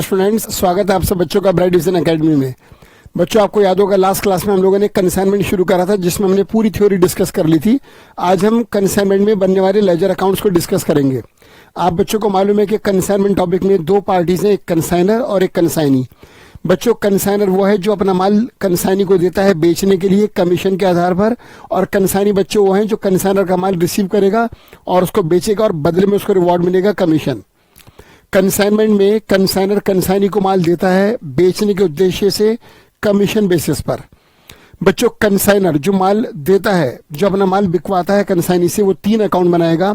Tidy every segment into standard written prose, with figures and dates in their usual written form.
Students, स्वागत है आप सब बच्चों का ब्राइट विजन एकेडमी में। बच्चों, आपको याद होगा लास्ट क्लास में हम लोगों ने कंसाइनमेंट शुरू करा था जिसमें हमने पूरी थ्योरी डिस्कस कर ली थी। आज हम कंसाइनमेंट में बनने वाले लेजर अकाउंट्स को डिस्कस करेंगे। आप बच्चों को मालूम है कि कंसाइनमेंट टॉपिक में दो पार्टीज हैं, एक कंसाइनर और एक कंसाइनी। बच्चों, कंसाइनर वो है जो अपना माल कंसाइनी को देता है बेचने के लिए कमीशन के आधार पर, और कंसाइनी बच्चों वो हैं जो कंसाइनर का माल रिसीव करेगा और उसको बेचेगा और बदले में उसको रिवॉर्ड मिलेगा कमीशन। कंसाइनमेंट में कंसाइनर कंसाइनी को माल देता है बेचने के उद्देश्य से कमीशन बेसिस पर। बच्चों, कंसाइनर जो माल देता है, जो अपना माल बिकवाता है कंसाइनी से, वो तीन अकाउंट बनाएगा।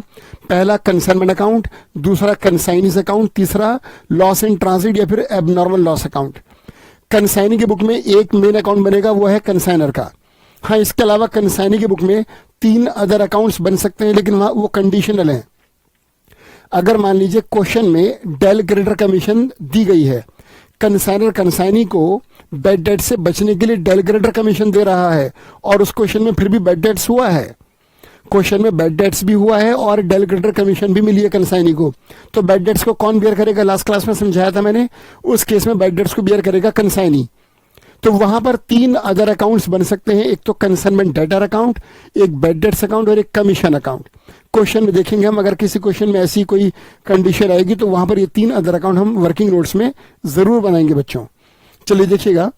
पहला कंसाइनमेंट अकाउंट, दूसरा कंसाइनीज अकाउंट, तीसरा लॉस इन ट्रांजिट या फिर एबनॉर्मल लॉस अकाउंट। कंसाइनी की बुक में एक मेन अकाउंट बनेगा, वो है कंसाइनर का। हाँ, इसके अलावा कंसाइनी की बुक में तीन अदर अकाउंट्स बन सकते हैं, लेकिन वहां वो कंडीशनल है। अगर मान लीजिए क्वेश्चन में डेल क्रेडिटर कमीशन दी गई है, कंसाइनर कंसाइनी को बैड डेट से बचने के लिए डेल क्रेडिटर कमीशन दे रहा है और उस क्वेश्चन में फिर भी बैड डेट्स हुआ है, क्वेश्चन में बैड डेट्स भी हुआ है और डेल क्रेडिटर कमीशन भी मिली है कंसाइनी को, तो बैड डेट्स को कौन बियर करेगा? लास्ट क्लास में समझाया था मैंने। उस केस में बैड डेट्स को बियर करेगा कंसाइनी। तो वहां पर तीन अदर अकाउंट्स बन सकते हैं, एक तो कंसाइनमेंट डेटर अकाउंट, एक बैड डेट्स अकाउंट और एक कमीशन अकाउंट। क्वेश्चन में देखेंगे हम, अगर किसी क्वेश्चन में ऐसी कोई कंडीशन आएगी तो वहां पर ये तीन अदर अकाउंट हम वर्किंग नोट्स में जरूर बनाएंगे बच्चों। चलिए देखिएगा,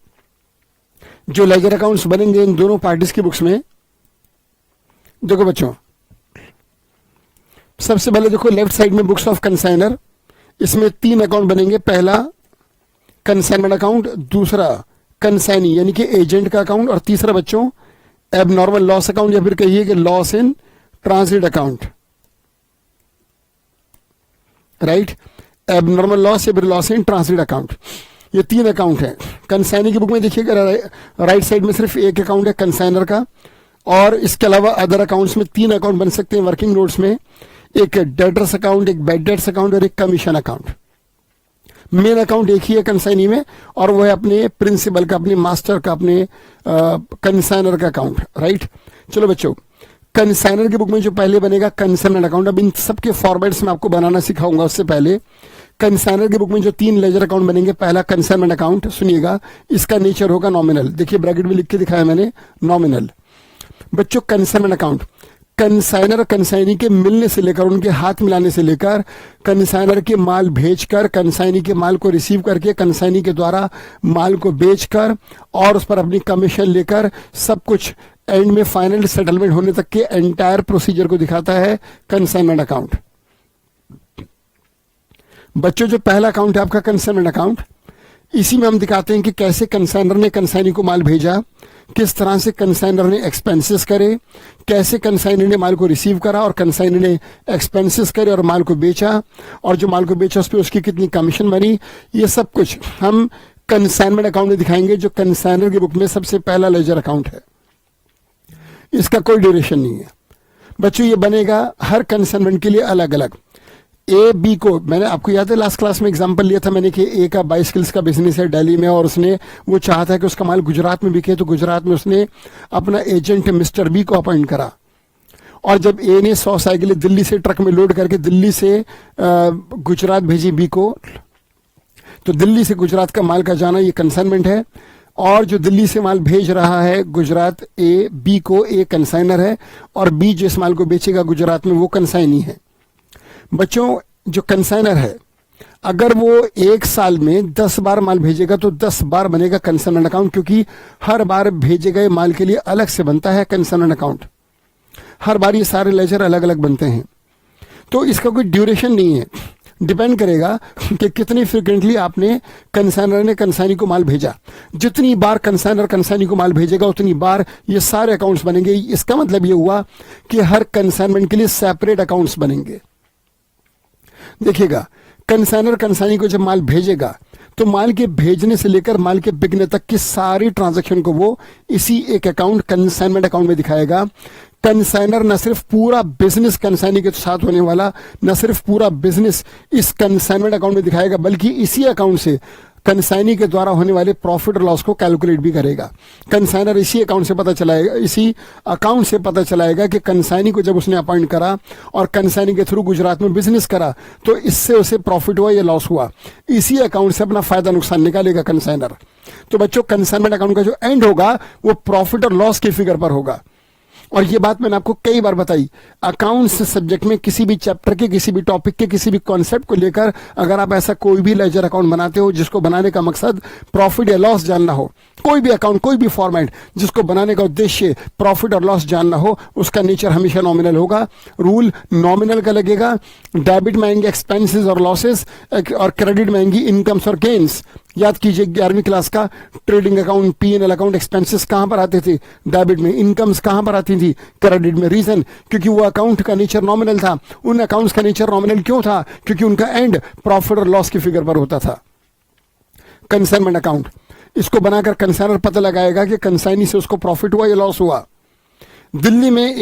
जो लेजर अकाउंट्स बनेंगे इन दोनों पार्टीज की बुक्स में। देखो बच्चों, सबसे पहले देखो लेफ्ट साइड में बुक्स ऑफ कंसाइनर, इसमें तीन अकाउंट बनेंगे। पहला कंसाइनमेंट अकाउंट, दूसरा कंसाइनी यानी कि एजेंट का अकाउंट, और तीसरा बच्चों एबनॉर्मल लॉस अकाउंट या फिर कहिए कि loss in transit account. Right, abnormal loss या फिर लॉस इन ट्रांजिट अकाउंट, ये तीन अकाउंट है। कंसाइनी की बुक में देखिएगा राइट साइड में सिर्फ एक अकाउंट है कंसाइनर का, और इसके अलावा अदर अकाउंट्स में तीन अकाउंट बन सकते हैं वर्किंग नोट्स में, एक डेटर्स अकाउंट, एक बैड डेट्स अकाउंट और एक कमीशन अकाउंट। मेन अकाउंट एक ही है कंसाइनी में, और वो है अपने प्रिंसिपल का, अपने मास्टर का, अपने कंसाइनर का अकाउंट। राइट, चलो बच्चों, कंसाइनर की बुक में जो पहले बनेगा कंसाइनमेंट अकाउंट, अब इन सबके फॉर्मेट्स में आपको बनाना सिखाऊंगा। उससे पहले कंसाइनर की बुक में जो तीन लेजर अकाउंट बनेंगे, पहला कंसाइनमेंट अकाउंट, सुनिएगा, इसका नेचर होगा नॉमिनल। देखिए ब्रैकेट में लिख के दिखाया मैंने, नॉमिनल। बच्चों, कंसाइनमेंट अकाउंट कंसाइनर कंसाइनी के मिलने से लेकर, उनके हाथ मिलाने से लेकर, कंसाइनर के माल भेजकर, कंसाइनी के माल को रिसीव करके, कंसाइनी के द्वारा माल को बेचकर और उस पर अपनी कमीशन लेकर, सब कुछ एंड में फाइनल सेटलमेंट होने तक के एंटायर प्रोसीजर को दिखाता है कंसाइनमेंट अकाउंट। बच्चों, जो पहला अकाउंट है आपका कंसाइनमेंट अकाउंट, इसी में हम दिखाते हैं कि कैसे कंसाइनर ने कंसाइनी को माल भेजा, किस तरह से कंसाइनर ने एक्सपेंसेस करे, कैसे कंसाइनर ने माल को रिसीव करा और कंसाइनर ने एक्सपेंसेस करे और माल को बेचा, और जो माल को बेचा उस पर उसकी कितनी कमीशन बनी, ये सब कुछ हम कंसाइनमेंट अकाउंट में दिखाएंगे, जो कंसाइनर की बुक में सबसे पहला लेजर अकाउंट है। इसका कोई ड्यूरेशन नहीं है बच्चों, ये बनेगा हर कंसाइनमेंट के लिए अलग अलग। ए बी को, मैंने आपको याद है लास्ट क्लास में एग्जांपल लिया था मैंने कि ए का बाइसिकल्स का बिजनेस है दिल्ली में, और उसने वो चाहता है कि उसका माल गुजरात में बिके, तो गुजरात में उसने अपना एजेंट मिस्टर बी को अपॉइंट करा। और जब ए ने 100 साइकिलें दिल्ली से ट्रक में लोड करके दिल्ली से गुजरात भेजी बी को, तो दिल्ली से गुजरात का माल का जाना ये कंसाइनमेंट है, और जो दिल्ली से माल भेज रहा है गुजरात ए बी को, ए कंसाइनर है, और बी जिस माल को बेचेगा गुजरात में वो कंसाइनी है। बच्चों, जो कंसाइनर है अगर वो एक साल में 10 बार माल भेजेगा तो 10 बार बनेगा कंसाइनमेंट अकाउंट, क्योंकि हर बार भेजे गए माल के लिए अलग से बनता है कंसाइनमेंट अकाउंट। हर बार ये सारे लेजर अलग अलग बनते हैं, तो इसका कोई ड्यूरेशन नहीं है, डिपेंड करेगा कि कितनी फ्रिक्वेंटली आपने कंसाइनर ने कंसाइनी को माल भेजा। जितनी बार कंसाइनर कंसाइनी को माल भेजेगा उतनी बार ये सारे अकाउंट्स बनेंगे। इसका मतलब ये हुआ कि हर कंसाइनमेंट के लिए सेपरेट अकाउंट्स बनेंगे। देखिएगा, कंसाइनर कंसाइनी को जब माल भेजेगा तो माल के भेजने से लेकर माल के बिकने तक की सारी ट्रांजैक्शन को वो इसी एक अकाउंट कंसाइनमेंट अकाउंट में दिखाएगा। कंसाइनर न सिर्फ पूरा बिजनेस कंसाइनी के साथ होने वाला, न सिर्फ पूरा बिजनेस इस कंसाइनमेंट अकाउंट में दिखाएगा, बल्कि इसी अकाउंट से कंसाइनी के द्वारा होने वाले प्रॉफिट और लॉस को कैलकुलेट भी करेगा। कंसाइनर इसी अकाउंट से पता चलाएगा कि कंसाइनी को जब उसने अपॉइंट करा और कंसाइनी के थ्रू गुजरात में बिजनेस करा तो इससे उसे प्रॉफिट हुआ या लॉस हुआ, इसी अकाउंट से अपना फायदा नुकसान निकालेगा कंसाइनर। तो बच्चों कंसाइनमेंट अकाउंट का जो एंड होगा वो प्रॉफिट और लॉस की फिगर पर होगा। और ये बात मैंने आपको कई बार बताई, अकाउंट्स सब्जेक्ट में किसी भी चैप्टर के, किसी भी टॉपिक के, किसी भी कॉन्सेप्ट को लेकर अगर आप ऐसा कोई भी लेजर अकाउंट बनाते हो जिसको बनाने का मकसद प्रॉफिट या लॉस जानना हो, कोई भी अकाउंट, कोई भी फॉर्मेट जिसको बनाने का उद्देश्य प्रॉफिट और लॉस जानना हो, उसका नेचर हमेशा नॉमिनल होगा। रूल नॉमिनल का लगेगा। डेबिट में आएंगे एक्सपेंसेस और लॉसेस और क्रेडिट में आएंगी इनकम्स और गेन्स। याद कीजिए 11वीं क्लास का trading account, P&L account, expenses कहां पर आते थे? डेबिट में। इनकम्स कहां पर आती थी? क्रेडिट में। रीजन, क्योंकि वो अकाउंट का नेचर नॉमिनल था। उन अकाउंट्स का नेचर नॉमिनल क्यों था? क्योंकि उनका एंड प्रॉफिट और लॉस की फिगर पर होता था। कंसाइनमेंट अकाउंट, इसको बनाकर कंसाइनर पता लगाएगा कि कंसाइनी से उसको प्रॉफिट हुआ या लॉस हुआ। दिल्ली में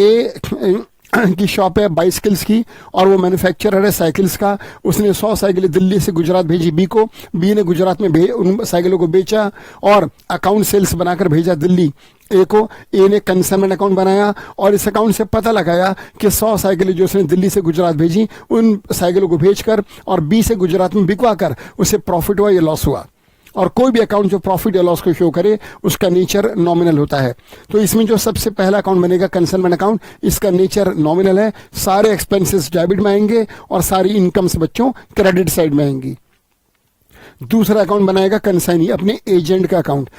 की शॉप है बाइसिकल्स की और वो मैन्युफैक्चरर है साइकिल्स का। उसने 100 साइकिलें दिल्ली से गुजरात भेजी बी को। बी ने गुजरात में उन साइकिलों को बेचा और अकाउंट सेल्स बनाकर भेजा दिल्ली ए को। ए ने कंसाइनमेंट अकाउंट बनाया और इस अकाउंट से पता लगाया कि 100 साइकिलें जो उसने दिल्ली से गुजरात भेजी, उन साइकिलों को भेजकर और बी से गुजरात में बिकवा कर उसे प्रॉफिट हुआ या लॉस हुआ। और कोई भी अकाउंट जो प्रॉफिट या लॉस को शो करे उसका नेचर नॉमिनल होता है। तो इसमें जो सबसे पहला अकाउंट बनेगा कंसाइनमेंट अकाउंट, इसका नेचर नॉमिनल है। सारे एक्सपेंसेस डेबिट में आएंगे और सारी इनकम्स बच्चों क्रेडिट साइड में आएंगी। दूसरा अकाउंट बनाएगा कंसाइनी, अपने एजेंट का अकाउंट।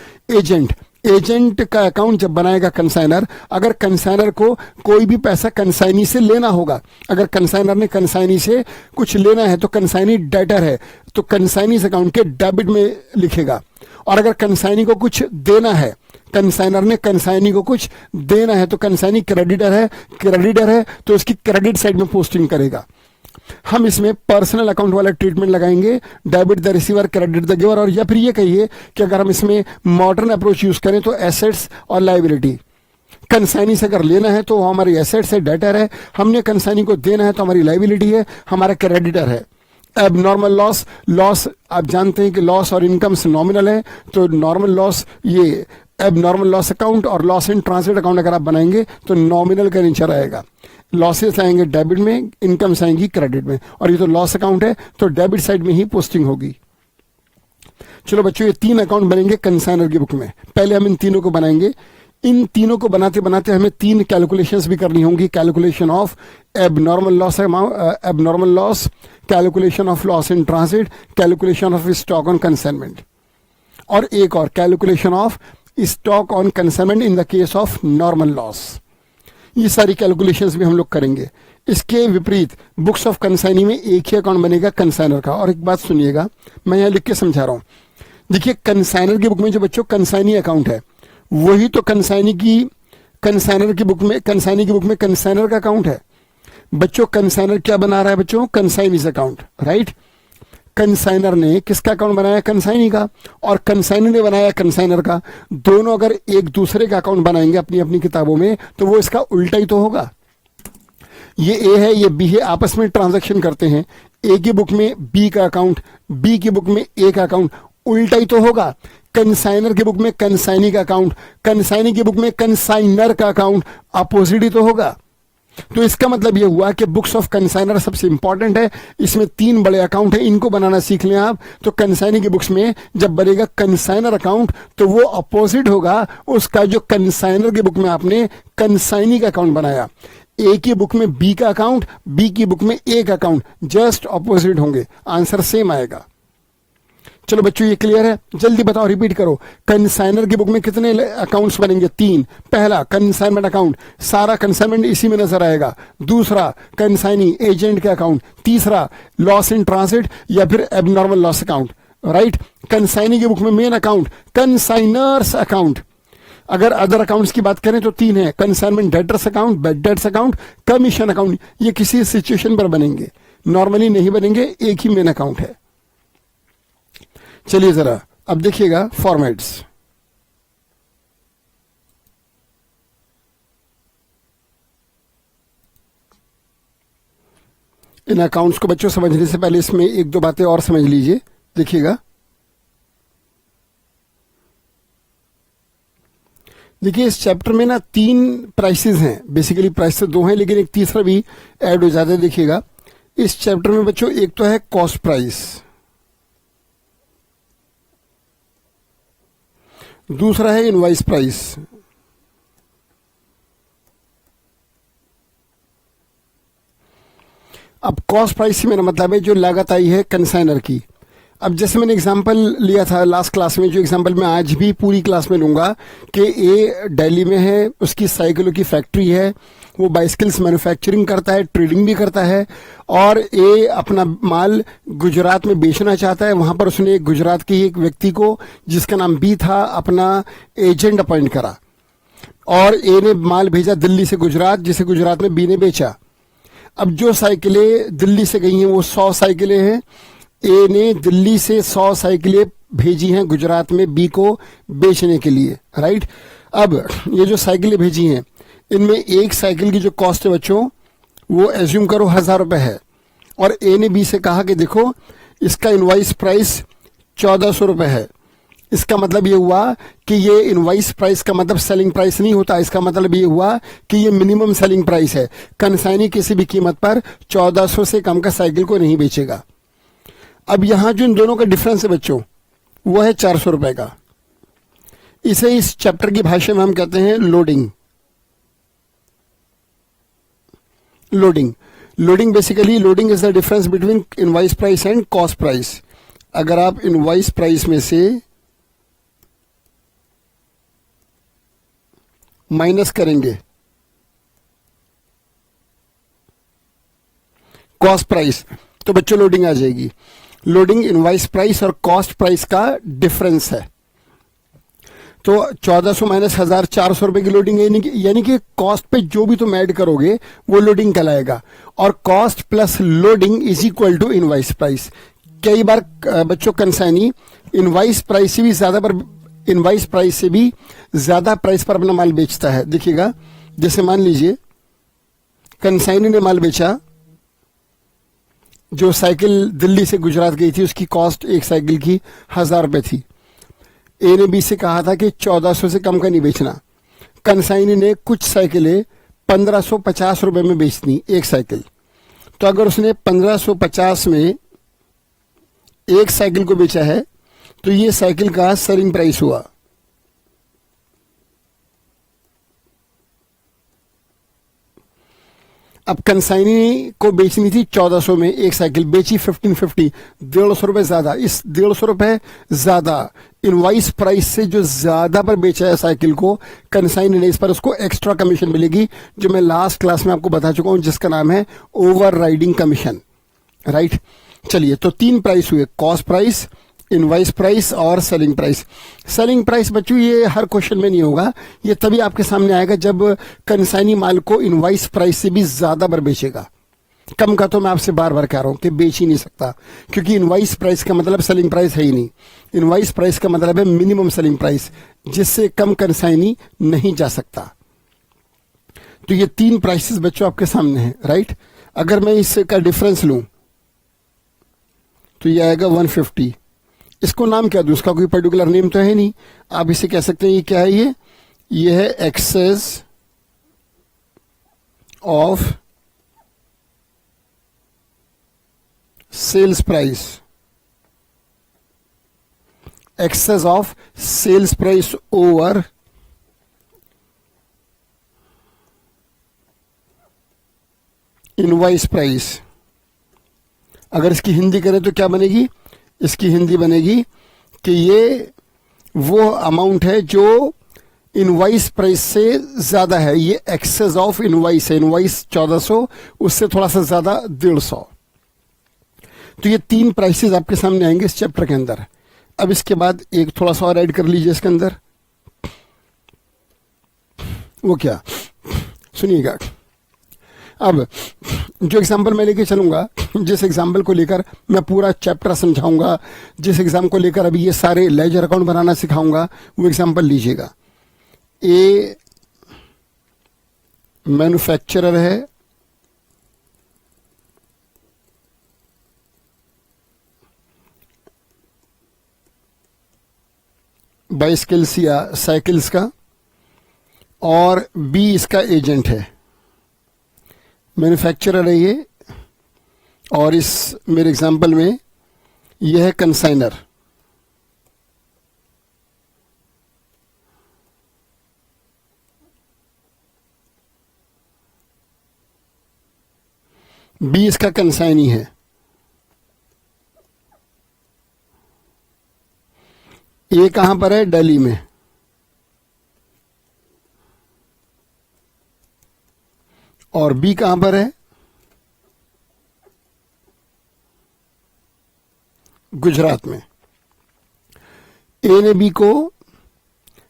एजेंट का अकाउंट जब बनाएगा कंसाइनर, अगर कंसाइनर को कोई भी पैसा कंसाइनी से लेना होगा, अगर कंसाइनर ने कंसाइनी से कुछ लेना है तो कंसाइनी डेटर है तो कंसाइनी अकाउंट के डेबिट में लिखेगा। और अगर कंसाइनी को कुछ देना है, कंसाइनर ने कंसाइनी को कुछ देना है तो कंसाइनी क्रेडिटर है तो उसकी क्रेडिट साइड में पोस्टिंग करेगा। हम इसमें पर्सनल अकाउंट वाला ट्रीटमेंट लगाएंगे, debit the receiver, credit the giver. और या फिर ये कहिए कि अगर हम इसमें मॉडर्न अप्रोच यूज करें तो एसेट्स और लायबिलिटी। कंसाइनी से अगर लेना है तो हमारी एसेट्स है, डेटर है। हमने कंसाइनी को देना है तो हमारी लायबिलिटी है, हमारा क्रेडिटर है। एबनॉर्मल लॉस आप जानते हैं कि लॉस और इनकम्स नॉमिनल है, तो नॉर्मल लॉस, ये एबनॉर्मल लॉस अकाउंट और लॉस इन ट्रांसलेट अकाउंट अगर आप बनाएंगे तो नॉमिनल का नेचर आएगा। लॉसेस आएंगे डेबिट में, इनकम्स आएंगी क्रेडिट में। और ये तो लॉस अकाउंट है तो डेबिट साइड में ही पोस्टिंग होगी। चलो बच्चों, ये 3 अकाउंट बनेंगे कंसाइनर की बुक में। पहले हम इन तीनों को बनाएंगे। इन तीनों को बनाते बनाते हमें 3 कैलकुलेशंस भी करनी होंगी। Calculation of abnormal loss, calculation of loss in transit, calculation of stock on consignment, और एक और calculation of stock on consignment in the case of normal loss. ये सारी कैलकुलेशंस भी हम लोग करेंगे। इसके विपरीत बुक्स ऑफ कंसाइनी में एक ही अकाउंट बनेगा कंसाइनर का। और एक बात सुनिएगा, मैं यहाँ लिख के समझा रहा हूँ। देखिए कंसाइनर की बुक में जो बच्चों कंसाइनी अकाउंट है वही तो कंसाइनी की बुक में कंसाइनर का अकाउंट है। बच्चों कंसाइनर क्या बना रहा है बच्चों? Consignee's account, right. कंसाइनर ने किसका अकाउंट बनाया? कंसाइनी का। और कंसाइनी ने बनाया कंसाइनर का। दोनों अगर एक दूसरे का अकाउंट बनाएंगे अपनी अपनी किताबों में तो वो इसका उल्टा ही तो होगा। ये ए है, ये बी है, आपस में ट्रांजैक्शन करते हैं। ए की बुक में बी का अकाउंट, बी की बुक में ए का अकाउंट, उल्टा ही तो होगा। कंसाइनर की बुक में कंसाइनी का अकाउंट, कंसाइनी की बुक में कंसाइनर का अकाउंट, अपोजिट ही तो होगा। तो इसका मतलब यह हुआ कि बुक्स ऑफ कंसाइनर सबसे इंपॉर्टेंट है। इसमें 3 बड़े अकाउंट है, इनको बनाना सीख लें आप। तो कंसाइनी की बुक्स में जब बनेगा कंसाइनर अकाउंट तो वो अपोजिट होगा उसका जो कंसाइनर की बुक में आपने कंसाइनी का अकाउंट बनाया। ए की बुक में बी का अकाउंट, बी की बुक में ए का अकाउंट, जस्ट अपोजिट होंगे, आंसर सेम आएगा। चलो बच्चों ये क्लियर है? जल्दी बताओ, रिपीट करो। कंसाइनर की बुक में कितने अकाउंट्स बनेंगे? 3। पहला कंसाइनमेंट अकाउंट, सारा कंसाइनमेंट इसी में नजर आएगा। दूसरा कंसाइनी एजेंट का अकाउंट। तीसरा लॉस इन ट्रांसिट या फिर abnormal loss account, right. Consignee की बुक में मेन अकाउंट कंसाइनर्स अकाउंट। अगर अदर अकाउंट्स की बात करें तो 3 है, consignment debtors account, bad debts account, commission account. ये किसी सिचुएशन पर बनेंगे, नॉर्मली नहीं बनेंगे, एक ही मेन अकाउंट है। चलिए जरा अब देखिएगा फॉर्मेट्स। इन अकाउंट्स को बच्चों समझने से पहले इसमें 1-2 बातें और समझ लीजिए। देखिएगा देखिए इस चैप्टर में ना 3 प्राइसेस हैं, बेसिकली प्राइस तो 2 हैं लेकिन एक तीसरा भी ऐड हो जाता है। देखिएगा इस चैप्टर में बच्चों एक तो है कॉस्ट प्राइस, दूसरा है इनवॉइस प्राइस। अब कॉस्ट प्राइस से मेरा मतलब है जो लागत आई है कंसाइनर की। अब जैसे मैंने एग्जांपल लिया था लास्ट क्लास में, जो एग्जांपल मैं आज भी पूरी क्लास में लूंगा कि ए दिल्ली में है, उसकी साइकिलों की फैक्ट्री है, वो बाइसिकल्स मैन्युफैक्चरिंग करता है, ट्रेडिंग भी करता है, और ए अपना माल गुजरात में बेचना चाहता है। वहां पर उसने एक गुजरात के एक व्यक्ति को जिसका नाम बी था अपना एजेंट अपॉइंट करा, और ए ने माल भेजा दिल्ली से गुजरात, जिसे गुजरात में बी ने बेचा। अब जो साइकिलें दिल्ली से गई हैं वो 100 साइकिलें हैं। ए ने दिल्ली से 100 साइकिलें भेजी हैं गुजरात में बी को बेचने के लिए, राइट। अब ये जो साइकिलें भेजी हैं इनमें एक साइकिल की जो कॉस्ट है बच्चों वो एज्यूम करो 1000 रुपए है, और ए ने बी से कहा कि देखो इसका इनवॉइस प्राइस 1400 रुपए है। इसका मतलब ये हुआ कि ये इनवॉइस प्राइस का मतलब सेलिंग प्राइस नहीं होता, इसका मतलब ये हुआ कि ये मिनिमम सेलिंग प्राइस है। कंसाइनी किसी भी कीमत पर 1400 से कम का साइकिल को नहीं बेचेगा। अब यहां जो इन दोनों का डिफरेंस है बच्चों वो है 400 रुपए का। इसे इस चैप्टर की भाषा में हम कहते हैं loading. Loading basically loading is the difference between invoice price and cost price. अगर आप इनवॉइस प्राइस में से माइनस करेंगे कॉस्ट प्राइस तो बच्चों लोडिंग आ जाएगी। लोडिंग इनवॉइस प्राइस और कॉस्ट प्राइस का डिफरेंस है। तो 1400 माइनस 1000 400 रुपए की लोडिंग है, यानी कि कॉस्ट पे जो भी तुम ऐड करोगे वो लोडिंग कहलाएगा, और cost plus loading is equal to invoice price. कई बार बच्चों कंसाइनी इनवॉइस प्राइस से भी ज्यादा प्राइस पर अपना माल बेचता है। देखिएगा जैसे मान लीजिए कंसाइनी ने माल बेचा, जो साइकिल दिल्ली से गुजरात गई थी उसकी कॉस्ट एक साइकिल की 1000 रुपए थी। ए ने बी से कहा था कि 1400 से कम का नहीं बेचना। कंसाइनी ने कुछ साइकिलें 1550 रुपए में बेचनी एक साइकिल, तो अगर उसने 1550 में एक साइकिल को बेचा है तो ये साइकिल का सेलिंग प्राइस हुआ। अब कंसाइनी को बेचनी थी 1400 में एक साइकिल, बेची 1550, 150 रुपए ज्यादा। इस 150 रुपए ज्यादा इनवॉइस प्राइस से जो ज्यादा पर बेचा है साइकिल को कंसाइनी ने, इस पर उसको एक्स्ट्रा कमीशन मिलेगी, जो मैं लास्ट क्लास में आपको बता चुका हूं, जिसका नाम है ओवर राइडिंग कमीशन, राइट। चलिए तो 3 प्राइस हुए, कॉस्ट प्राइस, इनवॉइस प्राइस और सेलिंग प्राइस। सेलिंग प्राइस बच्चों ये हर क्वेश्चन में नहीं होगा, ये तभी आपके सामने आएगा जब कंसाइनी माल को इनवॉइस प्राइस से भी ज्यादा पर बेचेगा। कम का तो मैं आपसे बार बार कह रहा हूं कि बेच ही नहीं सकता, क्योंकि इनवॉइस प्राइस का मतलब सेलिंग प्राइस है ही नहीं। इनवॉइस प्राइस का मतलब है मिनिमम सेलिंग प्राइस, जिससे कम कंसाइनी नहीं जा सकता। तो ये 3 प्राइसेस बच्चों आपके सामने हैं, राइट। अगर मैं इसका डिफरेंस लूं तो ये आएगा 150। इसको नाम क्या दूं, उसका कोई पर्टिकुलर नेम तो है नहीं, आप इसे कह सकते हैं ये क्या है, ये है excess of sales price. Excess of sales price over invoice price. अगर इसकी हिंदी करें तो क्या बनेगी, इसकी हिंदी बनेगी कि ये वो अमाउंट है जो इनवॉइस प्राइस से ज्यादा है, ये एक्सेस ऑफ इनवॉइस है। इनवॉइस 1400, उससे थोड़ा सा ज्यादा 150। तो ये 3 प्राइसेस आपके सामने आएंगे इस चैप्टर के अंदर। अब इसके बाद एक थोड़ा सा और ऐड कर लीजिए इसके अंदर, वो क्या, सुनिएगा। अब जो एग्जाम्पल मैं लेके चलूंगा, जिस एग्जाम्पल को लेकर मैं पूरा चैप्टर समझाऊंगा, जिस एग्जाम को लेकर अभी ये सारे लेजर अकाउंट बनाना सिखाऊंगा, वो एग्जाम्पल लीजिएगा। ए मैन्युफैक्चरर है, बाइसिकल्स या साइकिल्स का, और बी इसका एजेंट है, मैन्युफैक्चरर है ये, और इस मेरे एग्जांपल में यह है कंसाइनर। बी इसका कंसाइनी है। ए कहां पर है? दिल्ली में। और बी कहां पर है? गुजरात में। ए ने बी को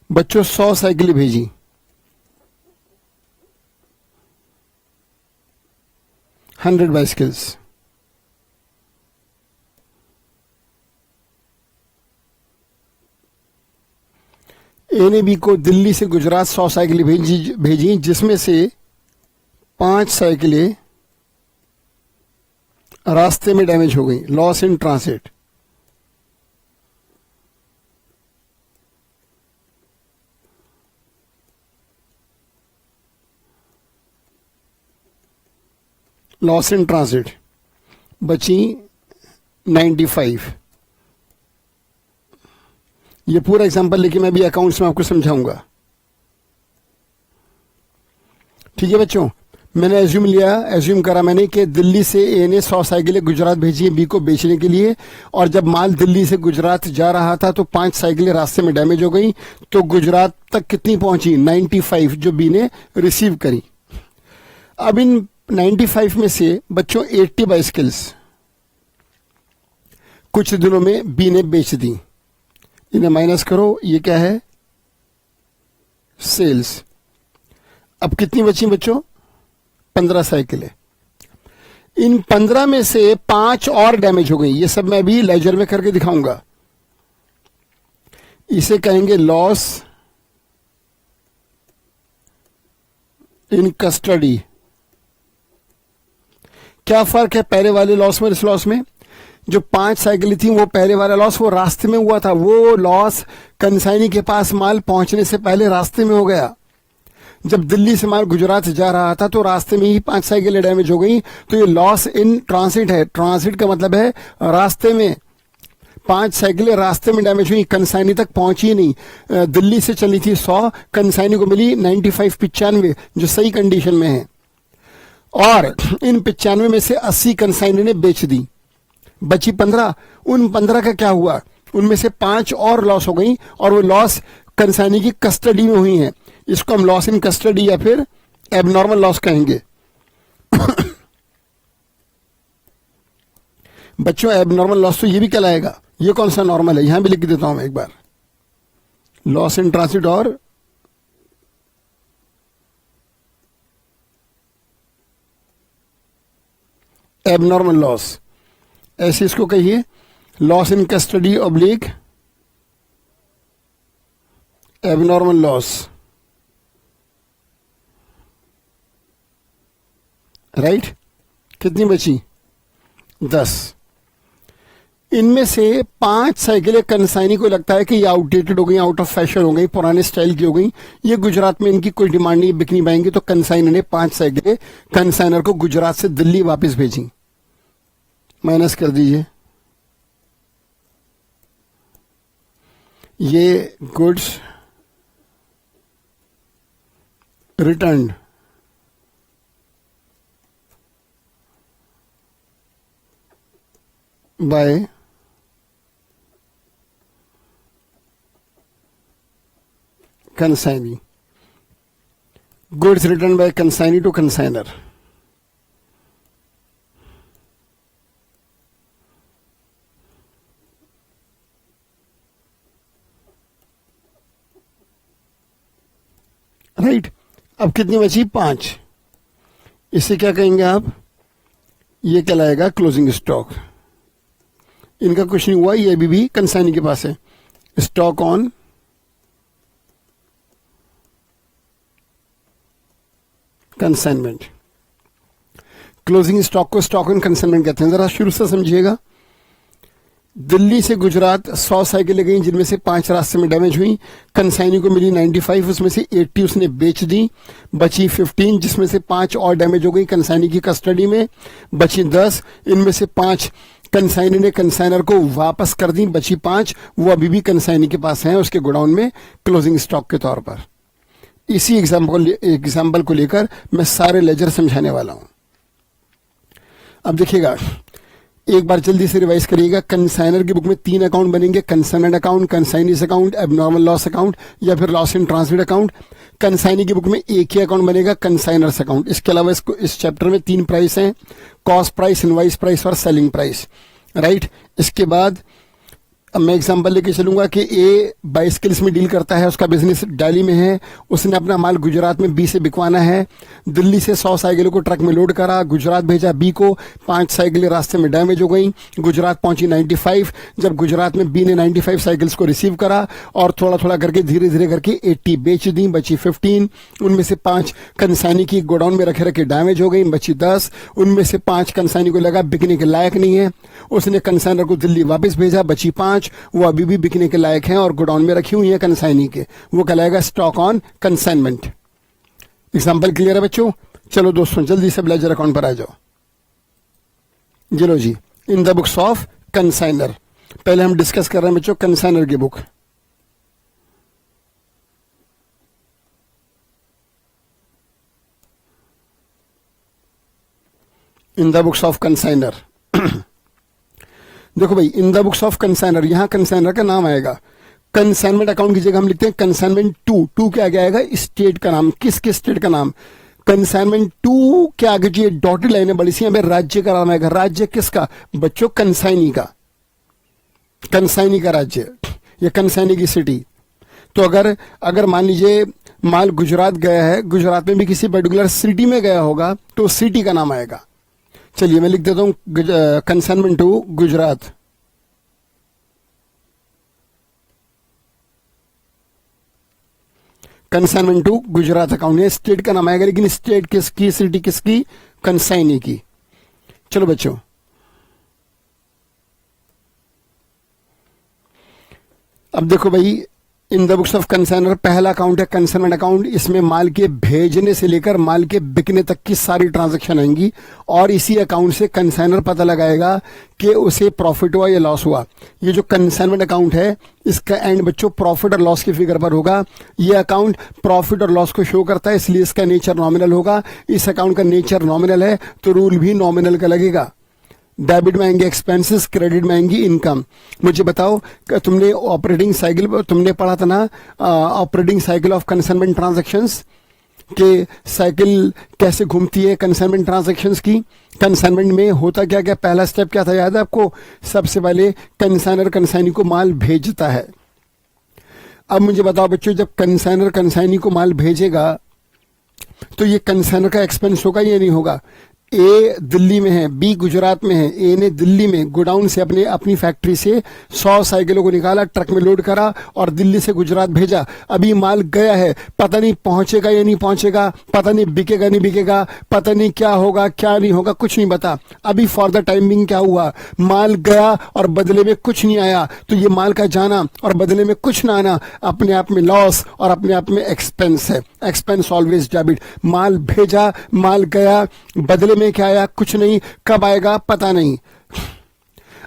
बच्चों 100 साइकिलें भेजी, हंड्रेड बाइसिकल्स। ए ने बी को दिल्ली से गुजरात 100 साइकिलें भेजी जिसमें से 5 साइकिलें रास्ते में डैमेज हो गई, loss in transit. Loss in transit बची 95। ये पूरा एग्जांपल लेके मैं भी अकाउंट्स में आपको समझाऊंगा। ठीक है बच्चों, मैंने एज्यूम करा मैंने कि दिल्ली से ए ने 100 साइकिलें गुजरात भेजी है बी को बेचने के लिए, और जब माल दिल्ली से गुजरात जा रहा था तो 5 साइकिलें रास्ते में डैमेज हो गई, तो गुजरात तक कितनी पहुंची? 95 जो बी ने रिसीव करी। अब इन 95 में से बच्चों 80 बाइसिकल्स कुछ दिनों में बी ने बेच दी। इन्हें माइनस करो, ये क्या है? सेल्स। अब कितनी बची बच्चों? 15 साइकिलें। इन 15 में से 5 और डैमेज हो गई। ये सब मैं भी लेजर में करके दिखाऊंगा। इसे कहेंगे लॉस इन कस्टडी। क्या फर्क है पहले वाले लॉस में इस लॉस में? जो 5 साइकिलें थी वो पहले वाला लॉस वो रास्ते में हुआ था, वो लॉस कंसाइनी के पास माल पहुंचने से पहले रास्ते में हो गया। जब दिल्ली से माल गुजरात जा रहा था तो रास्ते में ही 5 साइकिलें डैमेज हो गई, तो ये लॉस इन ट्रांसिट है। ट्रांसिट का मतलब है रास्ते में। 5 साइकिलें रास्ते में डैमेज हुई, कंसाइनी तक पहुंची नहीं। दिल्ली से चली थी 100, कंसाइनी को मिली 95 जो सही कंडीशन में है, और इन 95 में से 80 कंसाइनी ने बेच दी, बची 15। उन 15 का क्या हुआ? उनमें से 5 और लॉस हो गई, और वो लॉस कंसाइनी की कस्टडी में हुई है। इसको हम लॉस इन कस्टडी या फिर एबनॉर्मल लॉस कहेंगे। बच्चों एबनॉर्मल लॉस तो ये भी कहलाएगा। ये कौन सा नॉर्मल है? यहां भी लिख देता हूं मैं एक बार, लॉस इन ट्रांसिट और एबनॉर्मल लॉस, ऐसे इसको कहिए। Loss in custody oblique abnormal loss, right. कितनी बची? 10। इनमें से 5 साइकिलें कंसाइनी को लगता है कि ये आउटडेटेड हो गई, आउट ऑफ फैशन हो गई, पुराने स्टाइल की हो गई, ये गुजरात में इनकी कोई डिमांड नहीं, बिक नहीं पाएंगी, तो कंसाइनर ने 5 साइकिलें कंसाइनर को गुजरात से दिल्ली वापस भेजी। माइनस कर दीजिए। ये goods returned by consignee, goods returned by consignee to consigner। Right. अब कितनी बची? 5। इसे क्या कहेंगे आप? ये कहलाएगा क्लोजिंग स्टॉक। इनका कुछ नहीं हुआ, ये अभी भी कंसाइनी के पास है। Stock on consignment. Closing stock को स्टॉक ऑन कंसाइनमेंट कहते हैं। जरा शुरू से समझिएगा। दिल्ली से गुजरात 100 साइकिलें गई जिनमें से 5 रास्ते में डैमेज हुई। कंसाइनी को मिली 95, उसमें से 80 उसने बेच दी, बची 15 जिसमें से 5 और डैमेज हो गई कंसाइनी की कस्टडी में, बची 10। इनमें से 5 कंसाइनी ने कंसाइनर को वापस कर दी, बची 5 वो अभी भी कंसाइनी के पास हैं उसके गोडाउन में क्लोजिंग स्टॉक के तौर पर। इसी एग्जाम्पल को लेकर मैं सारे लेजर समझाने वाला हूं। अब देखिएगा, एक बार जल्दी से रिवाइज करिएगा। कंसाइनर की बुक में 3 अकाउंट बनेंगे, consignment account, consignee's account, abnormal loss account या फिर loss in transmit account. Consignee की बुक में एक ही अकाउंट बनेगा, कंसाइनर्स अकाउंट। इसके अलावा इस चैप्टर में 3 प्राइस हैं, कॉस्ट प्राइस, इनवाइस प्राइस और सेलिंग प्राइस, राइट। इसके बाद अब मैं एग्जांपल लेके चलूंगा कि ए बाइसिकल्स में डील करता है, उसका बिजनेस दिल्ली में है, उसने अपना माल गुजरात में बी से बिकवाना है। दिल्ली से 100 साइकिलों को ट्रक में लोड करा, गुजरात भेजा बी को, 5 साइकिलें रास्ते में डैमेज हो गई, गुजरात पहुंची 95। जब गुजरात में बी ने 95 साइकिल्स को रिसीव करा और थोड़ा थोड़ा करके धीरे धीरे करके 80 बेच दी, बची 15। उनमें से 5 कंसाइनी की गोडाउन में रखे रखे डैमेज हो गई, बची 10। उनमें से 5 कंसाइनी को लगा बिकने के लायक नहीं है, उसने कंसाइनर को दिल्ली वापस भेजा, बची 5। वो अभी भी बिकने के लायक हैं और गोडाउन में रखी हुई है कंसाइनी के, वो कहलाएगा stock on consignment. Example clear है बच्चों? चलो दोस्तों जल्दी से लेजर अकाउंट पर आ जाओ। चलो जी, in the books of consignor पहले हम डिस्कस कर रहे हैं बच्चों कंसाइनर की book. In the books of consignor देखो भाई, in the books of consignor, यहां कंसाइनर का नाम आएगा। कंसाइनमेंट अकाउंट की जगह हम लिखते हैं कंसाइनमेंट टू के आगे आएगा स्टेट का नाम। किसके स्टेट का नाम? कंसाइनमेंट टू के आगे जो डॉटेड लाइन है बड़ी सी, यहां पे राज्य का नाम आएगा। राज्य किसका बच्चों? कंसाइनी का, कंसाइनी का राज्य या कंसाइनी की सिटी। तो अगर मान लीजिए माल गुजरात गया है, गुजरात में भी किसी पर्टिकुलर सिटी में गया होगा तो सिटी का नाम आएगा। चलिए मैं लिख देता हूं consignment to Gujarat. Consignment to Gujarat account है, स्टेट का नाम आएगा, लेकिन स्टेट किसकी, सिटी किसकी? कंसाइनी की। चलो बच्चों, अब देखो भाई, in the books of consignor पहला अकाउंट है कंसाइनमेंट अकाउंट। इसमें माल के भेजने से लेकर माल के बिकने तक की सारी ट्रांजैक्शन आएंगी और इसी अकाउंट से कंसाइनर पता लगाएगा कि उसे प्रॉफिट हुआ या लॉस हुआ। ये जो कंसाइनमेंट अकाउंट है इसका एंड बच्चों प्रॉफिट और लॉस की फिगर पर होगा। ये अकाउंट प्रॉफिट और लॉस को शो करता है, इसलिए इसका नेचर नॉमिनल होगा। इस अकाउंट का नेचर नॉमिनल है तो रूल भी नॉमिनल का लगेगा। डेबिट में आएंगे एक्सपेंसेस, क्रेडिट में आएंगी इनकम। मुझे बताओ, तुमने ऑपरेटिंग साइकिल तुमने पढ़ा था ना, operating cycle of consignment transactions के साइकिल कैसे घूमती है कंसाइनमेंट ट्रांजैक्शंस की। कंसाइनमेंट में होता क्या क्या, पहला स्टेप क्या था याद है आपको? सबसे पहले कंसाइनर कंसाइनी को माल भेजता है। अब मुझे बताओ बच्चों, जब कंसाइनर कंसाइनी को माल भेजेगा तो ये कंसाइनर का एक्सपेंस होगा या नहीं होगा? ए दिल्ली में है, बी गुजरात में है। ए ने दिल्ली में गोडाउन से अपनी फैक्ट्री से 100 साइकिलों को निकाला, ट्रक में लोड करा और दिल्ली से गुजरात भेजा। अभी माल गया है, पता नहीं पहुंचेगा या नहीं पहुंचेगा, पता नहीं बिकेगा नहीं बिकेगा, पता नहीं क्या होगा क्या नहीं होगा, कुछ नहीं पता। अभी फॉर द टाइमिंग क्या हुआ, माल गया और बदले में कुछ नहीं आया। तो ये माल का जाना और बदले में कुछ ना आना अपने आप में लॉस और अपने आप में एक्सपेंस है। Expense always debit. माल भेजा, माल गया, बदले में क्या आया? कुछ नहीं। कब आएगा पता नहीं।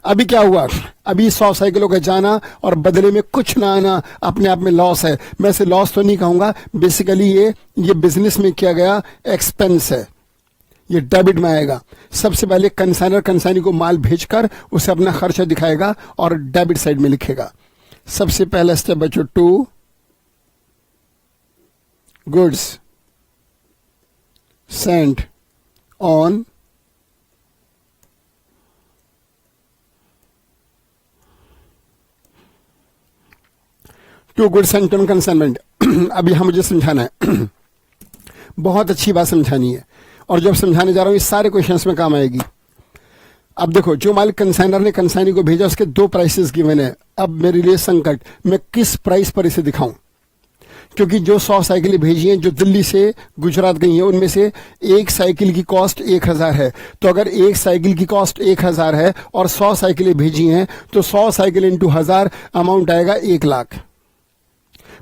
अभी क्या हुआ? अभी 100 साइकिलों का जाना और बदले में कुछ ना आना अपने आप में लॉस है। मैं इसे लॉस तो नहीं कहूंगा, बेसिकली ये बिजनेस में किया गया एक्सपेंस है, ये डेबिट में आएगा। सबसे पहले कंसाइनर कंसाइनी को माल भेजकर उसे अपना खर्चा दिखाएगा और डेबिट साइड में लिखेगा। सबसे पहला स्टेप बच्चों, to goods sent on to goods and term consignment. अब यहां मुझे समझाना है बहुत अच्छी बात समझानी है और जब समझाने जा रहा हूं इस सारे क्वेश्चंस में काम आएगी। अब देखो, जो माल कंसाइनर ने कंसाइनी को भेजा उसके 2 प्राइसेस गिवन है। अब मेरे लिए संकट, मैं किस प्राइस पर इसे दिखाऊं? क्योंकि जो 100 साइकिलें भेजी हैं जो दिल्ली से गुजरात गई हैं उनमें से एक साइकिल की कॉस्ट 1000 है। तो अगर एक साइकिल की कॉस्ट 1000 है और 100 साइकिलें भेजी हैं तो 100 साइकिल इंटू 1000 अमाउंट आएगा 1 लाख।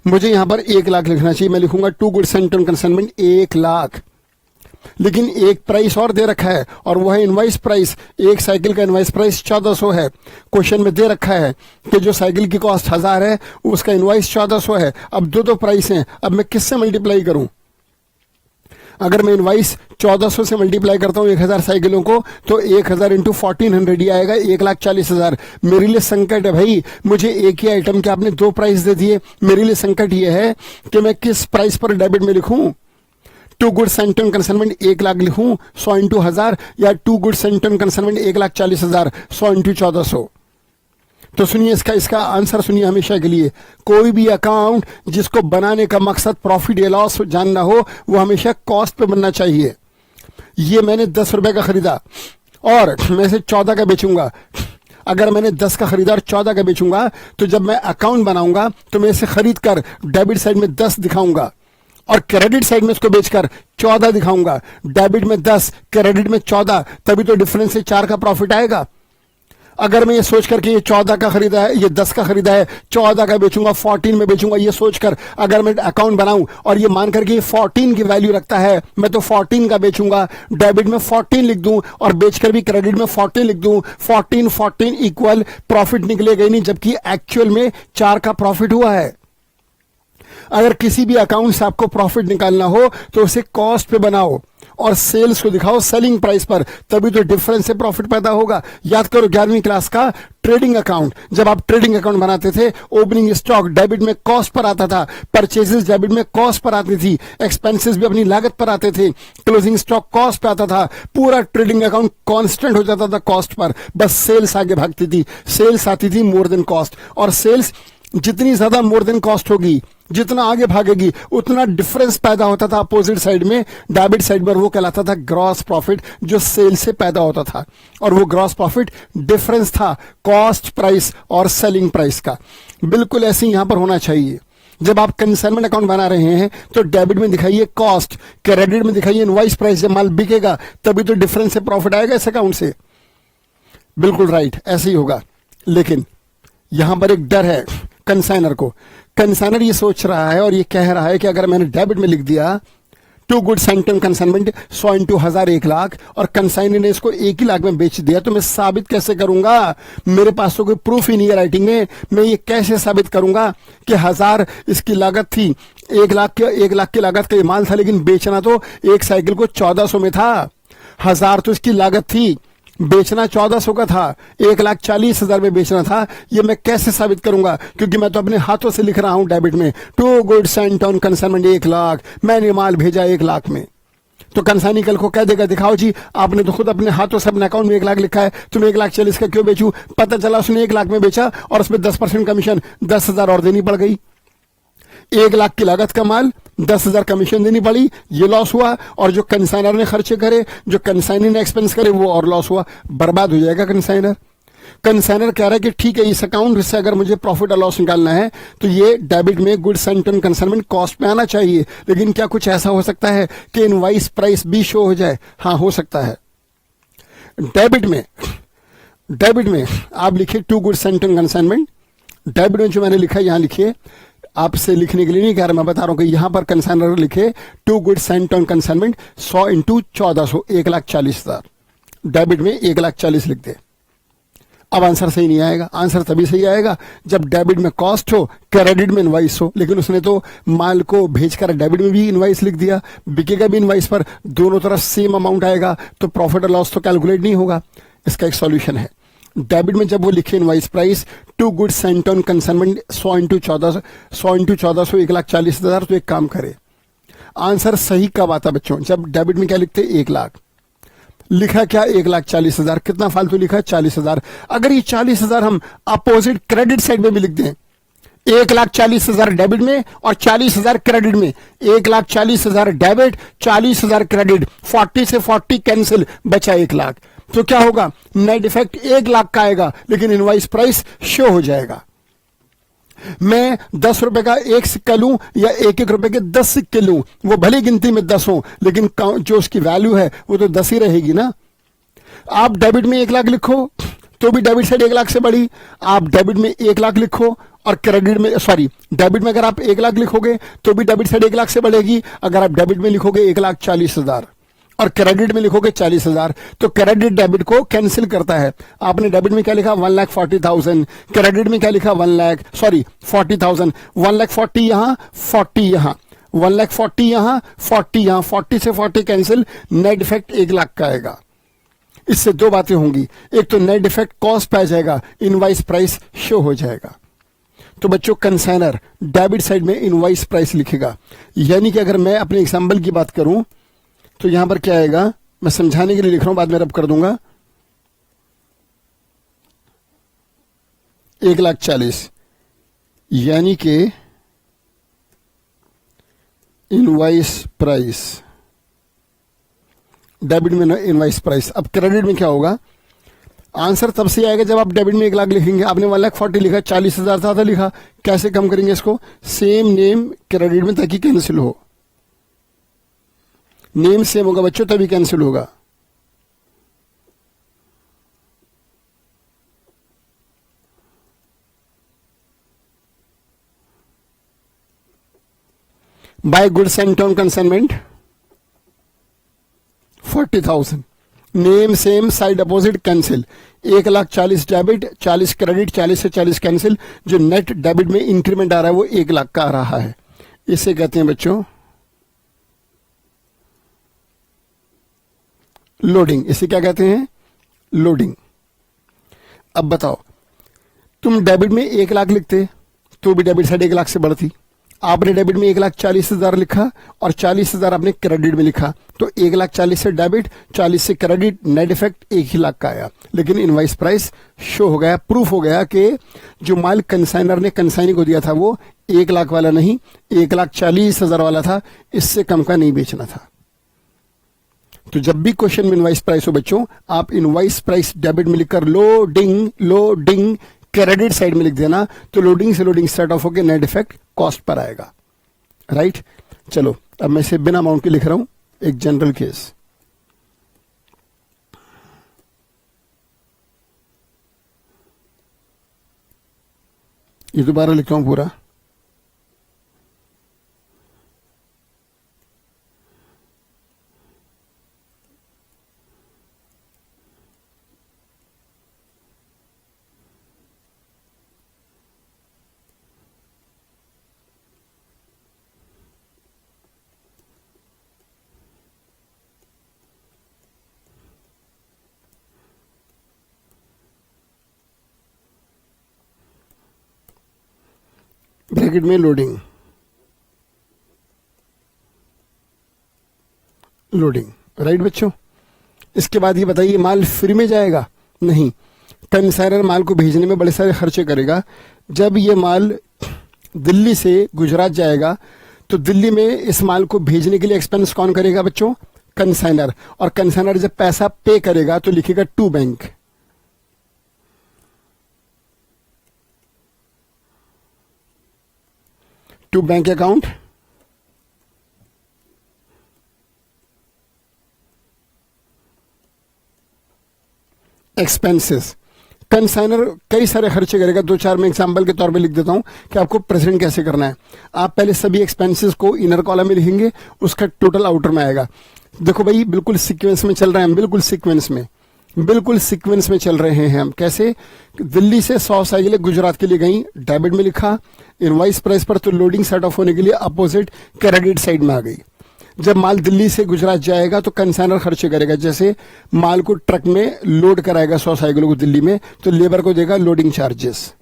मुझे यहां पर 1 लाख लिखना चाहिए, मैं लिखूंगा to goods and turn consignment 1 lakh. लेकिन एक प्राइस और दे रखा है और वह है इनवाइस प्राइस। एक साइकिल का इनवाइस प्राइस 1400 है। क्वेश्चन में दे रखा है कि जो साइकिल की कॉस्ट 1000 है उसका इनवाइस 1400 है। अब दो प्राइस हैं, अब मैं किससे मल्टीप्लाई करूं? अगर मैं इनवाइस 1400 से मल्टीप्लाई करता हूं 1000 साइकिलों को तो 1000 इंटू 1400 ही आएगा 1,40,000। मेरे लिए संकट है भाई, मुझे एक ही आइटम के आपने 2 प्राइस दे दिए। मेरे लिए संकट यह है कि मैं किस प्राइस पर डेबिट में लिखूं। To goods and turn consignment 1 lakh लिखूं 100 इंटू 1000 या to goods and turn consignment 1,40,000 100 into 1400। तो सुनिए इसका आंसर सुनिए हमेशा के लिए। कोई भी अकाउंट जिसको बनाने का मकसद प्रॉफिट या लॉस जानना हो वो हमेशा कॉस्ट पे बनना चाहिए। ये मैंने 10 रुपए का खरीदा और मैं इसे 14 का बेचूंगा। अगर मैंने 10 का खरीदा और 14 का बेचूंगा तो जब मैं अकाउंट बनाऊंगा तो मैं इसे खरीद कर डेबिट साइड में 10 दिखाऊंगा और क्रेडिट साइड में इसको बेचकर 14 दिखाऊंगा। डेबिट में 10 क्रेडिट में 14, तभी तो डिफरेंस से 4 का प्रॉफिट आएगा। अगर मैं ये सोच कर कि ये 14 का खरीदा है, ये 10 का खरीदा है, 14 का बेचूंगा 14 में बेचूंगा, ये सोचकर अगर मैं अकाउंट बनाऊं और ये मान करके ये 14 की वैल्यू रखता है मैं तो 14 का बेचूंगा, डेबिट में 14 लिख दूं और बेचकर भी क्रेडिट में 14 लिख दूं, 14 इक्वल प्रॉफिट निकलेगा ही नहीं, जबकि एक्चुअल में 4 का प्रॉफिट हुआ है। अगर किसी भी अकाउंट से आपको प्रॉफिट निकालना हो तो उसे कॉस्ट पे बनाओ और सेल्स को दिखाओ सेलिंग प्राइस पर, तभी तो डिफरेंस से प्रॉफिट पैदा होगा। याद करो 11वीं क्लास का ट्रेडिंग अकाउंट। जब आप ट्रेडिंग अकाउंट बनाते थे ओपनिंग स्टॉक डेबिट में कॉस्ट पर आता था, परचेजेस डेबिट में कॉस्ट पर आती थी, एक्सपेंसेस भी अपनी लागत पर आते थे, क्लोजिंग स्टॉक कॉस्ट पर आता था, पूरा ट्रेडिंग अकाउंट कांस्टेंट हो जाता था कॉस्ट पर। बस सेल्स आगे भागती थी, सेल्स आती थी मोर देन कॉस्ट, और सेल्स जितनी ज्यादा मोर देन कॉस्ट होगी, जितना आगे भागेगी उतना डिफरेंस पैदा होता था अपोजिट साइड में, डेबिट साइड पर। वो कहलाता था ग्रॉस प्रॉफिट, जो सेल से पैदा होता था, और वो ग्रॉस प्रॉफिट डिफरेंस था कॉस्ट प्राइस और सेलिंग प्राइस का। बिल्कुल ऐसे ही यहां पर होना चाहिए। जब आप कंसाइनमेंट अकाउंट बना रहे हैं तो डेबिट में दिखाइए कॉस्ट, क्रेडिट में दिखाइए इनवॉइस प्राइस। जब माल बिकेगा तभी तो डिफरेंस से प्रॉफिट आएगा इस अकाउंट से। बिल्कुल राइट, ऐसे ही होगा। लेकिन यहां पर एक डर है कंसाइनर को। कंसाइनर ये सोच रहा है और ये कह रहा है कि अगर मैंने डेबिट में लिख दिया to goods and turn consignment 100 into 1000 1 lakh और कंसाइनर ने इसको 1 ही लाख में बेच दिया, तो मैं साबित कैसे करूंगा? मेरे पास तो कोई प्रूफ ही नहीं है राइटिंग में। मैं ये कैसे साबित करूंगा कि 1000 इसकी लागत थी, 1 लाख की लागत का ये माल था, लेकिन बेचना तो एक साइकिल को 1400 में था। 1000 तो इसकी लागत थी, बेचना 1400 का था, 1,40,000 में बेचना था। ये मैं कैसे साबित करूंगा? क्योंकि मैं तो अपने हाथों से लिख रहा हूं डेबिट में to goods and turn consignment 1 lakh, मैंने माल भेजा 1 लाख में। तो कंसाइनी कल को कह देगा दिखाओ जी आपने तो खुद अपने हाथों से अपने अकाउंट में 1 लाख लिखा है, तुम 1,40,000 का क्यों बेचूं? पता चला उसने 1 लाख में बेचा और उसमें 10% कमीशन 10,000 और देनी पड़ गई। 1 लाख की लागत का माल 10,000 कमीशन देनी पड़ी, ये लॉस हुआ। और जो कंसाइनर ने खर्चे करे, जो कंसाइनर ने एक्सपेंस करे, वो और लॉस हुआ, बर्बाद हो जाएगा कंसाइनर। कंसाइनर कह रहा है कि ठीक है इस अकाउंट से अगर मुझे प्रॉफिट और लॉस निकालना है तो ये डेबिट में goods and turn consignment cost में आना चाहिए। लेकिन क्या कुछ ऐसा हो सकता है कि इनवॉइस प्राइस भी शो हो जाए? हाँ, हो सकता है। डेबिट में आप लिखिए to goods and turn consignment. Debit में जो मैंने लिखा है यहां लिखिए, आपसे लिखने के लिए नहीं कह रहा, मैं बता रहा हूं कि यहां पर कंसाइनर लिखे to goods and turn consignment 100 into 1400 1,40,000। Debit में 1,40,000 लिख दे। अब आंसर सही नहीं आएगा। आंसर तभी सही आएगा जब डेबिट में कॉस्ट हो, क्रेडिट में इनवाइस हो। लेकिन उसने तो माल को भेजकर डेबिट में भी इनवाइस लिख दिया, बिकेगा भी इनवाइस पर, दोनों तरफ सेम अमाउंट आएगा, तो प्रॉफिट और लॉस तो कैलकुलेट नहीं होगा। इसका एक सॉल्यूशन है। डेबिट में जब वो लिखे invoice price to goods and turn consignment 100 into 1400 1,40,000, तो एक काम करे, आंसर सही कब आता बच्चों? जब डेबिट में क्या लिखते 1 लाख, लिखा क्या 1,40,000, कितना फालतू लिखा 40,000। अगर ये 40,000 हम अपोजिट क्रेडिट साइड में भी लिख दें, 1,40,000 डेबिट में और 40,000 क्रेडिट में, 1,40,000 डेबिट 40,000 क्रेडिट, 40 से 40 कैंसिल, बचा 1 लाख। तो क्या होगा? नेट इफेक्ट 1 लाख का आएगा, लेकिन इनवाइस प्राइस शो हो जाएगा। मैं 10 रुपए का एक सिक्का लूं या एक एक रुपए के 10 सिक्के लूं, वो भले गिनती में 10 हो, लेकिन जो उसकी वैल्यू है वो तो 10 ही रहेगी ना। आप डेबिट में 1 लाख लिखो तो भी डेबिट साइड 1 लाख से बढ़ी, आप डेबिट में 1 लाख लिखो और क्रेडिट में, सॉरी, डेबिट में अगर आप 1 लाख लिखोगे तो भी डेबिट साइड 1 लाख से बढ़ेगी। अगर आप डेबिट में लिखोगे 1,40,000 और क्रेडिट में लिखोगे 40,000, तो क्रेडिट डेबिट को कैंसिल करता है। आपने डेबिट में क्या लिखा 1,40,000, क्रेडिट में क्या लिखा 1 लाख, सॉरी 40,000, 1,40,000 यहां 40 यहां, 1,40,000 यहां 40 यहां, 40 से 40 कैंसिल, नेट इफेक्ट 1 लाख का आएगा। इससे दो बातें होंगी, एक तो नेट इफेक्ट कॉस्ट पे आ जाएगा, इनवाइस प्राइस शो हो जाएगा। तो बच्चों कंसाइनर डेबिट साइड में इनवाइस प्राइस लिखेगा। यानी कि अगर मैं अपने एग्जांपल की बात करूं तो यहां पर क्या आएगा, मैं समझाने के लिए लिख रहा हूं, बाद में रब कर दूंगा, 1,40,000 यानी कि इनवाइस प्राइस, डेबिट में इनवाइस प्राइस। अब क्रेडिट में क्या होगा, आंसर तब से आएगा जब आप डेबिट में 1 लाख लिखेंगे। आपने 1,40,000 लिखा, 40,000 ज्यादा लिखा, कैसे कम करेंगे इसको, सेम नेम क्रेडिट में ताकि कैंसिल हो, नेम सेम होगा बच्चों तभी कैंसिल होगा। By goods and term consignment 40,000, name same side opposite cancel, 1,40,000 debit, 40 credit, 40 से 40 कैंसिल, जो नेट डेबिट में इंक्रीमेंट आ रहा है वो 1 लाख का आ रहा है। इसे कहते हैं बच्चों लोडिंग। इसे क्या कहते हैं, लोडिंग। अब बताओ, तुम डेबिट में 1 लाख लिखते तो भी डेबिट साइड 1 लाख से बढ़ती। आपने डेबिट में 1,40,000 लिखा और 40,000 आपने क्रेडिट में लिखा, तो 1,40,000 से डेबिट, 40 से क्रेडिट, नेट इफेक्ट 1 ही लाख का आया। लेकिन इनवाइस प्राइस शो हो गया, प्रूफ हो गया कि जो माल कंसाइनर ने कंसाइनी को दिया था वो 1 लाख वाला नहीं, 1,40,000 वाला था, इससे कम का नहीं बेचना था। तो जब भी क्वेश्चन में इनवाइस प्राइस हो बच्चों, आप इनवाइस प्राइस डेबिट में लिखकर लोडिंग लोडिंग क्रेडिट साइड में लिख देना, तो लोडिंग से लोडिंग स्टार्ट ऑफ होकर नेट इफेक्ट कॉस्ट पर आएगा। राइट, चलो अब मैं इसे बिना अमाउंट के लिख रहा हूं, एक जनरल केस। ये दोबारा लिख रहा हूं पूरा, ब्रैकेट में लोडिंग लोडिंग। राइट बच्चों, इसके बाद ये बताइए माल फ्री में जाएगा? नहीं, कंसाइनर माल को भेजने में बड़े सारे खर्चे करेगा। जब ये माल दिल्ली से गुजरात जाएगा तो दिल्ली में इस माल को भेजने के लिए एक्सपेंस कौन करेगा बच्चों? कंसाइनर। और कंसाइनर जब पैसा पे करेगा तो लिखेगा to bank, to bank account, expenses. Consignor कई सारे खर्चे करेगा, 2-4 मैं एग्जांपल के तौर पे लिख देता हूं कि आपको प्रेजेंट कैसे करना है। आप पहले सभी एक्सपेंसेस को इनर कॉलम में लिखेंगे, उसका टोटल आउटर में आएगा। देखो भाई, बिल्कुल सीक्वेंस में चल रहे हैं हम, बिल्कुल सीक्वेंस में चल रहे हैं हम। कैसे? दिल्ली से 100 साइकिलें गुजरात के लिए गई, डेबिट में लिखा, इनवाइस प्राइस पर, तो लोडिंग सेट ऑफ होने के लिए अपोजिट क्रेडिट साइड में आ गई। जब माल दिल्ली से गुजरात जाएगा तो कंसाइनर खर्चे करेगा, जैसे माल को ट्रक में लोड कराएगा 100 साइकिलों को दिल्ली में, तो लेबर को देगा लोडिंग चार्जेस।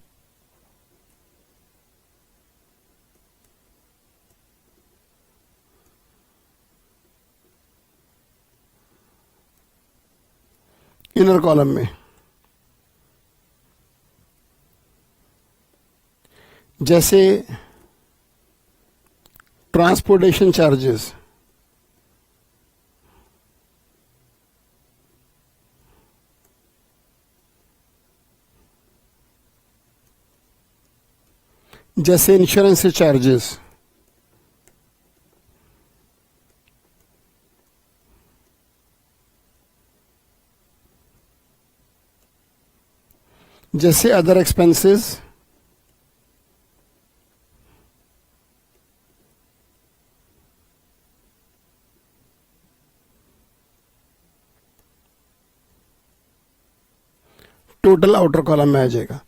इनर कॉलम में जैसे ट्रांसपोर्टेशन चार्जेस, जैसे इंश्योरेंस से चार्जेस, जैसे other expenses, total outer column में आ जाएगा।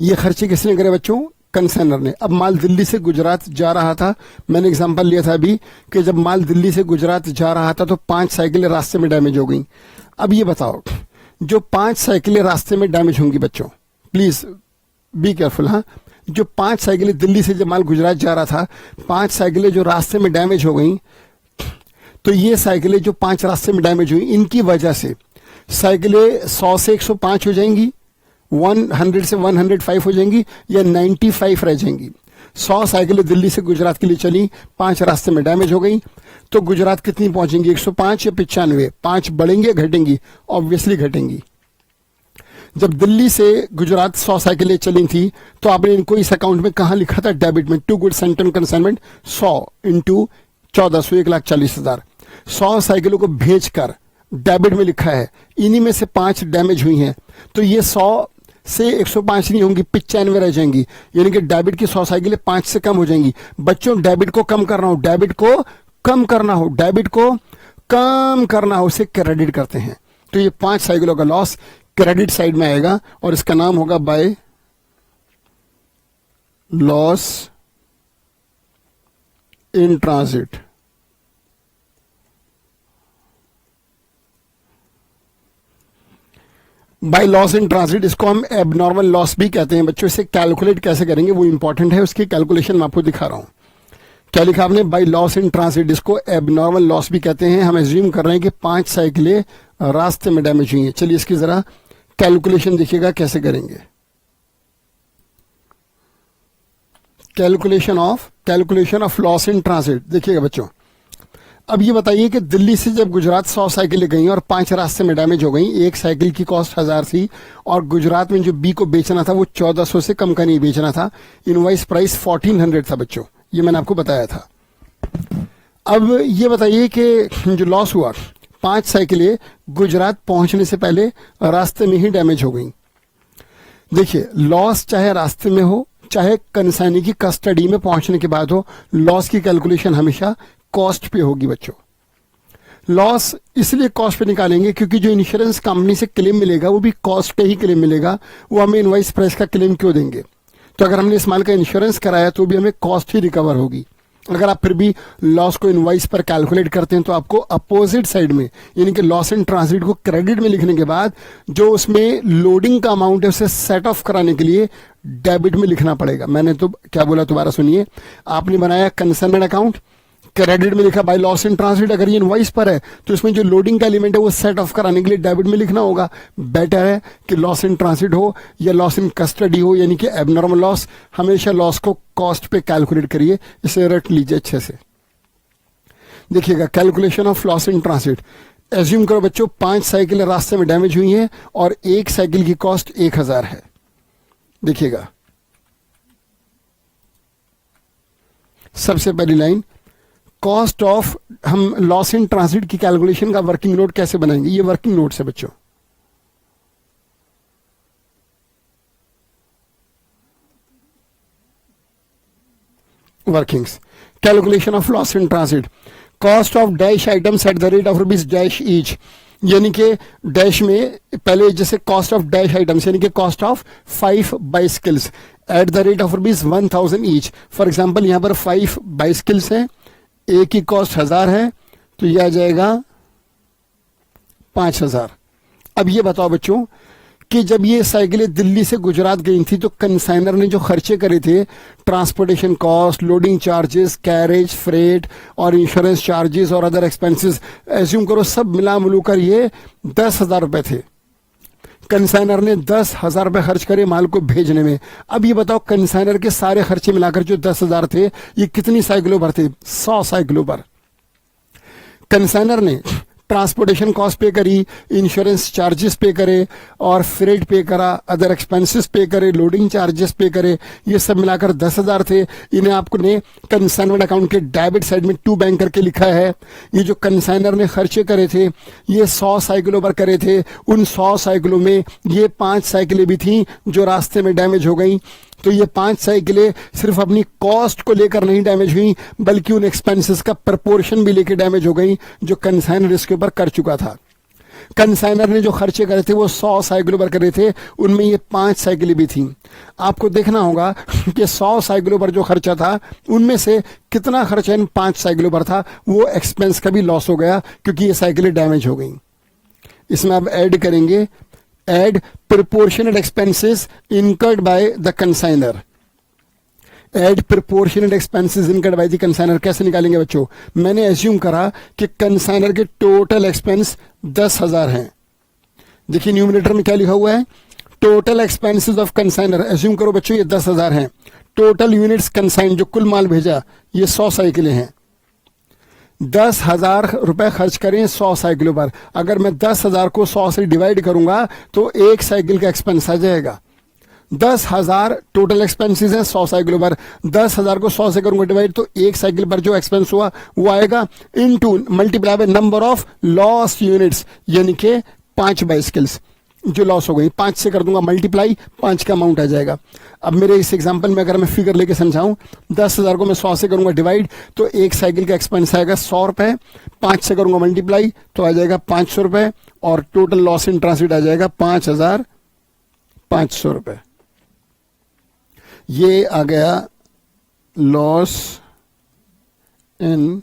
ये खर्चे किसने करे बच्चों? कंसाइनर ने। अब माल दिल्ली से गुजरात जा रहा था, मैंने एग्जांपल लिया था अभी कि जब माल दिल्ली से गुजरात जा रहा था तो 5 साइकिलें रास्ते में डैमेज हो गई। अब ये बताओ, जो 5 साइकिलें रास्ते में डैमेज होंगी बच्चों, प्लीज बी केयरफुल, हाँ, जो 5 साइकिलें दिल्ली से जब माल गुजरात जा रहा था, 5 साइकिलें जो रास्ते में डैमेज हो गई, तो ये साइकिलें जो 5 रास्ते में डैमेज हुई, इनकी वजह से साइकिलें 100 से 105 हो जाएंगी, 100 से 105 हो जाएंगी, या 95 रह जाएंगी। 100 साइकिलें दिल्ली से गुजरात के लिए चली, 5 रास्ते में डैमेज हो गई, तो गुजरात कितनी पहुंचेंगी? 105 या 95? 5 बढ़ेंगी या घटेंगी? ऑब्वियसली घटेंगी। जब दिल्ली से गुजरात 100 साइकिलें चली थी तो आपने इनको इस अकाउंट में कहां लिखा था? डेबिट में। To goods and consignment 100 into 1400, 1,40,000। 100 साइकिलों को भेजकर डेबिट में लिखा है, इन्हीं में से 5 डैमेज हुई हैं, तो ये 100 से 105 नहीं होंगी, 95 रह जाएंगी, यानी कि डेबिट की 100 साइकिलें 5 से कम हो जाएंगी। बच्चों डेबिट को कम करना हो, डेबिट को कम करना हो, डेबिट को कम करना हो, उसे क्रेडिट करते हैं। तो ये 5 साइकिलों का लॉस क्रेडिट साइड में आएगा और इसका नाम होगा by loss in transit. By loss in transit, इसको हम एबनॉर्मल लॉस भी कहते हैं बच्चों। इसे कैलकुलेट कैसे करेंगे वो इंपॉर्टेंट है, उसकी कैलकुलेशन मैं आपको दिखा रहा हूं। क्या लिखा आपने? बाय लॉस इन ट्रांजिट, इसको एबनॉर्मल लॉस भी कहते हैं। हम एज्यूम कर रहे हैं कि 5 साइकिलें रास्ते में डैमेज हुई हैं। चलिए इसकी जरा कैलकुलेशन देखिएगा कैसे करेंगे। Calculation of loss in transit देखिएगा बच्चों। अब ये बताइए कि दिल्ली से जब गुजरात 100 साइकिलें गई और 5 रास्ते में डैमेज हो गई, एक साइकिल की कॉस्ट 1000 थी और गुजरात में जो बी को बेचना था वो 1400 से कम का नहीं बेचना था, इनवॉइस प्राइस 1400 था बच्चों, ये मैंने आपको बताया था। अब ये बताइए कि जो लॉस हुआ, 5 साइकिलें गुजरात पहुंचने से पहले रास्ते में ही डैमेज हो गई। देखिए लॉस चाहे रास्ते में हो चाहे कंसाइनी की कस्टडी में पहुंचने के बाद हो, लॉस की कैलकुलेशन हमेशा कॉस्ट पे होगी बच्चों। लॉस इसलिए कॉस्ट पे निकालेंगे क्योंकि जो इंश्योरेंस कंपनी से क्लेम मिलेगा वो भी कॉस्ट पे ही क्लेम मिलेगा, वो हमें इनवॉइस प्राइस का क्लेम क्यों देंगे? तो अगर हमने इस माल का इंश्योरेंस कराया तो भी हमें कॉस्ट ही रिकवर होगी। अगर आप फिर भी लॉस को इनवॉइस पर कैलकुलेट करते हैं तो आपको अपोजिट साइड में, यानी कि लॉस इन ट्रांजिट को क्रेडिट में लिखने के बाद जो उसमें लोडिंग का अमाउंट है उसे सेट ऑफ कराने के लिए डेबिट में लिखना पड़ेगा। मैंने तो क्या बोला दोबारा सुनिए। आपने बनाया कंसाइनमेंट अकाउंट, क्रेडिट में लिखा बाय लॉस इन ट्रांजिट, अगर ये इनवॉइस पर है तो इसमें जो लोडिंग का एलिमेंट है वो सेट ऑफ कराने के लिए डेबिट में लिखना होगा। बेटर है कि लॉस इन ट्रांजिट हो या लॉस इन कस्टडी हो, यानी कि एबनॉर्मल लॉस, हमेशा लॉस को कॉस्ट पे कैलकुलेट करिए। इसे रट लीजिए अच्छे से। देखिएगा calculation of loss in transit. Assume करो बच्चों 5 साइकिलें रास्ते में डैमेज हुई हैं और एक साइकिल की कॉस्ट 1000 है। देखिएगा सबसे पहली लाइन, कॉस्ट ऑफ, हम लॉस इन ट्रांजिट की कैलकुलेशन का वर्किंग नोट कैसे बनाएंगे? ये वर्किंग नोट है बच्चों। Workings, calculation of loss in transit, cost of dash items eight the rate of rupees dash each, यानी कि डैश में पहले जैसे कॉस्ट ऑफ डैश आइटम्स यानी कि cost of 5 bicycles at the rate of rupees 1000 each. For example यहां पर 5 bicycles हैं, एक की कॉस्ट 1000 है तो यह आ जाएगा 5000। अब ये बताओ बच्चों कि जब ये साइकिलें दिल्ली से गुजरात गई थी तो कंसाइनर ने जो खर्चे करे थे, transportation cost, loading charges, carriage, freight और इंश्योरेंस चार्जेस और अदर एक्सपेंसेस, एज्यूम करो सब मिला मिलूकर ये 10,000 रुपए थे। कंसाइनर ने 10,000 रुपए खर्च करे माल को भेजने में। अब ये बताओ कंसाइनर के सारे खर्चे मिलाकर जो 10,000 थे ये कितनी साइकिलों पर थे? 100 साइकिलों पर। कंसाइनर ने ट्रांसपोर्टेशन कॉस्ट पे करी, इंश्योरेंस चार्जेस पे करे और फ्रेट पे करा, अदर एक्सपेंसेस पे करे, लोडिंग चार्जेस पे करे, ये सब मिलाकर 10,000 थे। इन्हें आपने कंसाइनमेंट अकाउंट के डेबिट साइड में 2 बैंक करके लिखा है। ये जो कंसाइनर ने खर्चे करे थे ये 100 साइकिलों पर करे थे। उन 100 साइकिलों में ये 5 साइकिलें भी थी जो रास्ते में डैमेज हो गई। तो ये 5 साइकिलें सिर्फ अपनी कॉस्ट को लेकर नहीं डैमेज हुई बल्कि उन एक्सपेंसेस का प्रपोर्शन भी लेकर डैमेज हो गई जो कंसाइनर इसके ऊपर कर चुका था। कंसाइनर ने जो खर्चे करे थे वो 100 साइकिलों पर करे थे, उनमें ये 5 साइकिलें भी थी। आपको देखना होगा कि 100 साइकिलों पर जो खर्चा था उनमें से कितना खर्चा इन 5 साइकिलों पर था, वो एक्सपेंस का भी लॉस हो गया क्योंकि ये साइकिलें डैमेज हो गई। इसमें आप ऐड करेंगे, add proportionate expenses incurred by the consigner। add proportionate expenses incurred by the consigner कैसे निकालेंगे बच्चों? मैंने एज्यूम करा कि कंसाइनर के टोटल एक्सपेंस 10,000 हैं। देखिए न्यूमरेटर में क्या लिखा हुआ है, total expenses of consignor. Assume करो बच्चों ये 10,000 हैं। टोटल यूनिट्स कंसाइन जो कुल माल भेजा ये 100 साइकिलें हैं। 10,000 रुपए खर्च करें 100 साइकिलों पर। अगर मैं 10,000 को 100 से डिवाइड करूंगा तो एक साइकिल का एक्सपेंस आ जाएगा। 10,000 टोटल एक्सपेंसेस हैं 100 साइकिलों पर। 10,000 को 100 से करूंगा डिवाइड तो एक साइकिल पर जो एक्सपेंस हुआ वो आएगा into multiply by number of lost units, यानी कि 5 बाइसिकल्स जो लॉस हो गई। 5 से कर दूंगा मल्टीप्लाई, 5 का अमाउंट आ जाएगा। अब मेरे इस एग्जांपल में अगर मैं फिगर लेके समझाऊं, 10,000 को मैं 100 से करूंगा डिवाइड तो एक साइकिल का एक्सपेंस आएगा 100 रुपए। 5 से करूंगा मल्टीप्लाई तो आ जाएगा 500 रुपए और टोटल लॉस इन ट्रांसिट आ जाएगा 5,500 रुपए। ये आ गया लॉस इन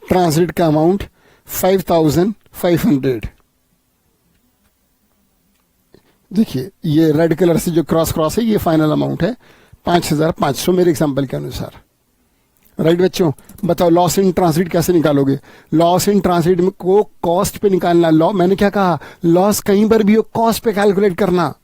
ट्रांसिट का अमाउंट 5,500। देखिए ये रेड कलर से जो क्रॉस क्रॉस है ये फाइनल अमाउंट है 5,500 मेरे एग्जांपल के अनुसार। राइट बच्चों, बताओ लॉस इन ट्रांसिट कैसे निकालोगे? लॉस इन ट्रांसिट को कॉस्ट पे निकालना। मैंने क्या कहा, लॉस कहीं पर भी हो कॉस्ट पे कैलकुलेट करना।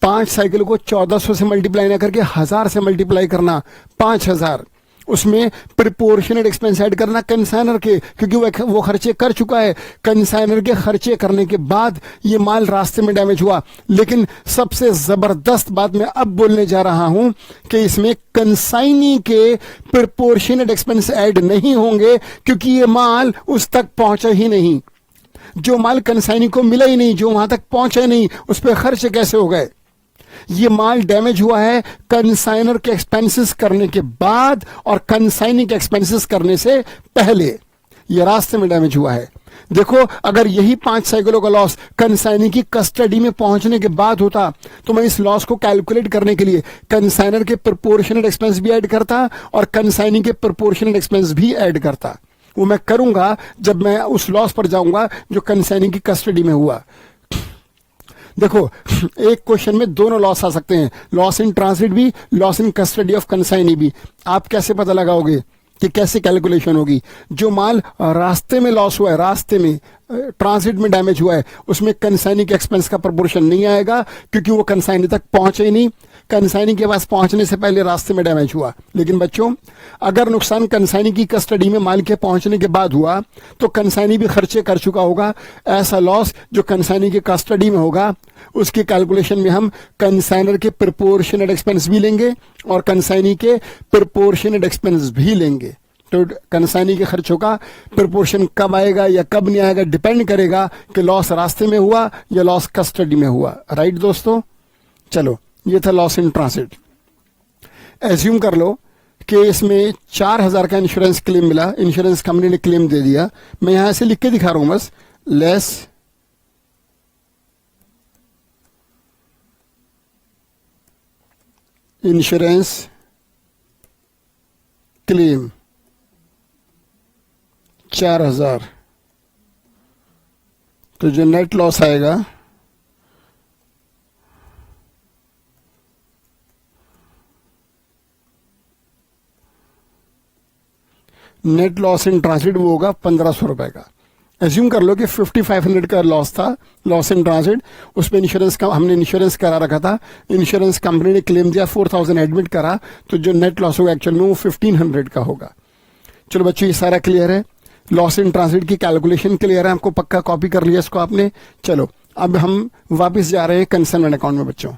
5 साइकिल को 1400 से मल्टीप्लाई ना करके 1000 से मल्टीप्लाई करना। 5,000 उसमें प्रिपोर्शनेट एक्सपेंस ऐड करना कंसाइनर के, क्योंकि वो खर्चे कर चुका है। कंसाइनर के खर्चे करने के बाद ये माल रास्ते में डैमेज हुआ। लेकिन सबसे जबरदस्त बात मैं अब बोलने जा रहा हूं कि इसमें कंसाइनी के प्रिपोर्शनेट एक्सपेंस ऐड नहीं होंगे क्योंकि ये माल उस तक पहुंचा ही नहीं। जो माल कंसाइनी को मिला ही नहीं, जो वहां तक पहुंचा नहीं, उस पर खर्चे कैसे हो गए? ये माल डैमेज हुआ है कंसाइनर के एक्सपेंसेस करने के बाद और कंसाइनिंग के एक्सपेंसेस करने से पहले। ये रास्ते में डैमेज हुआ है। देखो अगर यही 5 साइकिलों का लॉस कंसाइनी की कस्टडी में पहुंचने के बाद होता तो मैं इस लॉस को कैलकुलेट करने के लिए कंसाइनर के प्रोपोर्शनल एक्सपेंस भी ऐड करता और कंसाइनी के प्रोपोर्शनल एक्सपेंस भी ऐड करता। वो मैं करूंगा जब मैं उस लॉस पर जाऊंगा जो कंसाइनी की कस्टडी में हुआ। देखो एक क्वेश्चन में दोनों लॉस आ सकते हैं, लॉस इन ट्रांसिट भी, loss in custody of consignee भी। आप कैसे पता लगाओगे कि कैसे कैलकुलेशन होगी? जो माल रास्ते में लॉस हुआ है, रास्ते में ट्रांसिट में डैमेज हुआ है, उसमें कंसाइनी के एक्सपेंस का प्रोपोर्शन नहीं आएगा क्योंकि वो कंसाइनी तक पहुंचे ही नहीं। कंसाइनी के पास पहुंचने से पहले रास्ते में डैमेज हुआ। लेकिन बच्चों अगर नुकसान कंसाइनी की कस्टडी में माल के पहुंचने के बाद हुआ तो कंसाइनी भी खर्चे कर चुका होगा। ऐसा लॉस जो कंसाइनी के कस्टडी में होगा उसकी कैलकुलेशन में हम कंसाइनर के प्रोपोर्शनेट एक्सपेंस भी लेंगे और कंसाइनी के प्रोपोर्शनेट एक्सपेंस भी लेंगे। तो कंसाइनी के खर्चों का प्रोपोर्शन कब आएगा या कब नहीं आएगा डिपेंड करेगा कि लॉस रास्ते में हुआ या लॉस कस्टडी में हुआ। राइट दोस्तों, चलो ये था लॉस इन ट्रांसिट। एज्यूम कर लो कि इसमें 4,000 का इंश्योरेंस क्लेम मिला, इंश्योरेंस कंपनी ने क्लेम दे दिया। मैं यहां से लिख के दिखा रहा हूं बस, लेस इंश्योरेंस क्लेम 4,000, तो जो नेट लॉस आएगा नेट लॉस इन ट्रांसिट वो होगा 1,500 रुपए का। एज्यूम कर लो कि 5500 का लॉस था, लॉस इन ट्रांजिट, उसमें इंश्योरेंस का हमने इंश्योरेंस करा रखा था, इंश्योरेंस कंपनी ने क्लेम दिया, 4000 एडमिट करा, तो जो नेट लॉस होगा एक्चुअल में वो 1500 का होगा। चलो बच्चों, ये सारा क्लियर है, लॉस इन ट्रांजिट की कैलकुलेशन क्लियर है, आपको पक्का कॉपी कर लिया इसको आपने। चलो अब हम वापस जा रहे हैं कंसर्न अकाउंट में बच्चों।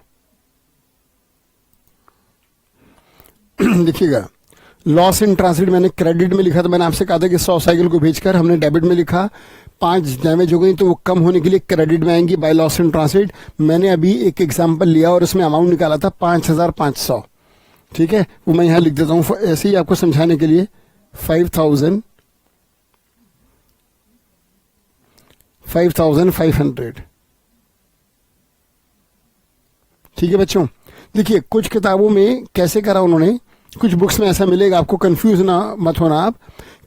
देखिएगा, लॉस इन ट्रांजिट मैंने क्रेडिट में लिखा था, मैंने आपसे कहा था कि 100 साइकिल को भेजकर हमने डेबिट में लिखा, 5 डैमेज हो गई तो वो कम होने के लिए क्रेडिट में आएंगी बाय लॉस इन ट्रांजिट। मैंने अभी एक एग्जांपल लिया और उसमें अमाउंट निकाला था 5500, ठीक है, वो मैं यहां लिख देता हूं ऐसे ही आपको समझाने के लिए। 5500, ठीक है बच्चों। देखिए कुछ किताबों में कैसे करा उन्होंने, कुछ बुक्स में ऐसा मिलेगा आपको, कंफ्यूज ना मत होना आप,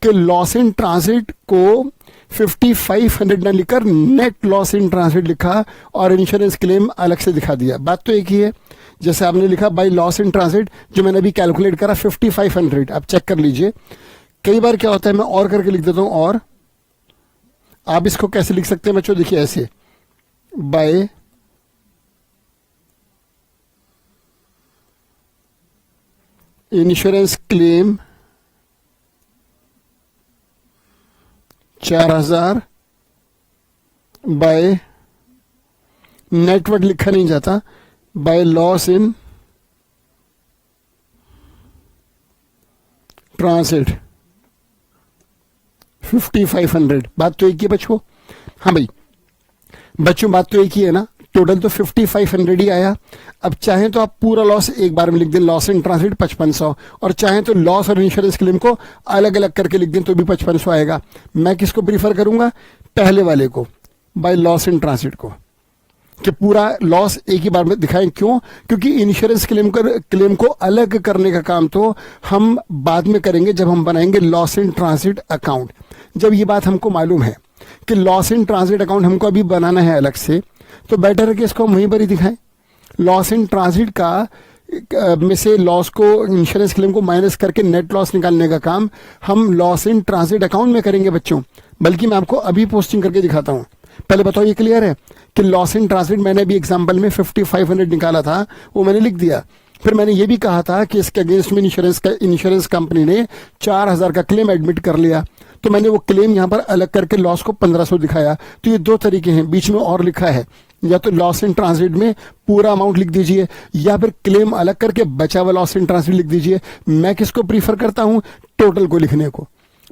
कि लॉस इन ट्रांजिट को 5500 ना लिखकर नेट लॉस इन ट्रांजिट लिखा और इंश्योरेंस क्लेम अलग से दिखा दिया। बात तो एक ही है, जैसे आपने लिखा बाय लॉस इन ट्रांजिट, जो मैंने अभी कैलकुलेट करा 5500, आप चेक कर लीजिए। कई बार क्या होता है, मैं और करके लिख देता हूं, और आप इसको कैसे लिख सकते हैं बच्चों, देखिए ऐसे, by insurance claim 4000 by network लिखा नहीं जाता, बाय लॉस इन ट्रांजिट 5500। बात तो एक ही है बच्चों, हाँ भाई बच्चों बात तो एक ही है ना, टोटल तो 5500 ही आया। अब चाहें तो आप पूरा लॉस एक बार में लिख दें, लॉस इन ट्रांजिट 5500, और चाहें तो लॉस और इंश्योरेंस क्लेम को अलग अलग करके लिख दें तो भी 5500 आएगा। मैं किसको प्रीफर करूंगा, पहले वाले को, बाय लॉस इन ट्रांजिट को, कि पूरा लॉस एक ही बार में दिखाएं। क्यों? क्योंकि इंश्योरेंस क्लेम को अलग करने का काम तो हम बाद में करेंगे जब हम बनाएंगे लॉस इन ट्रांजिट अकाउंट। जब ये बात हमको मालूम है कि लॉस इन ट्रांजिट अकाउंट हमको अभी बनाना है अलग से, तो बेटर है कि इसको हम वहीं पर ही दिखाएं। लॉस इन ट्रांजिट का में से लॉस को, इंश्योरेंस क्लेम को माइनस करके नेट लॉस निकालने का काम हम लॉस इन ट्रांजिट अकाउंट में करेंगे बच्चों। बल्कि मैं आपको अभी पोस्टिंग करके दिखाता हूं। पहले बताओ ये क्लियर है कि लॉस इन ट्रांजिट मैंने अभी एग्जांपल में 5500 निकाला था, वो मैंने लिख दिया। फिर मैंने ये भी कहा था कि इसके अगेंस्ट में इंश्योरेंस कंपनी ने 4000 का क्लेम एडमिट कर लिया, तो मैंने वो क्लेम यहां पर अलग करके लॉस को 1500 दिखाया। तो ये दो तरीके हैं, बीच में और लिखा है, या तो लॉस इन ट्रांजिट में पूरा अमाउंट लिख दीजिए, या फिर क्लेम अलग करके बचा हुआ लॉस इन ट्रांजिट लिख दीजिए। मैं किसको प्रीफर करता हूं, टोटल को लिखने को।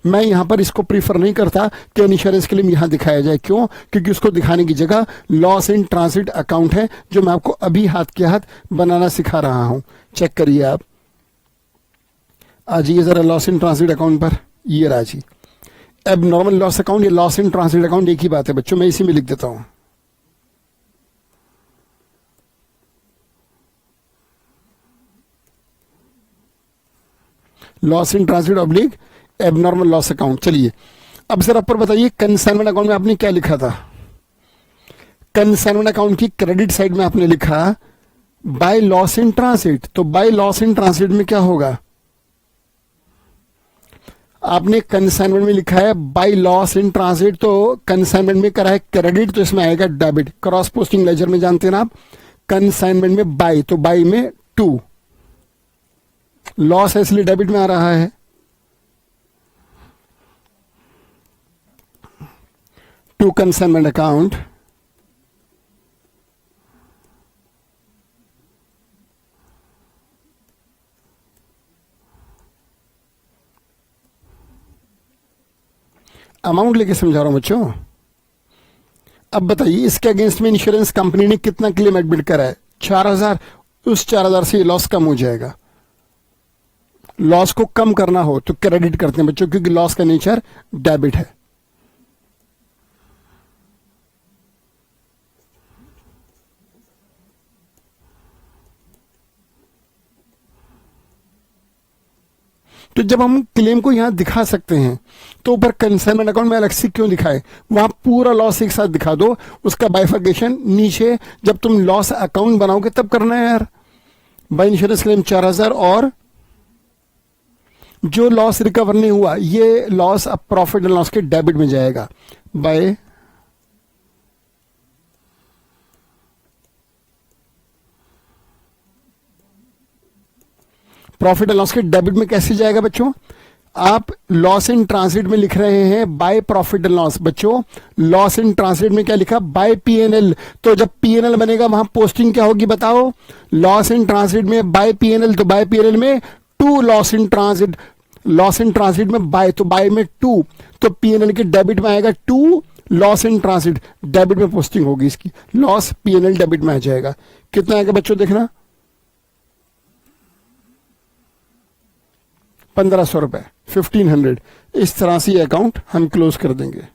मैं यहां पर इसको प्रीफर नहीं करता कि इंश्योरेंस क्लेम यहां दिखाया जाए। क्यों? क्योंकि उसको दिखाने की जगह लॉस इन ट्रांजिट अकाउंट है, जो मैं आपको अभी हाथ के हाथ बनाना सिखा रहा हूं। चेक करिए आप, आ जाइए जरा लॉस इन ट्रांजिट अकाउंट पर। ये रहा जी, अब नॉर्मल लॉस अकाउंट या लॉस इन ट्रांजिट अकाउंट एक ही बात है बच्चों, मैं इसी में लिख देता हूं। Loss in transit oblique abnormal loss account. चलिए अब सर ऊपर बताइए, कंसाइनमेंट अकाउंट में आपने क्या लिखा था? कंसाइनमेंट अकाउंट की क्रेडिट साइड में आपने लिखा बाय लॉस इन ट्रांजिट। तो बाय लॉस इन ट्रांजिट में क्या होगा? आपने कंसाइनमेंट में लिखा है बाय लॉस इन ट्रांजिट, तो कंसाइनमेंट में करा है क्रेडिट, तो इसमें आएगा डेबिट। क्रॉस पोस्टिंग लेजर में जानते हैं ना आप, कंसाइनमेंट में बाय, तो बाय में 2, लॉस है इसलिए डेबिट में आ रहा है। टू कंसाइनमेंट अकाउंट अमाउंट लेके समझा रहा हूं बच्चों। अब बताइए इसके अगेंस्ट में इंश्योरेंस कंपनी ने कितना क्लेम एडमिट करा है? 4000। उस 4000 से लॉस कम हो जाएगा। लॉस को कम करना हो तो क्रेडिट करते हैं बच्चों, क्योंकि लॉस का नेचर डेबिट है। तो जब हम क्लेम को यहां दिखा सकते हैं तो ऊपर कंसाइनमेंट अकाउंट में अलग से क्यों दिखाए? वहां पूरा लॉस एक साथ दिखा दो, उसका बाइफर्केशन नीचे जब तुम लॉस अकाउंट बनाओगे तब करना है यार। बाय इंश्योरेंस क्लेम 4000 और जो लॉस रिकवर नहीं हुआ ये लॉस अब प्रॉफिट एंड लॉस के डेबिट में जाएगा बाय प्रॉफिट एंड लॉस के डेबिट में कैसे जाएगा बच्चों? आप लॉस इन ट्रांसिट में लिख रहे हैं बाय प्रॉफिट एंड लॉस। बच्चों लॉस इन ट्रांसिट में क्या लिखा? By PNL. तो जब पीएनएल बनेगा वहां पोस्टिंग क्या होगी बताओ? लॉस इन ट्रांसिट में बाय पीएनएल, तो बाय पीएनएल में to loss in transit, loss in transit में बाय, तो बाय में टू, तो पीएनएल के डेबिट में आएगा to loss in transit, debit में पोस्टिंग होगी इसकी, लॉस पीएनएल डेबिट में आ जाएगा। कितना आएगा बच्चों देखना? 1500 रुपए, 1500। इस तरह से अकाउंट हम क्लोज कर देंगे।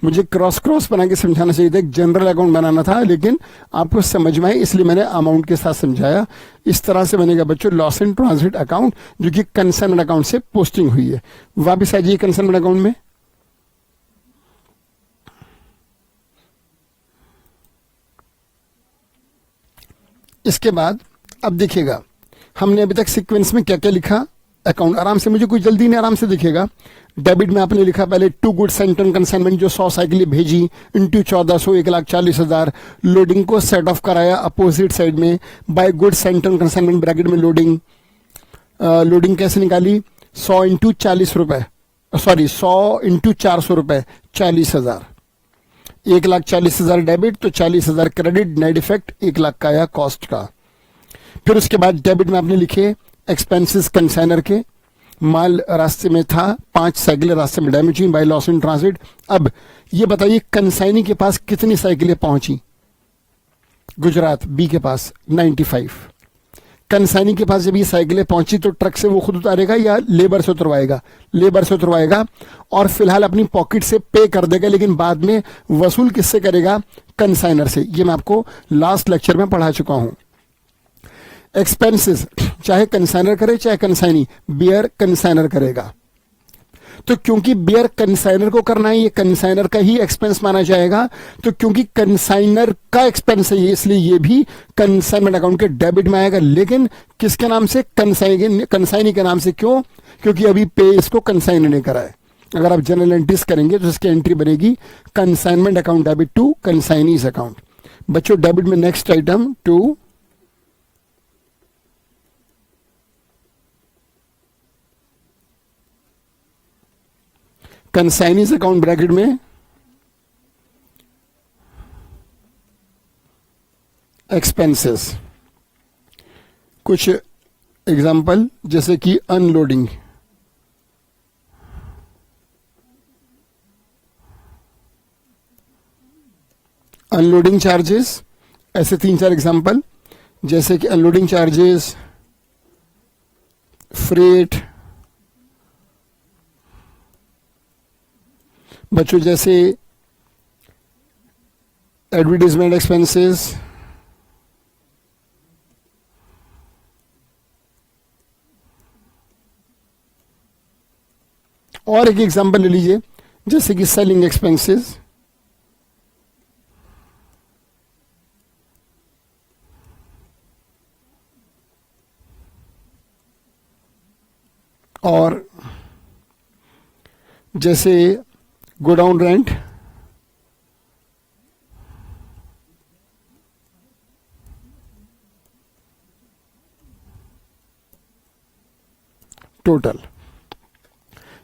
मुझे क्रॉस क्रॉस बना के समझाना चाहिए था, एक जनरल अकाउंट बनाना था, लेकिन आपको समझ में आए इसलिए मैंने अमाउंट के साथ समझाया। इस तरह से बनेगा बच्चों लॉस इन ट्रांसिट अकाउंट, जो कि कंसर्न अकाउंट से पोस्टिंग हुई है। वापिस आ जाइए कंसर्न अकाउंट में। इसके बाद अब देखिएगा हमने अभी तक सीक्वेंस में क्या क्या लिखा। अकाउंट आराम से, मुझे कोई जल्दी नहीं, आराम से देखिएगा। डेबिट में आपने लिखा पहले to goods and turn consignment, जो 100 साइकिलें भेजी इंटू 1400, 1,40,000। लोडिंग को सेट ऑफ कराया अपोजिट साइड में by goods and turn consignment bracket में लोडिंग। लोडिंग कैसे निकाली? 100 इंटू 40 रुपए, सॉरी 100 इंटू 400 रुपए, 40,000। 1,40,000 डेबिट तो 40,000 क्रेडिट, नेट इफेक्ट 1 लाख का आया कॉस्ट का। फिर उसके बाद डेबिट में आपने लिखे एक्सपेंसेस कंसाइनर के, माल रास्ते में था, 5 साइकिलें रास्ते में डैमेज हुई बाय लॉस इन ट्रांसिट। अब ये बताइए कंसाइनी के पास कितनी साइकिलें पहुंची? गुजरात बी के पास 95। कंसाइनी के पास जब ये साइकिलें पहुंची तो ट्रक से वो खुद उतारेगा या लेबर से उतरवाएगा? लेबर से उतरवाएगा, और फिलहाल अपनी पॉकेट से पे कर देगा, लेकिन बाद में वसूल किससे करेगा? कंसाइनर से। ये मैं आपको लास्ट लेक्चर में पढ़ा चुका हूं। एक्सपेंसेस चाहे कंसाइनर करे चाहे कंसाइनी, बियर कंसाइनर करेगा। तो क्योंकि बियर कंसाइनर को करना है, ये कंसाइनर का ही एक्सपेंस माना जाएगा। तो क्योंकि कंसाइनर का एक्सपेंस है ये, इसलिए ये भी कंसाइनमेंट अकाउंट के डेबिट में आएगा, लेकिन किसके नाम से? कंसाइनी के नाम से। क्यों? क्योंकि अभी पे इसको कंसाइनर ने करा है। अगर आप जनरल एंट्रीज करेंगे तो इसकी एंट्री बनेगी consignment account debit to consignee's account. बच्चों डेबिट में next item to consignee's account bracket में एक्सपेंसेस। कुछ एग्जाम्पल जैसे कि अनलोडिंग, अनलोडिंग चार्जेस, ऐसे 3-4 एग्जाम्पल जैसे कि अनलोडिंग चार्जेस, फ्रेट। बच्चों जैसे एडवर्टीजमेंट एक्सपेंसेस, और एक एग्जांपल ले लीजिए जैसे कि सेलिंग एक्सपेंसेस, और जैसे गोडाउन रेंट, टोटल।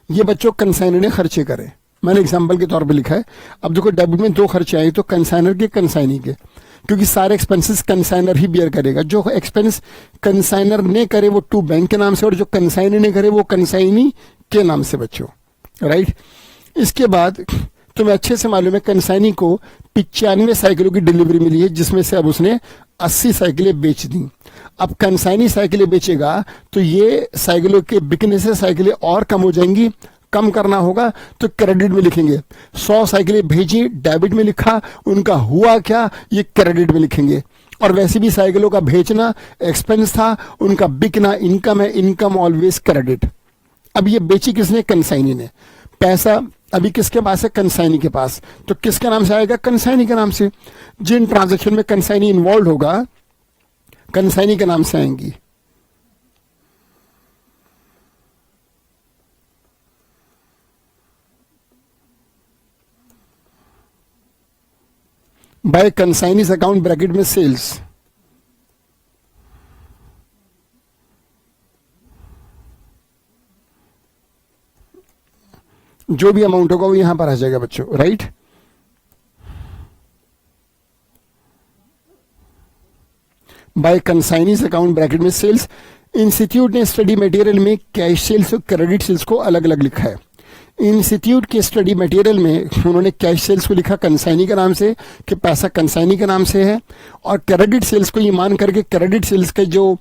ये बच्चों कंसाइनर ने खर्चे करे, मैंने एग्जांपल के तौर पे लिखा है। अब देखो डेबिट में 2 खर्चे आए, तो कंसाइनर के, कंसाइनी के, क्योंकि सारे एक्सपेंसेस कंसाइनर ही बियर करेगा। जो एक्सपेंस कंसाइनर ने करे वो टू बैंक के नाम से, और जो कंसाइनर ने करे वो कंसाइनी के नाम से बच्चों, राइट। इसके बाद तुम्हें अच्छे से मालूम है कंसाइनी को 95 साइकिलों की डिलीवरी मिली है, जिसमें से अब उसने 80 साइकिलें बेच दी। अब कंसाइनी साइकिलें बेचेगा तो ये साइकिलों के बिकने से साइकिलें और कम हो जाएंगी। कम करना होगा तो क्रेडिट में लिखेंगे। 100 साइकिलें भेजी, डेबिट में लिखा, उनका हुआ क्या ये क्रेडिट में लिखेंगे। और वैसे भी साइकिलों का भेजना एक्सपेंस था, उनका बिकना इनकम है, इनकम ऑलवेज क्रेडिट। अब ये बेची किसने? कंसाइनी ने। पैसा अभी किसके पास है? कंसाइनी के पास। तो किसके नाम से आएगा? कंसाइनी के नाम से। जिन ट्रांजैक्शन में कंसाइनी इन्वॉल्व होगा कंसाइनी के नाम से आएंगी। बाय कंसाइनीज अकाउंट ब्रैकेट में सेल्स, जो भी अमाउंट होगा वो यहां पर आ जाएगा बच्चों, right. Bye consignee's account bracket में सेल्स। इंस्टीट्यूट ने स्टडी मटेरियल में कैश सेल्स और क्रेडिट सेल्स को अलग अलग लिखा है। इंस्टीट्यूट के स्टडी मटेरियल में उन्होंने कैश सेल्स को लिखा कंसाइनी के नाम से कि पैसा कंसाइनी के नाम से है, और क्रेडिट सेल्स को ये मान करके क्रेडिट सेल्स के जो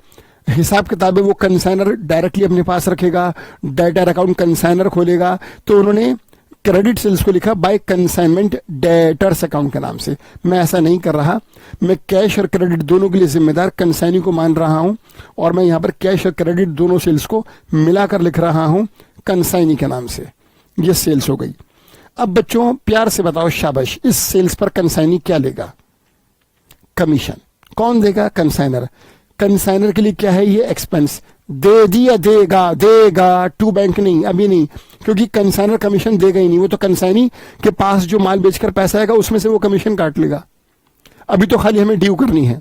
हिसाब किताब है वो कंसाइनर डायरेक्टली अपने पास रखेगा, डेटर अकाउंट कंसाइनर खोलेगा। तो उन्होंने क्रेडिट सेल्स को लिखा बाय कंसाइनमेंट डेटर्स अकाउंट के नाम से। मैं ऐसा नहीं कर रहा, मैं कैश और क्रेडिट दोनों के लिए जिम्मेदार कंसाइनी को मान रहा हूं, और मैं यहां पर कैश और क्रेडिट दोनों सेल्स को मिलाकर लिख रहा हूं कंसाइनी के नाम से। ये सेल्स हो गई। अब बच्चों प्यार से बताओ, शाबाश, इस सेल्स पर कंसाइनी क्या लेगा? कमीशन। कौन देगा? कंसाइनर। कंसाइनर के लिए क्या है? ये एक्सपेंस। दे दिया, देगा, देगा टू बैंक नहीं, अभी नहीं, क्योंकि कंसाइनर कमीशन देगा ही नहीं। वो तो कंसाइनी के पास जो माल बेचकर पैसा आएगा उसमें से वो कमीशन काट लेगा। अभी तो खाली हमें ड्यू करनी है।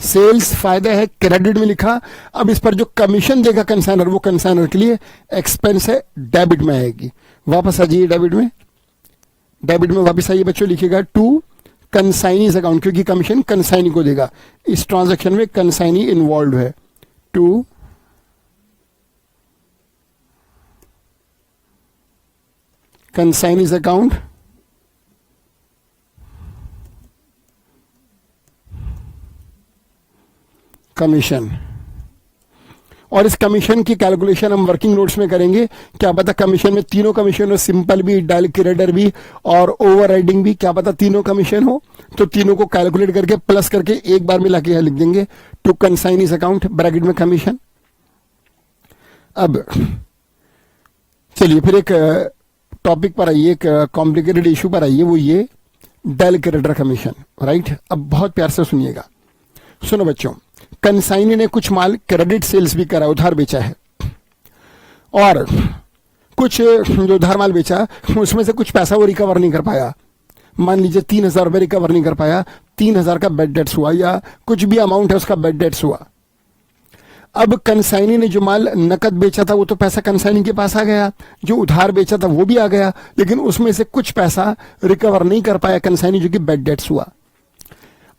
सेल्स फायदा है, क्रेडिट में लिखा। अब इस पर जो कमीशन देगा कंसाइनर, वो कंसाइनर के लिए एक्सपेंस है, डेबिट में आएगी। वापस आ जाइए डेबिट में, डेबिट में वापस आइए बच्चों, लिखिएगा टू कंसाइनीज अकाउंट, क्योंकि कमीशन कंसाइनी को देगा। इस ट्रांजैक्शन में कंसाइनी इन्वॉल्व है। To consignee's account commission. और इस कमीशन की कैलकुलेशन हम वर्किंग नोट्स में करेंगे। क्या पता कमीशन में तीनों कमीशन हो, सिंपल भी, डायल क्रेडिटर भी और ओवरराइडिंग भी, क्या पता तीनों कमीशन हो। तो तीनों को कैलकुलेट करके प्लस करके एक बार मिला के यहां लिख देंगे टू कंसाइनीज अकाउंट ब्रैकेट में कमीशन। अब चलिए फिर एक टॉपिक पर आइए, एक कॉम्प्लिकेटेड इश्यू पर आइए, वो ये डायल क्रेडिटर कमीशन, राइट। अब बहुत प्यार से सुनिएगा। सुनो बच्चों, कंसाइनी ने कुछ माल क्रेडिट सेल्स भी करा, उधार बेचा है, और कुछ जो उधार माल बेचा उसमें से कुछ पैसा वो रिकवर नहीं कर पाया। मान लीजिए 3,000 रुपये रिकवर नहीं कर पाया, 3,000 का बेड डेट्स हुआ, या कुछ भी अमाउंट है उसका बेड डेट्स हुआ। अब कंसाइनी ने जो माल नकद बेचा था वो तो पैसा कंसाइनी के पास आ गया, जो उधार बेचा था वो भी आ गया, लेकिन उसमें से कुछ पैसा रिकवर नहीं कर पाया कंसाइनी, जो कि बेड डेट्स हुआ।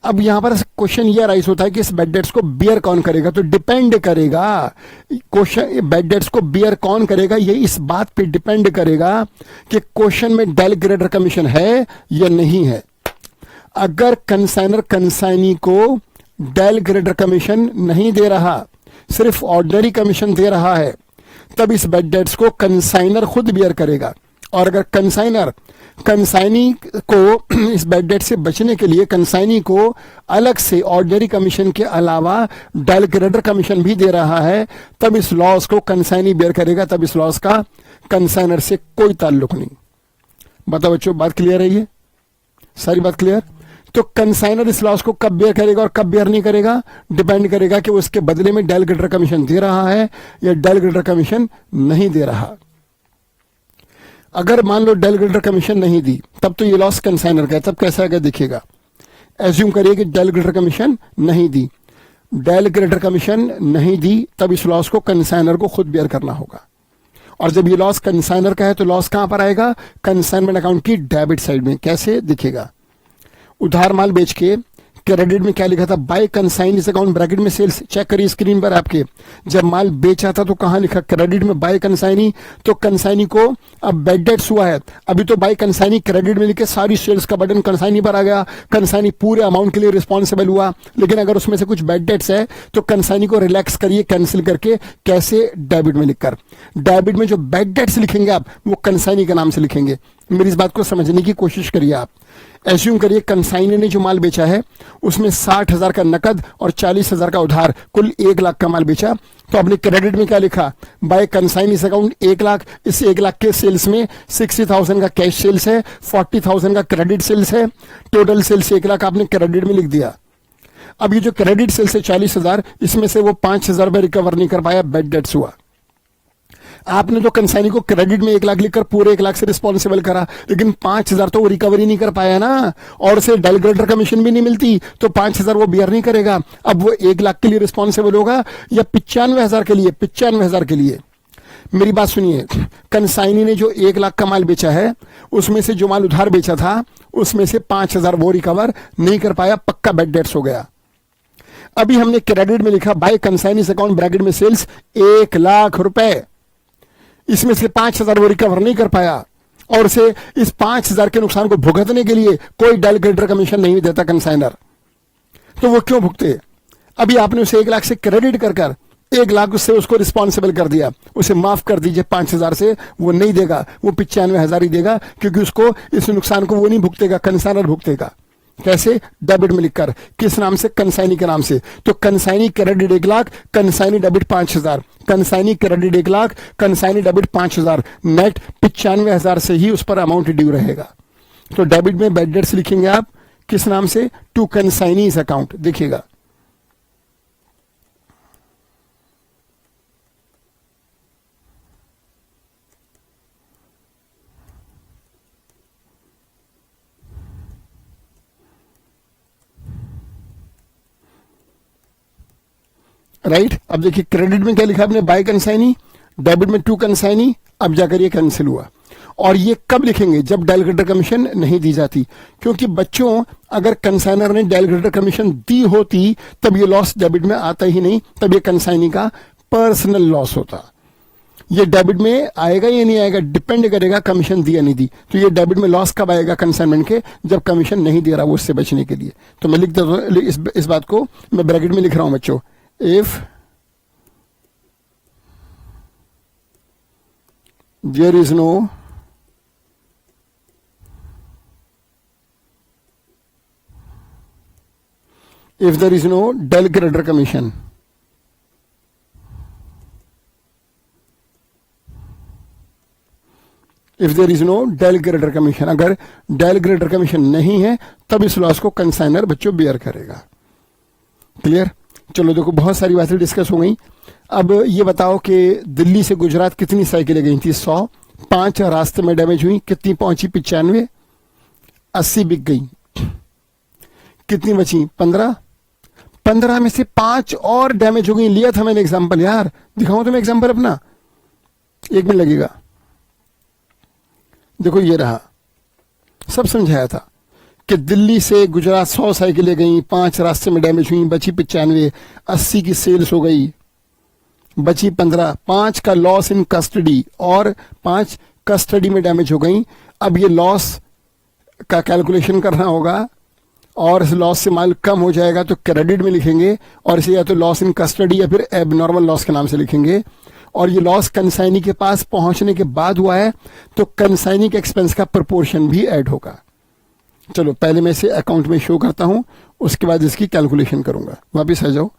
अब यहां पर क्वेश्चन ये राइज होता है कि इस बेड डेट्स को बियर कौन करेगा? तो डिपेंड करेगा क्वेश्चन, बेड डेट्स को बियर कौन करेगा ये इस बात पे डिपेंड करेगा कि क्वेश्चन में डायल क्रेडिटर कमीशन है या नहीं है। अगर कंसाइनर कंसाइनी को डायल क्रेडिटर कमीशन नहीं दे रहा, सिर्फ ऑर्डिनरी कमीशन दे रहा है, तब इस बेड डेट्स को कंसाइनर खुद बियर करेगा। और अगर कंसाइनर कंसाइनी को इस बेड डेट से बचने के लिए कंसाइनी को अलग से ऑर्डिनरी कमीशन के अलावा डायल क्रेडिटर कमीशन भी दे रहा है, तब इस लॉस को कंसाइनी बेयर करेगा, तब इस लॉस का कंसाइनर से कोई ताल्लुक नहीं। बताओ बच्चों, बात क्लियर है? ये सारी बात क्लियर? तो कंसाइनर इस लॉस को कब बेयर करेगा और कब बेयर नहीं करेगा, डिपेंड करेगा कि वो उसके बदले में डायल क्रेडिटर कमीशन दे रहा है या डायल क्रेडिटर कमीशन नहीं दे रहा। अगर मान लो डायल क्रेडिटर कमीशन नहीं दी, तब तो ये लॉस कंसाइनर का है। तब कैसा आएगा देखिएगा। एज्यूम करिए कि डायल क्रेडिटर कमीशन नहीं दी, डायल क्रेडिटर कमीशन नहीं दी, तब इस लॉस को कंसाइनर को खुद बेयर करना होगा। और जब ये लॉस कंसाइनर का है तो लॉस कहां पर आएगा? कंसाइनमेंट अकाउंट की डेबिट साइड में। कैसे दिखेगा? उधार माल बेच के क्रेडिट में क्या लिखा था? बाय कंसाइनीज अकाउंट ब्रैकेट में सेल्स। चेक करिए स्क्रीन पर आपके, जब माल बेचा था तो कहां लिखा? क्रेडिट में बाय कंसाइनी। तो कंसाइनी को अब बेड डेट्स हुआ है, अभी तो बाय कंसाइनी क्रेडिट में लिखे, सारी सेल्स का बटन कंसाइनी पर आ गया, कंसाइनी पूरे अमाउंट के लिए रिस्पॉन्सिबल हुआ। लेकिन अगर उसमें से कुछ बेड डेट्स है तो कंसाइनी को रिलैक्स करिए, कैंसिल करके। कैसे? डेबिट में लिखकर। डेबिट में जो बेड डेट्स लिखेंगे आप, वो कंसाइनी के नाम से लिखेंगे। मेरी इस बात को समझने की कोशिश करिए। आप एज्यूम करिए कंसाइनी ने जो माल बेचा है उसमें 60,000 का नकद और 40,000 का उधार, कुल 1,00,000 का माल बेचा। तो आपने क्रेडिट में क्या लिखा? By consignee's account 1,00,000। इस 1,00,000 के सेल्स में 60,000 का कैश सेल्स है, 40,000 का क्रेडिट सेल्स है। टोटल सेल्स 1,00,000 आपने क्रेडिट में लिख दिया। अब ये जो क्रेडिट सेल्स है 40,000, इसमें से वो 5,000 रुपए रिकवर नहीं कर पाया, बैड डेट्स हुआ। आपने तो कंसाइनी को क्रेडिट में 1,00,000 लिखकर पूरे 1,00,000 से रिस्पॉन्सिबल करा, लेकिन 5,000 तो वो रिकवरी नहीं कर पाया ना, और उसे डेलग्रेटर कमीशन भी नहीं मिलती, तो 5,000 वो बियर नहीं करेगा। अब वो 1,00,000 के लिए रिस्पॉन्सिबल होगा या 95,000 के लिए? 95,000 के लिए। मेरी बात सुनिए, कंसाइनी ने जो 1,00,000 का माल बेचा है उसमें से जो माल उधार बेचा था उसमें से 5,000 वो रिकवर नहीं कर पाया, पक्का बैड डेट्स हो गया। अभी हमने क्रेडिट में लिखा बाय कंसाइनीज अकाउंट ब्रैकेट में सेल्स 1,00,000 रुपए, इसमें से 5,000 वो रिकवर नहीं कर पाया, और उसे इस 5,000 के नुकसान को भुगतने के लिए कोई डेलग्रेटर कमीशन नहीं देता कंसाइनर, तो वो क्यों भुगते? अभी आपने उसे 1,00,000 से क्रेडिट कर 1,00,000 से उसको रिस्पॉन्सिबल कर दिया, उसे माफ कर दीजिए 5,000 से, वो नहीं देगा, वो 95,000 ही देगा, क्योंकि उसको इस नुकसान को वो नहीं भुगतेगा, कंसाइनर भुगतेगा। कैसे? डेबिट में लिखकर। किस नाम से? कंसाइनी के नाम से। तो consignee credit 1,00,000, consignee debit 5,000, consignee credit 1,00,000, consignee debit 5,000, net 95,000 से ही उस पर अमाउंट ड्यू रहेगा। तो डेबिट में बैड डेट्स लिखेंगे आप किस नाम से? To consignee's account. देखिएगा, राइट। अब देखिए क्रेडिट में क्या लिखा आपने? बाय कंसाइनी, डेबिट में टू कंसाइनी। अब जाकर ये कैंसिल हुआ। और ये कब लिखेंगे? जब डेलग्रेटर कमीशन नहीं दी जाती, क्योंकि बच्चों अगर कंसाइनर ने डेलग्रेटर कमीशन दी होती तब ये लॉस डेबिट में आता ही नहीं, तब ये कंसाइनी का पर्सनल लॉस होता। ये डेबिट में आएगा या नहीं आएगा डिपेंड करेगा कमीशन दिया नहीं दी। तो ये डेबिट में लॉस कब आएगा कंसाइनमेंट के? जब कमीशन नहीं दे रहा वो, उससे बचने के लिए। तो मैं लिख देता हूं इस बात को मैं ब्रैकेट में लिख रहा हूं बच्चों, if there is no del credere commission, if there is no del credere commission, अगर डेलग्रेटर कमीशन नहीं है तब इस लॉस को कंसाइनर बच्चों बियर करेगा। क्लियर? चलो देखो, बहुत सारी बातें डिस्कस हो गई। अब ये बताओ कि दिल्ली से गुजरात कितनी साइकिलें गई थी? 100। 5 रास्ते में डैमेज हुई, कितनी पहुंची? 95। 80 बिक गई, कितनी बची? 15। 15 में से 5 और डैमेज हो गई। लिया था मैंने एग्जाम्पल यार, दिखाऊं तुम्हें एग्जाम्पल अपना? 1 मिनट लगेगा। देखो ये रहा, सब समझाया था कि दिल्ली से गुजरात 100 साइकिलें गई, 5 रास्ते में डैमेज हुई, बची 95। 80 की सेल्स हो गई, बची 15। 5 का लॉस इन कस्टडी और 5 कस्टडी में डैमेज हो गई। अब ये लॉस का कैलकुलेशन करना होगा, और इस लॉस से माल कम हो जाएगा तो क्रेडिट में लिखेंगे, और इसे या तो लॉस इन कस्टडी या फिर एबनॉर्मल लॉस के नाम से लिखेंगे। और ये लॉस कंसाइनी के पास पहुंचने के बाद हुआ है तो कंसाइनी के एक्सपेंस का प्रोपोर्शन भी ऐड होगा। चलो पहले मैं इसे अकाउंट में शो करता हूं, उसके बाद इसकी कैलकुलेशन करूंगा। वापिस आ जाओ।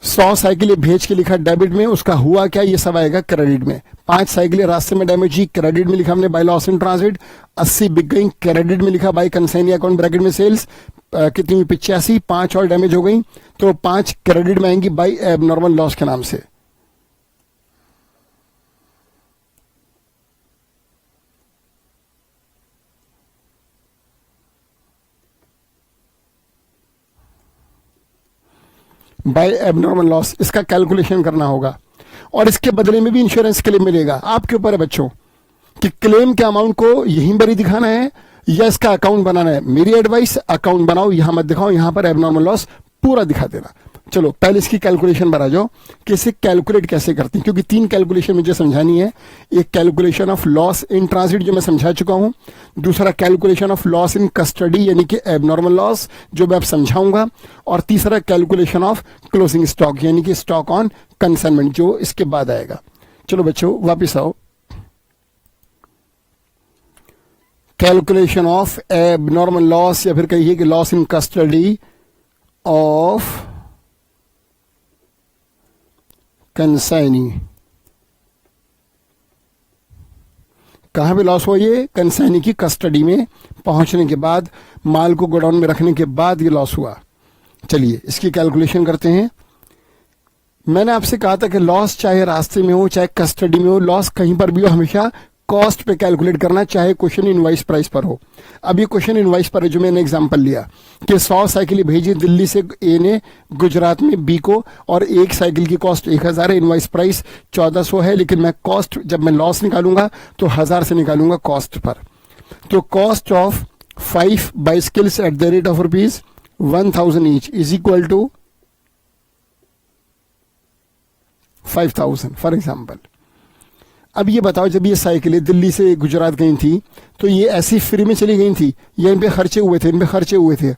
100 साइकिलें भेज के लिखा डेबिट में, उसका हुआ क्या? ये सब आएगा क्रेडिट में। 5 साइकिलें रास्ते में डैमेज हुई, क्रेडिट में लिखा हमने बाय लॉस इन ट्रांजिट। 80 बिक गई, क्रेडिट में लिखा बाय कंसाइनी अकाउंट ब्रैकेट में सेल्स। कितनी हुई? 85। 5 और डैमेज हो गई तो 5 क्रेडिट में आएंगी बाय एबनॉर्मल लॉस के नाम से। बाय एबनॉर्मल लॉस, इसका कैलकुलेशन करना होगा, और इसके बदले में भी इंश्योरेंस क्लेम मिलेगा। आपके ऊपर है बच्चों कि क्लेम के अमाउंट को यहीं पर ही दिखाना है या इसका अकाउंट बनाना है। मेरी एडवाइस, अकाउंट बनाओ, यहां मत दिखाओ, यहां पर एबनॉर्मल लॉस पूरा दिखा देना। चलो पहले इसकी कैलकुलेशन पर आ जाओ कि इसे कैलकुलेट कैसे करते हैं, क्योंकि 3 कैलकुलेशन मुझे समझानी है। एक calculation of loss in transit जो मैं समझा चुका हूं, दूसरा calculation of loss in custody यानी कि एबनॉर्मल लॉस जो मैं अब समझाऊंगा, और तीसरा कैलकुलेशन ऑफ क्लोजिंग स्टॉक यानी कि स्टॉक ऑन कंसाइनमेंट जो इसके बाद आएगा। चलो बच्चों वापिस आओ। कैलकुलेशन ऑफ एबनॉर्मल लॉस, या फिर कहिए कि loss in custody of consignee. कहां पे लॉस हुआ? ये कंसाइनी की कस्टडी में पहुंचने के बाद, माल को गोडाउन में रखने के बाद ये लॉस हुआ। चलिए इसकी कैलकुलेशन करते हैं। मैंने आपसे कहा था कि लॉस चाहे रास्ते में हो चाहे कस्टडी में हो, लॉस कहीं पर भी हो, हमेशा कॉस्ट पे कैलकुलेट करना, चाहे क्वेश्चन इनवाइस प्राइस पर हो। अब ये क्वेश्चन इनवाइस पर है जो मैंने एग्जांपल लिया कि 100 साइकिल भेजी दिल्ली से ए ने गुजरात में बी को, और एक साइकिल की कॉस्ट 1000 है, इनवाइस प्राइस 1400 है, लेकिन मैं कॉस्ट जब मैं लॉस निकालूंगा तो 1000 से निकालूंगा कॉस्ट पर। तो cost of 5 bicycles at the rate of ₹1000 each is equal to 5000 for example. अब ये बताओ, जब ये साइकिलें दिल्ली से गुजरात गई थी तो ये ऐसी फ्री में चली गई थी या इन पे खर्चे हुए थे? इन पे खर्चे हुए थे।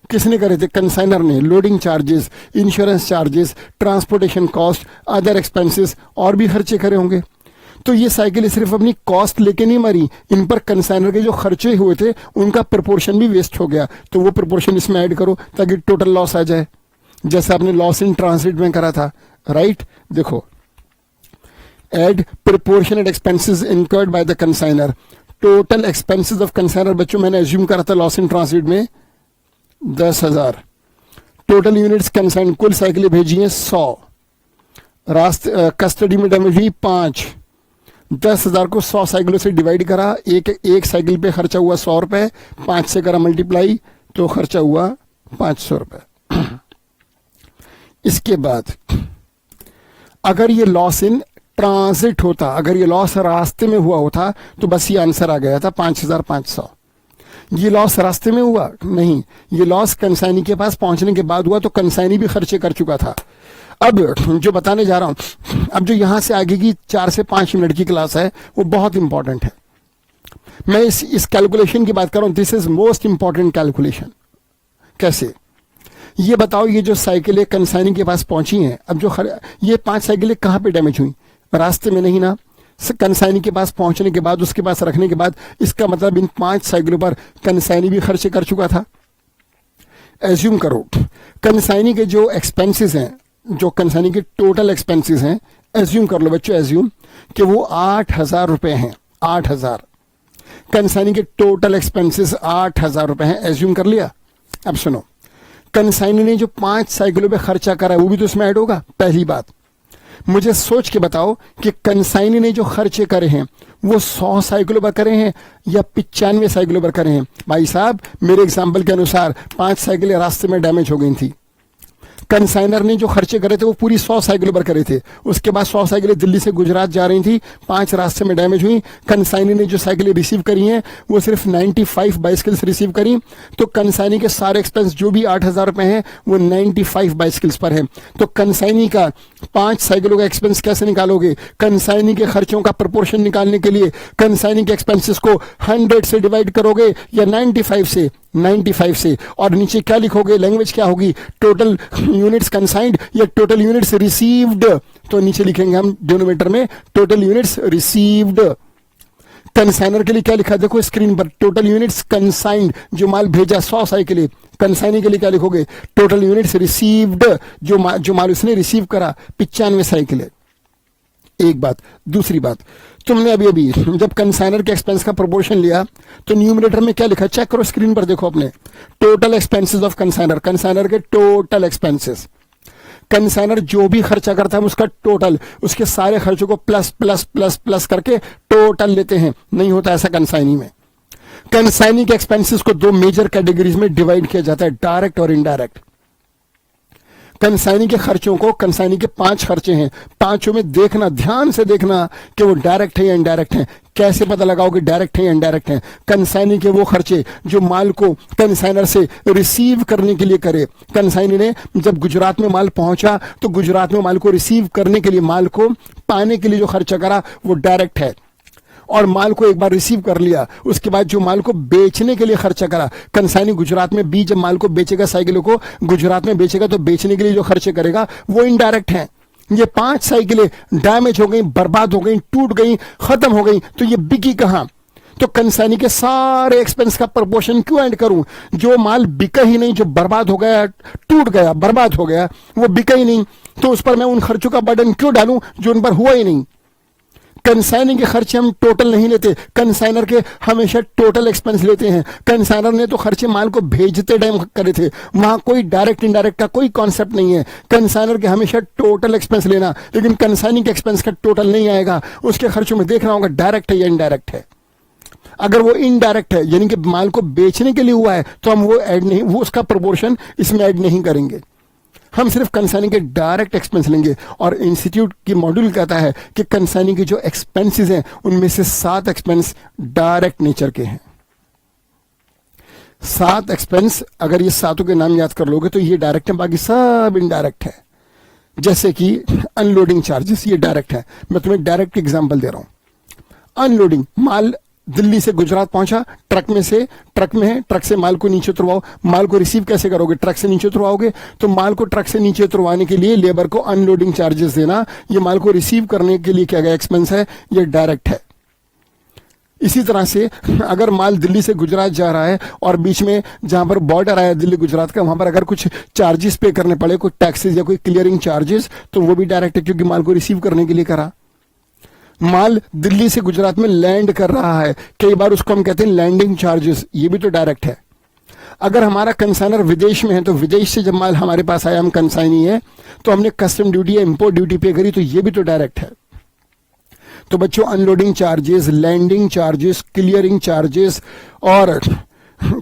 किसने करे थे? कंसाइनर ने। Loading charges, insurance charges, transportation cost, other expenses और भी खर्चे करे होंगे। तो ये साइकिलें सिर्फ अपनी कॉस्ट लेके नहीं मरी, इन पर कंसाइनर के जो खर्चे हुए थे उनका प्रोपोर्शन भी वेस्ट हो गया। तो वो प्रोपोर्शन इसमें ऐड करो ताकि टोटल लॉस आ जाए, जैसे आपने लॉस इन ट्रांसिट में करा था, राइट? देखो, add proportionate expenses incurred by the consignor, total expenses of consignor. बच्चों मैंने एज्यूम करा था लॉस इन ट्रांसिट में 10,000। टोटल यूनिट्स कंसाइन, कुल साइकिलें भेजी हैं 100, रास्ते कस्टडी में डैमेज हुई 5। 10,000 को 100 साइकिलों से डिवाइड करा, एक साइकिल पे खर्चा हुआ 100 रुपए, 5 से करा मल्टीप्लाई तो खर्चा हुआ 500 रुपए। इसके बाद अगर ये लॉस इन ट्रांजिट होता, अगर ये लॉस रास्ते में हुआ होता तो बस ये आंसर आ गया था 5500। ये लॉस रास्ते में हुआ नहीं, ये लॉस कंसाइनी के पास पहुंचने के बाद हुआ, तो कंसाइनी भी खर्चे कर चुका था। अब जो बताने जा रहा हूं, अब जो यहां से आगे की 4 से 5 मिनट की क्लास है वो बहुत इंपॉर्टेंट है। मैं इस कैलकुलेशन की बात कर रहा हूं, this is most important calculation. कैसे? ये बताओ, ये जो साइकिलें कंसाइनी के पास पहुंची हैं, अब जो ये 5 साइकिलें कहां पे डैमेज हुई? रास्ते में नहीं ना, कंसाइनी के पास पहुंचने के बाद, उसके पास रखने के बाद। इसका मतलब इन 5 साइकिलों पर कंसाइनी भी खर्चे कर चुका था। एज्यूम करो कंसाइनी के जो एक्सपेंसेस हैं, जो कंसाइनी के टोटल एक्सपेंसेस हैं, एज्यूम कर लो बच्चों, एज्यूम कि वो 8000 रुपए हैं। 8000 कंसाइनी के टोटल एक्सपेंसेस 8000 रुपए हैं, एज्यूम कर लिया। अब सुनो, कंसाइनी ने जो 5 साइकिलों पे खर्चा करा है वो भी तो इसमें ऐड होगा। पहली बात, मुझे सोच के बताओ कि कंसाइनी ने जो खर्चे करे हैं वो 100 साइकिलों पर करे हैं या 95 साइकिलों पर करे हैं? भाई साहब, मेरे एग्जाम्पल के अनुसार 5 साइकिलें रास्ते में डैमेज हो गई थी। कंसाइनर ने जो खर्चे करे थे वो पूरी 100 साइकिलों पर करे थे। उसके बाद 100 साइकिलें दिल्ली से गुजरात जा रही थी, 5 रास्ते में डैमेज हुई। कंसाइनी ने जो साइकिलें रिसीव करी हैं वो सिर्फ 95 बाइसिकल्स रिसीव करी। तो कंसाइनी के सारे एक्सपेंस जो भी 8000 रुपए हैं वो 95 बाइसिकल्स पर है। तो कंसाइनी का 5 साइकिलों का एक्सपेंस कैसे निकालोगे? कंसाइनी के खर्चों का प्रोपोर्शन निकालने के लिए कंसाइनी के एक्सपेंसेस को 100 से डिवाइड करोगे या 95 से? 95 से। और नीचे क्या लिखोगे? लैंग्वेज क्या होगी? टोटल यूनिट्स कंसाइंड या टोटल यूनिट्स रिसीव्ड? तो नीचे लिखेंगे हम डिनोमिनेटर में टोटल यूनिट्स रिसीव्ड। कंसाइनर के लिए क्या लिखा देखो स्क्रीन पर, टोटल यूनिट्स कंसाइंड, जो माल भेजा 100 साइकिलें। कंसाइनी के लिए क्या लिखोगे? टोटल यूनिट्स रिसीव्ड, जो माल उसने रिसीव करा 95 साइकिलें। एक बात। दूसरी बात, तुमने अभी जब कंसाइनर के एक्सपेंस का प्रोपोर्शन लिया तो न्यूमरेटर में क्या लिखा? चेक करो स्क्रीन पर, देखो अपने, total expenses of consignor, consignor के टोटल एक्सपेंसेस। कंसाइनर जो भी खर्चा करता है उसका टोटल, उसके सारे खर्चों को प्लस प्लस प्लस प्लस करके टोटल लेते हैं। नहीं होता ऐसा कंसाइनी में। कंसाइनी के एक्सपेंसेस को 2 मेजर कैटेगरीज में डिवाइड किया जाता है, डायरेक्ट और इनडायरेक्ट। कंसाइनी के खर्चों को, कंसाइनी के 5 खर्चे हैं, 5 में देखना, ध्यान से देखना कि वो डायरेक्ट है या इनडायरेक्ट है। कैसे पता लगाओगे डायरेक्ट है या इनडायरेक्ट है? कंसाइनी के वो खर्चे जो माल को कंसाइनर से रिसीव करने के लिए करे। कंसाइनी ने जब गुजरात में माल पहुंचा तो गुजरात में माल को रिसीव करने के लिए, माल को पाने के लिए जो खर्चा करा वो डायरेक्ट है। और माल को एक बार रिसीव कर लिया, उसके बाद जो माल को बेचने के लिए खर्चा करा, कंसाइनी गुजरात में भी जब माल को बेचेगा, साइकिलों को गुजरात में बेचेगा, तो बेचने के लिए जो खर्चे करेगा वो इनडायरेक्ट है। ये 5 साइकिलें डैमेज हो गई, बर्बाद हो गई, टूट गई, खत्म हो गई, तो ये बिकी कहां? तो कंसाइनी के सारे एक्सपेंस का प्रोपोर्शन क्यों ऐड करूं? जो माल बिका ही नहीं, जो बर्बाद हो गया, टूट गया, बर्बाद हो गया, वो बिका ही नहीं, तो उस पर मैं उन खर्चों का बर्डन क्यों डालूं जो उन पर हुआ ही नहीं? कंसाइनिंग के खर्चे हम टोटल नहीं लेते, कंसाइनर के हमेशा टोटल एक्सपेंस लेते हैं। कंसाइनर ने तो खर्चे माल को भेजते टाइम करे थे, वहां कोई डायरेक्ट इनडायरेक्ट का कोई कॉन्सेप्ट नहीं है। कंसाइनर के हमेशा टोटल एक्सपेंस लेना, लेकिन कंसाइनिंग के एक्सपेंस का टोटल नहीं आएगा। उसके खर्चों में देखना होगा डायरेक्ट है या इनडायरेक्ट है। अगर वो इनडायरेक्ट है यानी कि माल को बेचने के लिए हुआ है, तो हम वो ऐड नहीं, वो उसका प्रोपोर्शन इसमें ऐड नहीं करेंगे। हम सिर्फ कंसाइनिंग के डायरेक्ट एक्सपेंस लेंगे। और इंस्टीट्यूट की मॉड्यूल कहता है कि कंसाइनिंग के जो एक्सपेंसेस हैं उनमें से 7 एक्सपेंस डायरेक्ट नेचर के हैं। 7 एक्सपेंस, अगर ये 7 के नाम याद कर लोगे तो ये डायरेक्ट है, बाकी सब इनडायरेक्ट है। जैसे कि अनलोडिंग चार्जेस, ये डायरेक्ट है। मैं तुम्हें डायरेक्ट एग्जांपल दे रहा हूं। अनलोडिंग, माल दिल्ली से गुजरात पहुंचा, ट्रक में है, ट्रक से माल को नीचे उतरवाओ। माल को रिसीव कैसे करोगे? ट्रक से नीचे उतरवाओगे। तो माल को ट्रक से नीचे उतरवाने के लिए लेबर को अनलोडिंग चार्जेस देना, ये माल को रिसीव करने के लिए क्या गया एक्सपेंस है, ये डायरेक्ट है। इसी तरह से अगर माल दिल्ली से गुजरात जा रहा है और बीच में जहां पर बॉर्डर आया दिल्ली गुजरात का, वहां पर अगर कुछ चार्जेस पे करने पड़े, कोई टैक्सेस या कोई क्लियरिंग चार्जेस, तो वो भी डायरेक्ट है, क्योंकि माल को रिसीव करने के लिए करा। माल दिल्ली से गुजरात में लैंड कर रहा है, कई बार उसको हम कहते हैं लैंडिंग चार्जेस, ये भी तो डायरेक्ट है। अगर हमारा कंसाइनर विदेश में है, तो विदेश से जब माल हमारे पास आया, हम कंसाइनी है, तो हमने कस्टम ड्यूटी या इंपोर्ट ड्यूटी पे करी, तो ये भी तो डायरेक्ट है। तो बच्चों, unloading charges, landing charges, clearing charges और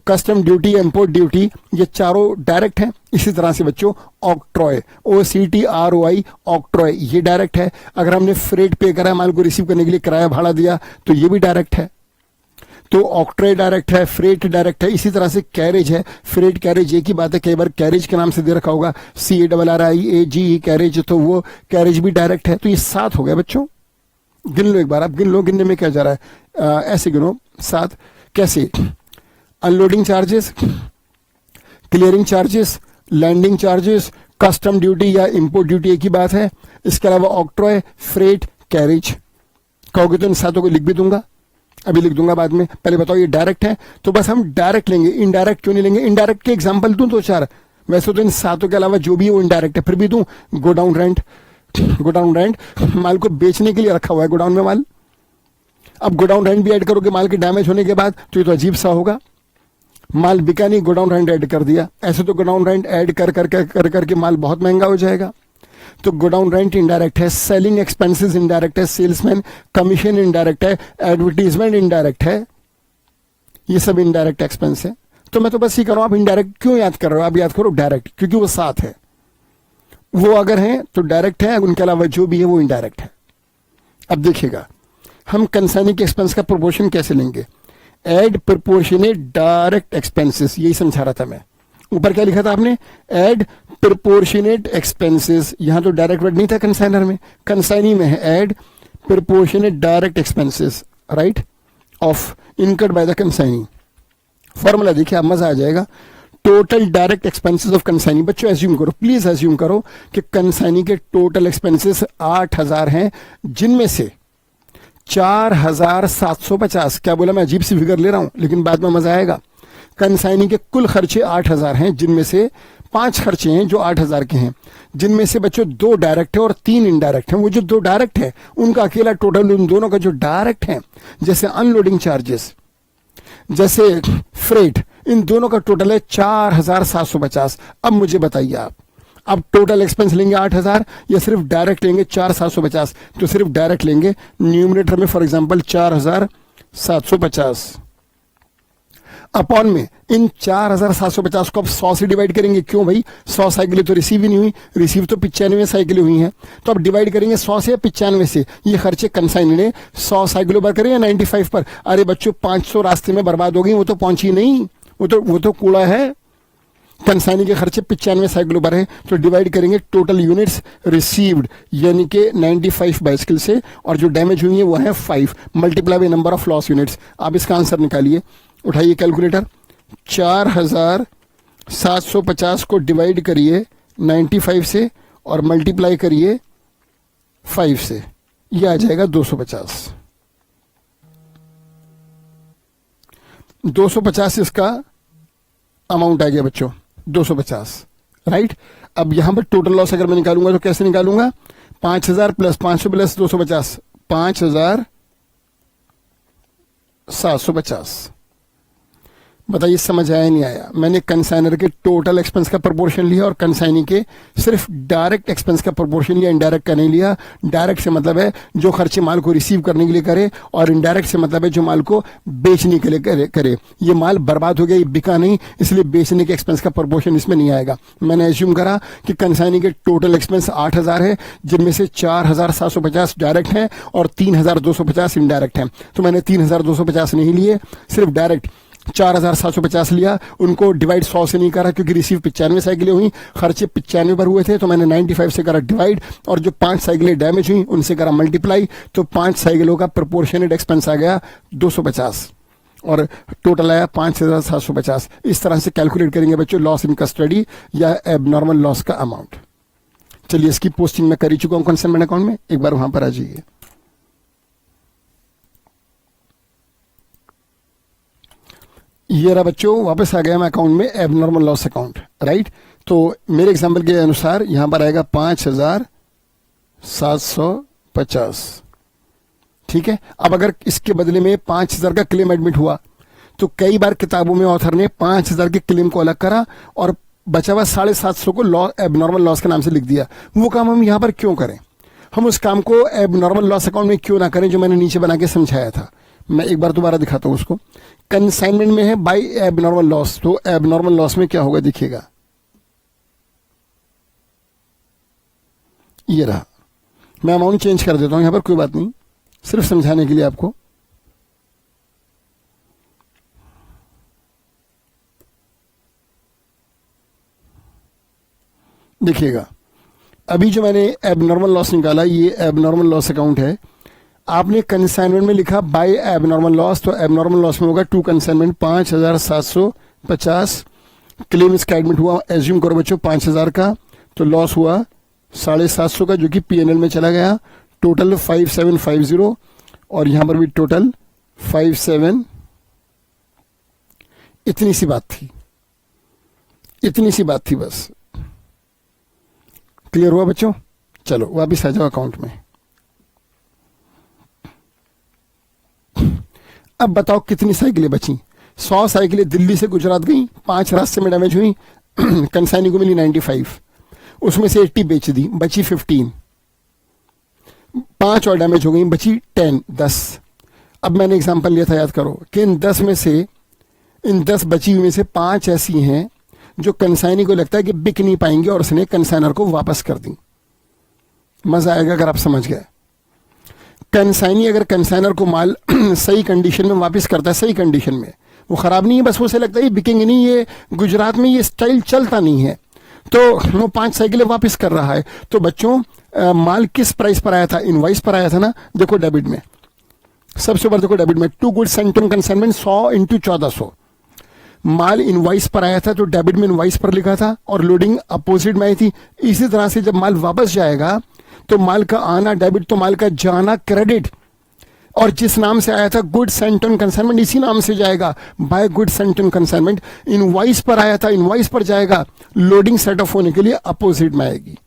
कस्टम ड्यूटी, इंपोर्ट ड्यूटी, ये चारों डायरेक्ट हैं। इसी तरह से बच्चों ऑक्ट्रॉय, OCTROI, ऑक्ट्रॉय, ये डायरेक्ट है। अगर हमने फ्रेट पे करा, माल को रिसीव करने के लिए किराया भाड़ा दिया, तो ये भी डायरेक्ट है। तो ऑक्ट्रॉय डायरेक्ट है, फ्रेट डायरेक्ट है। इसी तरह से कैरेज है, फ्रेट कैरेज एक ही बात है, कई बार कैरेज के नाम से दे रखा होगा, CARRIAGE कैरेज, तो वो कैरेज भी डायरेक्ट है। तो ये 7 हो गया बच्चों। गिन लो एक बार, आप गिन लो, गिनने में क्या जा रहा है, ऐसे गिनो 7। कैसे? Unloading charges, clearing charges, landing charges, custom duty या इंपोर्ट ड्यूटी एक ही बात है। इसके अलावा ऑक्ट्रॉय, फ्रेट, कैरेज। कहोगे तो इन 7 को लिख भी दूंगा, अभी लिख दूंगा बाद में। पहले बताओ ये डायरेक्ट है, तो बस हम डायरेक्ट लेंगे, इनडायरेक्ट क्यों नहीं लेंगे? इनडायरेक्ट के एग्जांपल दूं 2-4, वैसे तो इन 7 के अलावा जो भी है वो इनडायरेक्ट है, फिर भी दूं। गोडाउन रेंट, गोडाउन रेंट, माल को बेचने के लिए रखा हुआ है गोडाउन में माल। अब गोडाउन रेंट भी ऐड करोगे माल के डैमेज होने के बाद, तो ये तो अजीब सा होगा। माल बिका नहीं, गोडाउन रेंट ऐड कर दिया, ऐसे तो गोडाउन रेंट ऐड कर करके माल बहुत महंगा हो जाएगा। तो गोडाउन रेंट इनडायरेक्ट है। सेलिंग एक्सपेंसेस इनडायरेक्ट है, सेल्समैन कमीशन इनडायरेक्ट है, एडवर्टीजमेंट इनडायरेक्ट है, ये सब इनडायरेक्ट एक्सपेंस है। तो मैं तो बस ये कर रहा हूं, आप इनडायरेक्ट क्यों याद कर रहे हो? आप याद करो डायरेक्ट, क्योंकि वो 7 है। वो अगर है तो डायरेक्ट है, उनके अलावा जो भी है वो इनडायरेक्ट है। अब देखिएगा, हम कंसाइनिंग एक्सपेंस का प्रोपोर्शन कैसे लेंगे? एड प्रोपोर्शनेट डायरेक्ट एक्सपेंसेस, यही समझा रहा था मैं। ऊपर क्या लिखा था आपने? Add proportionate expenses. यहां तो डायरेक्ट वर्ड नहीं था कंसाइनर में, कंसाइनी में है add proportionate direct expenses, right, of incurred by the consignee. Formula देखिए, आप मजा आ जाएगा। Total direct expenses of consignee. बच्चों एज्यूम करो, प्लीज एज्यूम करो कि कंसाइनी के टोटल एक्सपेंसेस 8000 हैं, जिनमें से 4750, क्या बोला मैं, अजीब सी फिगर ले रहा हूं लेकिन बाद में मजा आएगा। कंसाइनी के कुल खर्चे 8000 हैं, जिनमें से 5 खर्चे हैं जो 8000 के हैं, जिनमें से बच्चों 2 डायरेक्ट है और 3 इनडायरेक्ट हैं। वो जो 2 डायरेक्ट है उनका अकेला टोटल, उन दोनों का जो डायरेक्ट है, जैसे अनलोडिंग चार्जेस, जैसे फ्रेट, इन दोनों का टोटल है 4750। अब मुझे बताइए आप टोटल एक्सपेंस लेंगे 8000 या सिर्फ डायरेक्ट लेंगे 4750? तो सिर्फ डायरेक्ट लेंगे। न्यूमरेटर में फॉर एग्जांपल 4750 अपॉन में इन 4750 को अब 100 से डिवाइड करेंगे। क्यों भाई? 100 साइकिलें तो रिसीव ही नहीं हुई, रिसीव तो 95 साइकिलें हुई हैं, तो अब डिवाइड करेंगे 100 से या 95 से। ये खर्चे कंसाइनी ने 100 साइकिलों पर करे या 95 पर? अरे बच्चों, 500 रास्ते में बर्बाद हो गई, वो तो पहुंची नहीं, वो तो कूड़ा है। कंसाइनी के खर्चे 95 साइकिलों पर है, तो डिवाइड करेंगे टोटल यूनिट्स रिसीव्ड यानी कि 95 बाइसिकल से, और जो डैमेज हुई है वो है 5 multiply by number of loss units. आप इसका आंसर निकालिए, उठाइए कैलकुलेटर। 4750 को डिवाइड करिए 95 से और मल्टीप्लाई करिए 5 से, ये आ जाएगा 250। 250 इसका अमाउंट आ गया बच्चों, 250, राइट। अब यहां पर टोटल लॉस अगर मैं निकालूंगा तो कैसे निकालूंगा? 5000 प्लस 500 प्लस 250, 5750। बताइए समझ आया नहीं आया? मैंने कंसाइनर के टोटल एक्सपेंस का प्रोपोर्शन लिया और कंसाइनी के सिर्फ डायरेक्ट एक्सपेंस का प्रोपोर्शन लिया, इनडायरेक्ट का नहीं लिया। डायरेक्ट से मतलब है जो खर्चे माल को रिसीव करने के लिए करे, और इनडायरेक्ट से मतलब है जो माल को बेचने के लिए करे। ये माल बर्बाद हो गया, ये बिका नहीं, इसलिए बेचने के एक्सपेंस का प्रोपोर्शन इसमें नहीं आएगा। मैंने एज्यूम करा कि कंसाइनी के टोटल एक्सपेंस 8000 है, जिनमें से 4750 डायरेक्ट हैं और 3250 इनडायरेक्ट हैं। तो मैंने 3250 नहीं लिए, सिर्फ डायरेक्ट 4750 लिया। उनको डिवाइड 100 से नहीं करा क्योंकि रिसीव 95 साइकिलें हुई, खर्चे 95 पर हुए थे, तो मैंने 95 से करा डिवाइड, और जो 5 साइकिलें डैमेज हुई उनसे करा मल्टीप्लाई, तो 5 साइकिलों का प्रोपोर्शनेट एक्सपेंस आ गया 250 और टोटल आया 5750। इस तरह से कैलकुलेट करेंगे बच्चों लॉस इन कस्टडी या एबनॉर्मल लॉस का अमाउंट। चलिए, इसकी पोस्टिंग मैं कर ही चुका हूं कंसाइनमेंट अकाउंट में, एक बार वहां पर आ जाइए। ये रहा बच्चों, वापस आ गया मैं अकाउंट में, एबनॉर्मल लॉस अकाउंट, राइट। तो मेरे एग्जांपल के अनुसार यहां पर आएगा 5750, ठीक है। अब अगर इसके बदले में 5000 का क्लेम एडमिट हुआ, तो कई बार किताबों में ऑथर ने 5000 के क्लेम को अलग करा और बचा हुआ 750 को एबनॉर्मल लॉस के नाम से लिख दिया। वो काम हम यहां पर क्यों करें? हम उस काम को एबनॉर्मल लॉस अकाउंट में क्यों ना करें जो मैंने नीचे बना के समझाया था। मैं एक बार दोबारा दिखाता हूं उसको। कंसाइनमेंट में है बाय एबनॉर्मल लॉस, तो एबनॉर्मल लॉस में क्या होगा देखिएगा, ये रहा। मैं अमाउंट चेंज कर देता हूं यहां पर, कोई बात नहीं, सिर्फ समझाने के लिए आपको। देखिएगा, अभी जो मैंने एबनॉर्मल लॉस निकाला, ये एबनॉर्मल लॉस अकाउंट है। आपने कंसाइनमेंट में लिखा बाय एबनॉर्मल लॉस, तो एबनॉर्मल लॉस में होगा टू कंसाइनमेंट 5750। क्लेम इसका एडमिट हुआ, एज्यूम करो बच्चों 5000 का, तो लॉस हुआ 750 का जो कि पीएनएल में चला गया। टोटल 5750 और यहां पर भी टोटल 57। इतनी सी बात थी, इतनी सी बात थी बस। क्लियर हुआ बच्चों? चलो वापिस आ जाओ अकाउंट में। अब बताओ कितनी साइकिलें बची? 100 साइकिलें दिल्ली से गुजरात गई, 5 रास्ते में डैमेज हुई, कंसाइनी को मिली 95, उसमें से 80 बेच दी, बची 15। 5 और डैमेज हो गई, बची 10। अब मैंने एग्जांपल लिया था, याद करो, कि इन 10 में से, इन 10 बची हुई में से 5 ऐसी हैं जो कंसाइनी को लगता है कि बिक नहीं पाएंगे और उसने कंसाइनर को वापस कर दी। मजा आएगा अगर आप समझ गए। कंसाइनी अगर कंसाइनर को माल सही कंडीशन में वापस करता है, सही कंडीशन में, वो खराब नहीं है, बस उसे लगता है ये बिकेंगे नहीं, ये गुजरात में ये स्टाइल चलता नहीं है, तो वो 5 साइकिलें वापस कर रहा है। तो बच्चों माल किस प्राइस पर आया था? इनवाइस पर आया था ना। देखो डेबिट में, सबसे ऊपर देखो डेबिट में, to goods sent on consignment 100 × 1400। माल इनवाइस पर आया था तो डेबिट में इनवाइस पर लिखा था और लोडिंग अपोजिट में आई थी। इसी तरह से जब माल वापस जाएगा तो माल का आना डेबिट, तो माल का जाना क्रेडिट, और जिस नाम से आया था गुड सेंट ऑन कंसाइनमेंट, इसी नाम से जाएगा, by good sent on consignment. Invoice पर आया था, इनवाइस पर जाएगा, लोडिंग सेट ऑफ होने के लिए अपोजिट में आएगी।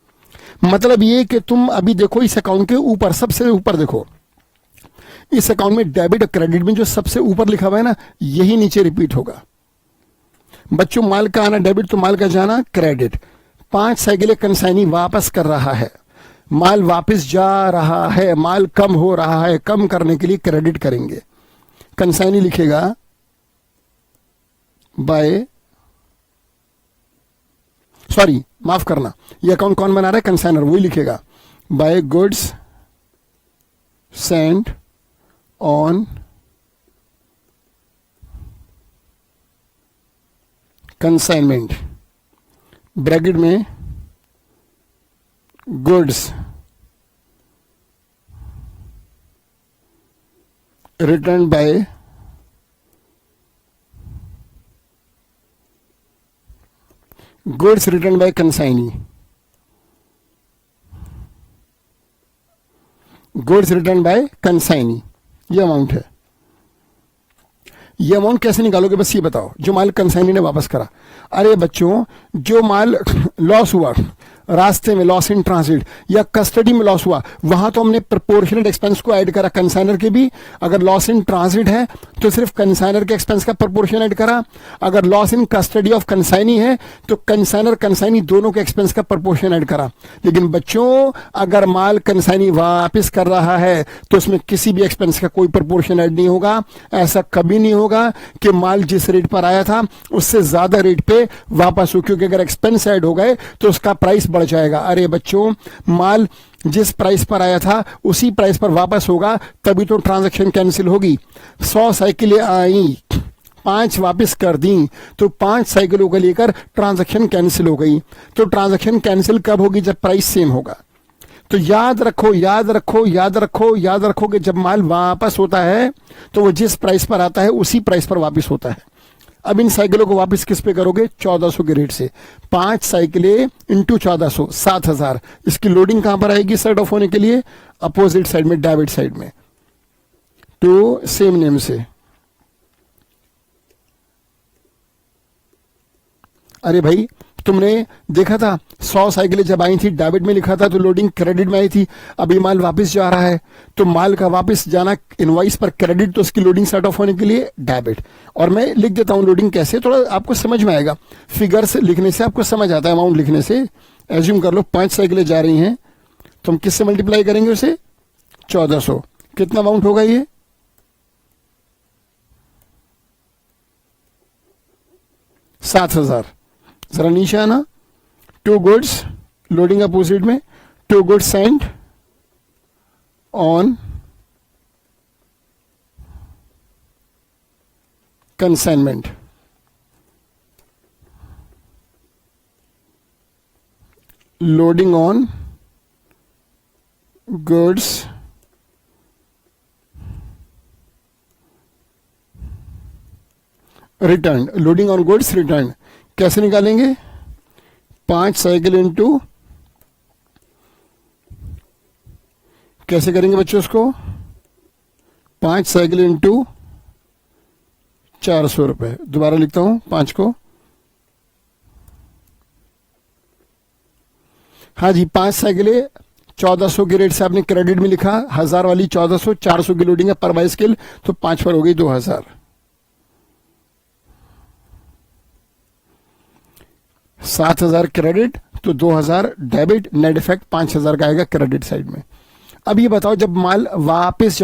मतलब ये कि तुम अभी देखो इस अकाउंट के ऊपर, सबसे ऊपर देखो, इस अकाउंट में डेबिट और क्रेडिट में जो सबसे ऊपर लिखा हुआ है ना, यही नीचे रिपीट होगा। बच्चों माल का आना डेबिट तो माल का जाना क्रेडिट। 5 साइकिलें कंसाइनी वापस कर रहा है, माल वापस जा रहा है, माल कम हो रहा है, कम करने के लिए क्रेडिट करेंगे। कंसाइनी लिखेगा बाय, सॉरी माफ करना, ये अकाउंट कौन बना रहा है? कंसाइनर, वही लिखेगा by goods sent on consignment, bracket में goods return by goods return by consignee, goods return by consignee, ये अमाउंट है। ये अमाउंट कैसे निकालोगे, बस ये बताओ। जो माल कंसाइनी ने वापस करा, अरे बच्चों जो माल लॉस हुआ रास्ते में, लॉस इन ट्रांजिट या कस्टडी में लॉस हुआ, वहां तो हमने प्रोपोर्शनल एक्सपेंस को ऐड करा कंसाइनर के भी। अगर लॉस इन ट्रांजिट है तो सिर्फ कंसाइनर के एक्सपेंस का प्रोपोर्शन ऐड करा। अगर loss in custody of consignee है तो कंसाइनर कंसाइनी दोनों के एक्सपेंस का प्रोपोर्शन ऐड करा। लेकिन बच्चों अगर माल कंसाइनी वापस कर रहा है तो उसमें किसी भी एक्सपेंस का कोई प्रोपोर्शन ऐड नहीं होगा। ऐसा कभी नहीं होगा कि माल जिस रेट पर आया था उससे ज्यादा रेट पे वापस हो, क्योंकि अगर एक्सपेंस ऐड हो गए तो उसका प्राइस बढ़ जाएगा। अरे बच्चों माल जिस प्राइस पर आया था उसी प्राइस पर वापस होगा, तभी तो ट्रांजैक्शन कैंसिल होगी। 100 साइकिलें आई, 5 वापस कर दी, तो 5 साइकिलों को लेकर ट्रांजैक्शन कैंसिल हो गई। तो ट्रांजैक्शन कैंसिल कब होगी, जब प्राइस सेम होगा। तो याद रखो याद रखो याद रखो याद रखो कि जब माल वापस होता है तो वो जिस प्राइस पर आता है उसी प्राइस पर वापस होता है। अब इन साइकिलों को वापस किस पे करोगे, 1400 के रेट से। 5 साइकिलें इंटू 1400, 7000। इसकी लोडिंग कहां पर आएगी सेट ऑफ होने के लिए, अपोजिट साइड में, डेबिट साइड में, टू सेम नेम से। अरे भाई तुमने देखा था 100 साइकिलें जब आई थी डेबिट में लिखा था तो लोडिंग क्रेडिट में आई थी। अभी माल वापस जा रहा है तो माल का वापस जाना इनवॉइस पर क्रेडिट, तो उसकी लोडिंग सेट ऑफ होने के लिए डेबिट। और मैं लिख देता हूं लोडिंग कैसे, थोड़ा आपको समझ में आएगा। फिगर्स लिखने से आपको समझ आता है, अमाउंट लिखने से। एज्यूम कर लो 5 साइकिलें जा रही हैं तो हम किससे मल्टीप्लाई करेंगे उसे, 1400। कितना अमाउंट होगा ये, 7000। जरा नीचे आना, 2 गुड्स लोडिंग अपोजिट में, 2 goods send on consignment. Loading on goods return. Loading on goods return कैसे निकालेंगे, 5 साइकिल इंटू, कैसे करेंगे बच्चों उसको, 5 साइकिल इंटू 400 रुपए। दोबारा लिखता हूं 5 को, हाँ जी 5 साइकिलें 1400 के रेट से आपने क्रेडिट में लिखा, 1000 वाली 1400, 400 की लोडिंग है पर बाइस्किल, तो 5 पर हो गई 2000। 7000 क्रेडिट तो 2000 डेबिट, नेट इफेक्ट 5000 का आएगा क्रेडिट साइड में। अब ये बताओ जब माल वापस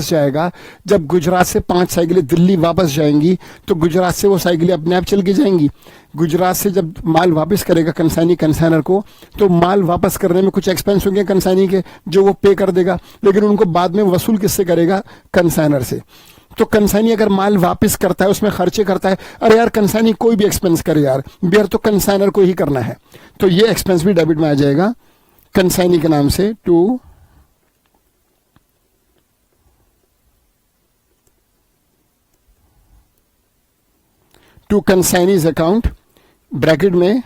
जाएगा, जब गुजरात से 5 साइकिलें दिल्ली वापस जाएंगी तो गुजरात से वो साइकिलें अपने आप चल के जाएंगी। गुजरात से जब माल वापस करेगा कंसाइनी कंसाइनर को, तो माल वापस करने में कुछ एक्सपेंस होंगे कंसाइनी के जो वो पे कर देगा, लेकिन उनको बाद में वसूल किससे करेगा, कंसाइनर से। तो कंसाइनी अगर माल वापस करता है उसमें खर्चे करता है, अरे यार कंसाइनी कोई भी एक्सपेंस करे यार, बियर तो कंसाइनर को ही करना है, तो ये एक्सपेंस भी डेबिट में आ जाएगा कंसाइनी के नाम से। टू कंसाइनीज अकाउंट, ब्रैकेट में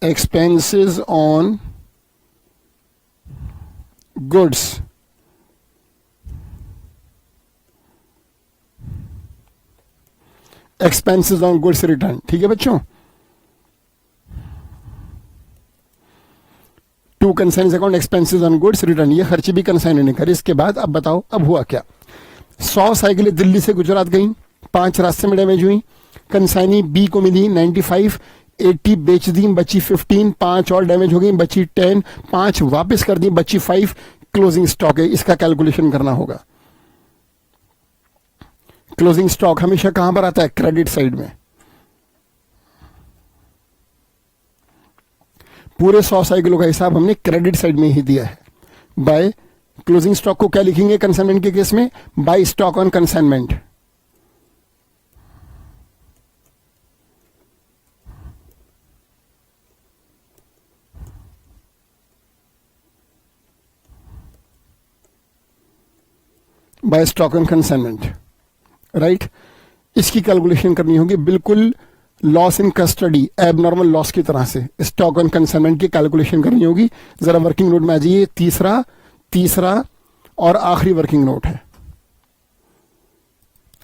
expenses on goods expenses on goods return. ठीक है बच्चों, to consignee's account expenses on goods return, ये खर्चे भी कंसाइनर ने करे। इसके बाद अब बताओ अब हुआ क्या। 100 साइकिलें दिल्ली से गुजरात गई, 5 रास्ते में डैमेज हुई, कंसाइनी बी को मिली 95, 80 बेच दी, बची 15, 5 और डैमेज हो गई, बची 10, 5 वापस कर दी, बची 5, क्लोजिंग स्टॉक है, इसका कैलकुलेशन करना होगा। क्लोजिंग स्टॉक हमेशा कहां पर आता है, क्रेडिट साइड में। पूरे 100 साइकिलों का हिसाब हमने क्रेडिट साइड में ही दिया है। बाय क्लोजिंग स्टॉक को क्या लिखेंगे कंसाइनमेंट के केस में, by stock on consignment. By stock on consignment, right. इसकी कैलकुलेशन करनी होगी बिल्कुल loss in custody, abnormal loss की तरह से। स्टॉक ऑन कंसाइनमेंट की कैलकुलेशन करनी होगी। जरा वर्किंग नोट में आ जाइए, तीसरा तीसरा और आखिरी वर्किंग नोट है।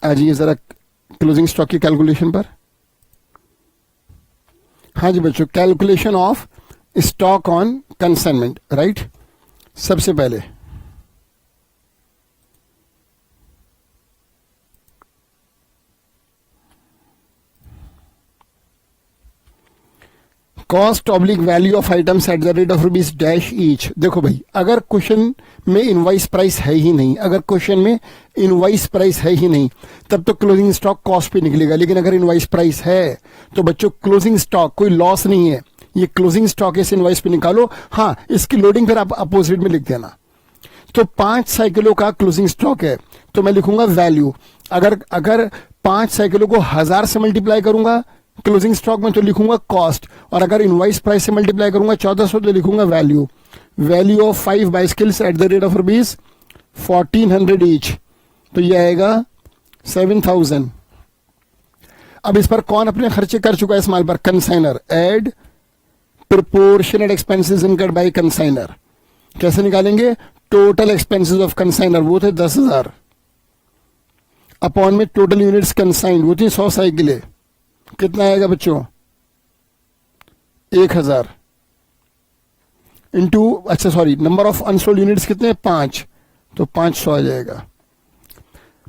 आ जाइए जरा क्लोजिंग स्टॉक की कैलकुलेशन पर। हाँ जी बच्चों, calculation of stock on consignment, right. सबसे पहले cost oblique value of items eight the rate of rupees dash each. देखो भाई, अगर क्वेश्चन में इनवाइस प्राइस है ही नहीं, अगर क्वेश्चन में इनवाइस प्राइस है ही नहीं, तब तो क्लोजिंग स्टॉक कॉस्ट पे निकलेगा। लेकिन अगर इनवाइस प्राइस है तो बच्चों क्लोजिंग स्टॉक कोई लॉस नहीं है, ये क्लोजिंग स्टॉक इस इनवाइस पे निकालो। हाँ, इसकी लोडिंग फिर आप अपोजिट में लिख देना। तो 5 साइकिलों का क्लोजिंग स्टॉक है तो मैं लिखूंगा वैल्यू। अगर 5 साइकिलों को 1000 से मल्टीप्लाई करूंगा क्लोजिंग स्टॉक में तो लिखूंगा कॉस्ट, और अगर इनवाइस प्राइस से मल्टीप्लाई करूंगा 1400 तो लिखूंगा value. Value of 5 bicycles at the rate of rupees 1400 each, तो ये आएगा 7000। अब इस पर कौन अपने खर्चे कर चुका है इस माल पर? Consignor. Add proportionate expenses incurred by consignor. कैसे निकालेंगे? टोटल एक्सपेंसेस ऑफ कंसाइनर वो थे 10,000 अपॉन में टोटल यूनिट्स कंसाइंड वो थी 100 साइकिलें। कितना आएगा बच्चों? 1000 इंटू, अच्छा sorry, number of unsold units कितने? 5, तो 500 आ जाएगा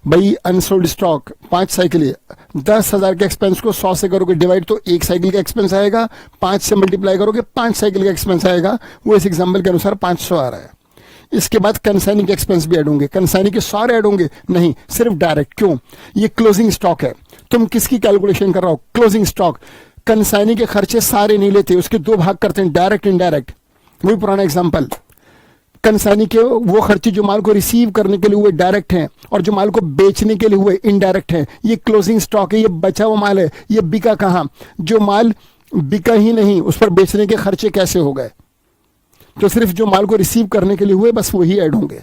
भाई। अनसोल्ड स्टॉक 5 साइकिलें, 10,000 के एक्सपेंस को 100 से करोगे डिवाइड तो 1 साइकिल का एक्सपेंस आएगा, 5 से मल्टीप्लाई करोगे 5 साइकिल का एक्सपेंस आएगा। वो इस एग्जाम्पल के अनुसार 500 आ रहा है। इसके बाद कंसाइनिंग के एक्सपेंस भी ऐड होंगे। कंसाइनिंग के सारे ऐड होंगे? नहीं, सिर्फ डायरेक्ट। क्यों? ये क्लोजिंग स्टॉक है। तुम किसकी कैलकुलेशन कर रहा हो? Closing stock. कंसाइनिंग के खर्चे सारे नहीं लेते, उसके 2 भाग करते हैं, डायरेक्ट इनडायरेक्ट। वही पुराना एग्जांपल, कंसाइनिंग के वो खर्चे जो माल को रिसीव करने के लिए हुए डायरेक्ट हैं, और जो माल को बेचने के लिए हुए इनडायरेक्ट हैं। ये क्लोजिंग स्टॉक है, ये बचा हुआ माल है, ये बिका कहां? जो माल बिका ही नहीं उस पर बेचने के खर्चे कैसे हो गए? तो सिर्फ जो माल को रिसीव करने के लिए हुए बस वही ऐड होंगे।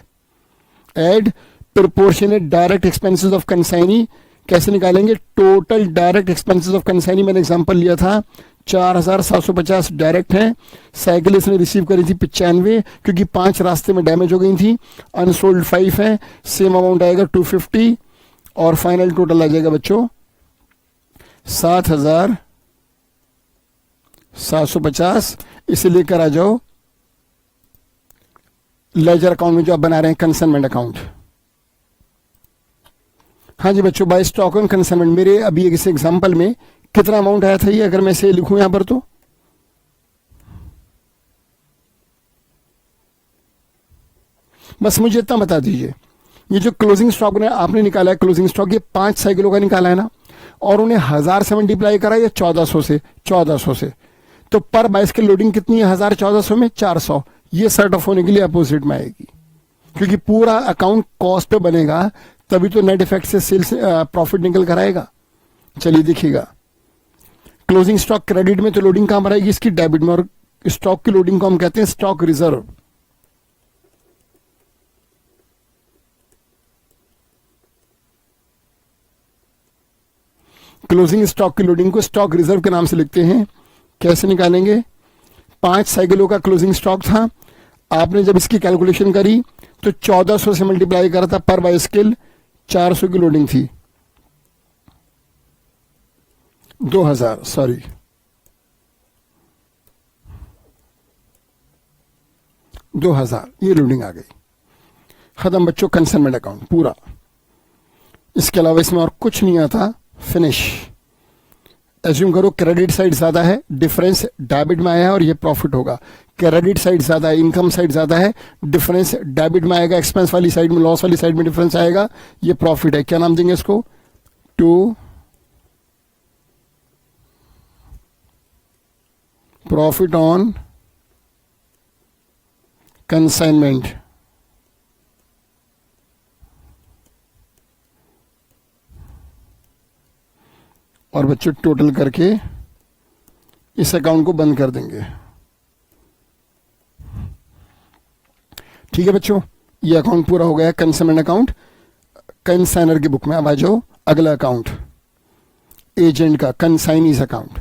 Add proportionate direct expenses of consignee. कैसे निकालेंगे? Total direct expenses of consignee. मैंने एग्जांपल लिया था 4750 डायरेक्ट हैं। साइकिल इसने रिसीव करी थी 95, क्योंकि 5 रास्ते में डैमेज हो गई थी। अनसोल्ड 5 है, सेम अमाउंट आएगा 250, और फाइनल टोटल आ जाएगा बच्चों 7750। इसे लेकर आ जाओ लेजर अकाउंट में जो आप बना रहे हैं, कंसाइनमेंट अकाउंट। हाँ जी बच्चों, बाय स्टॉक ऑन कंसाइनमेंट मेरे अभी इस एग्जांपल में कितना अमाउंट आया था ये, अगर मैं इसे लिखूं यहां पर तो बस मुझे इतना बता दीजिए। ये जो क्लोजिंग स्टॉक ने आपने निकाला है, क्लोजिंग स्टॉक ये 5 साइकिलों का निकाला है ना, और उन्हें 1000 से मल्टीप्लाई करा या 1400 से? 1400 से। तो पर बाइस की लोडिंग कितनी है 1000 1400 में? 400। ये सेट ऑफ होने के लिए अपोजिट में आएगी, क्योंकि पूरा अकाउंट कॉस्ट पे बनेगा, तभी तो नेट इफेक्ट से सेल्स प्रॉफिट निकल कर आएगा। चलिए देखिएगा, क्लोजिंग स्टॉक क्रेडिट में तो लोडिंग कहां पर आएगी? इसकी डेबिट में। और स्टॉक की लोडिंग को हम कहते हैं स्टॉक रिजर्व। क्लोजिंग स्टॉक की लोडिंग को स्टॉक रिजर्व के नाम से लिखते हैं। कैसे निकालेंगे? 5 साइकिलों का क्लोजिंग स्टॉक था, आपने जब इसकी कैलकुलेशन करी तो 1400 से मल्टीप्लाई करा था, पर बाइसिकल 400 की लोडिंग थी। 2000 सॉरी 2000 ये लोडिंग आ गई। खत्म बच्चों कंसाइनमेंट अकाउंट पूरा। इसके अलावा इसमें और कुछ नहीं आता। फिनिश। एज्यूम करो क्रेडिट साइड ज्यादा है, डिफरेंस डेबिट में आया है, और ये प्रॉफिट होगा। क्रेडिट साइड ज्यादा है, इनकम साइड ज्यादा है, डिफरेंस डेबिट में आएगा, एक्सपेंस वाली साइड में, लॉस वाली साइड में डिफरेंस आएगा, ये प्रॉफिट है। क्या नाम देंगे इसको? To profit on consignment. और बच्चों टोटल करके इस अकाउंट को बंद कर देंगे। ठीक है बच्चों, ये अकाउंट पूरा हो गया, कंसाइनमेंट अकाउंट। कंसाइनर की बुक में अब आ जाओ अगला अकाउंट, एजेंट का, कंसाइनीज अकाउंट।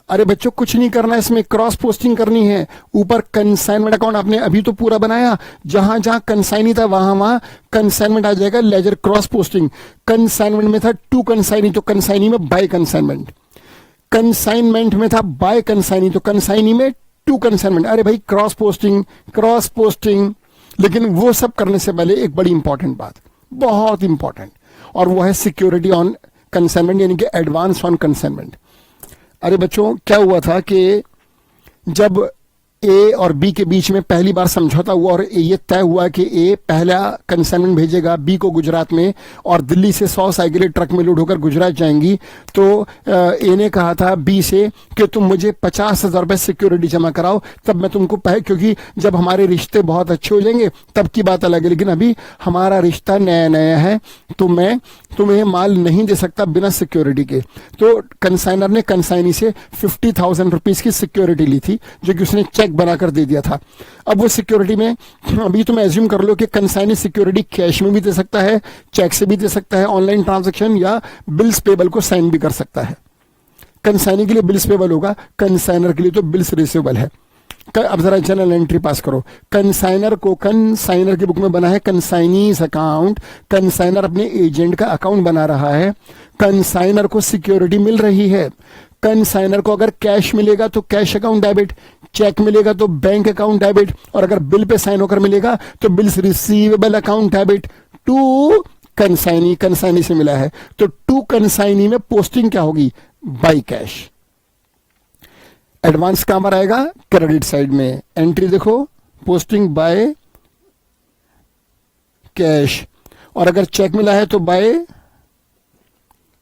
अरे बच्चों कुछ नहीं करना है, इसमें क्रॉस पोस्टिंग करनी है। ऊपर कंसाइनमेंट अकाउंट आपने अभी तो पूरा बनाया, जहां जहां कंसाइनी था वहां वहां कंसाइनमेंट आ जाएगा। लेजर क्रॉस पोस्टिंग, कंसाइनमेंट में था टू कंसाइनी तो कंसाइनी में बाय कंसाइनमेंट, कंसाइनमेंट में था बाय कंसाइनी तो कंसाइनी में टू कंसाइनमेंट। अरे भाई क्रॉस पोस्टिंग क्रॉस पोस्टिंग। लेकिन वो सब करने से पहले एक बड़ी इंपॉर्टेंट बात, बहुत इंपॉर्टेंट, और वो है सिक्योरिटी ऑन कंसाइनमेंट, यानी कि एडवांस ऑन कंसाइनमेंट। अरे बच्चों क्या हुआ था कि जब ए और बी के बीच में पहली बार समझौता हुआ और ये तय हुआ कि ए पहला कंसाइनमेंट भेजेगा बी को गुजरात में, और दिल्ली से 100 साइकिलें ट्रक में लोड होकर गुजरात जाएंगी, तो ए ने कहा था बी से कि तुम मुझे 50,000 रुपये सिक्योरिटी जमा कराओ, तब मैं तुमको क्योंकि जब हमारे रिश्ते बहुत अच्छे हो जाएंगे तब की बात अलग है, लेकिन अभी हमारा रिश्ता नया नया है तो मैं तुम्हें माल नहीं दे सकता बिना सिक्योरिटी के। तो कंसाइनर ने कंसाइनी से 50,000 रुपीज की सिक्योरिटी ली थी, जो कि उसने चेक बनाकर दे दिया था। अब वो सिक्योरिटी में अभी तुम एज्यूम कर लो कि कंसाइनी सिक्योरिटी कैश में भी दे सकता है, चेक से भी दे सकता है, ऑनलाइन ट्रांजैक्शन या बिल्स पेबल को साइन भी कर सकता है। कंसाइनी के लिए बिल्स पेबल होगा, कंसाइनर के लिए तो बिल्स रिसीवेबल है। अब जरा जनरल एंट्री पास करो। कंसाइनर को कंसाइनर की बुक में बना है कंसाइनीज अकाउंट, कंसाइनर अपने एजेंट का अकाउंट बना रहा है, कंसाइनर को सिक्योरिटी मिल रही है। कंसाइनर को अगर कैश मिलेगा तो कैश अकाउंट डेबिट, चेक मिलेगा तो बैंक अकाउंट डेबिट, और अगर बिल पे साइन होकर मिलेगा तो bills receivable account debit to consignee, consignee से मिला है तो टू कंसाइनी में पोस्टिंग क्या होगी, बाई कैश। एडवांस कहां पर आएगा, क्रेडिट साइड में। एंट्री देखो, पोस्टिंग बाय कैश, और अगर चेक मिला है तो बाय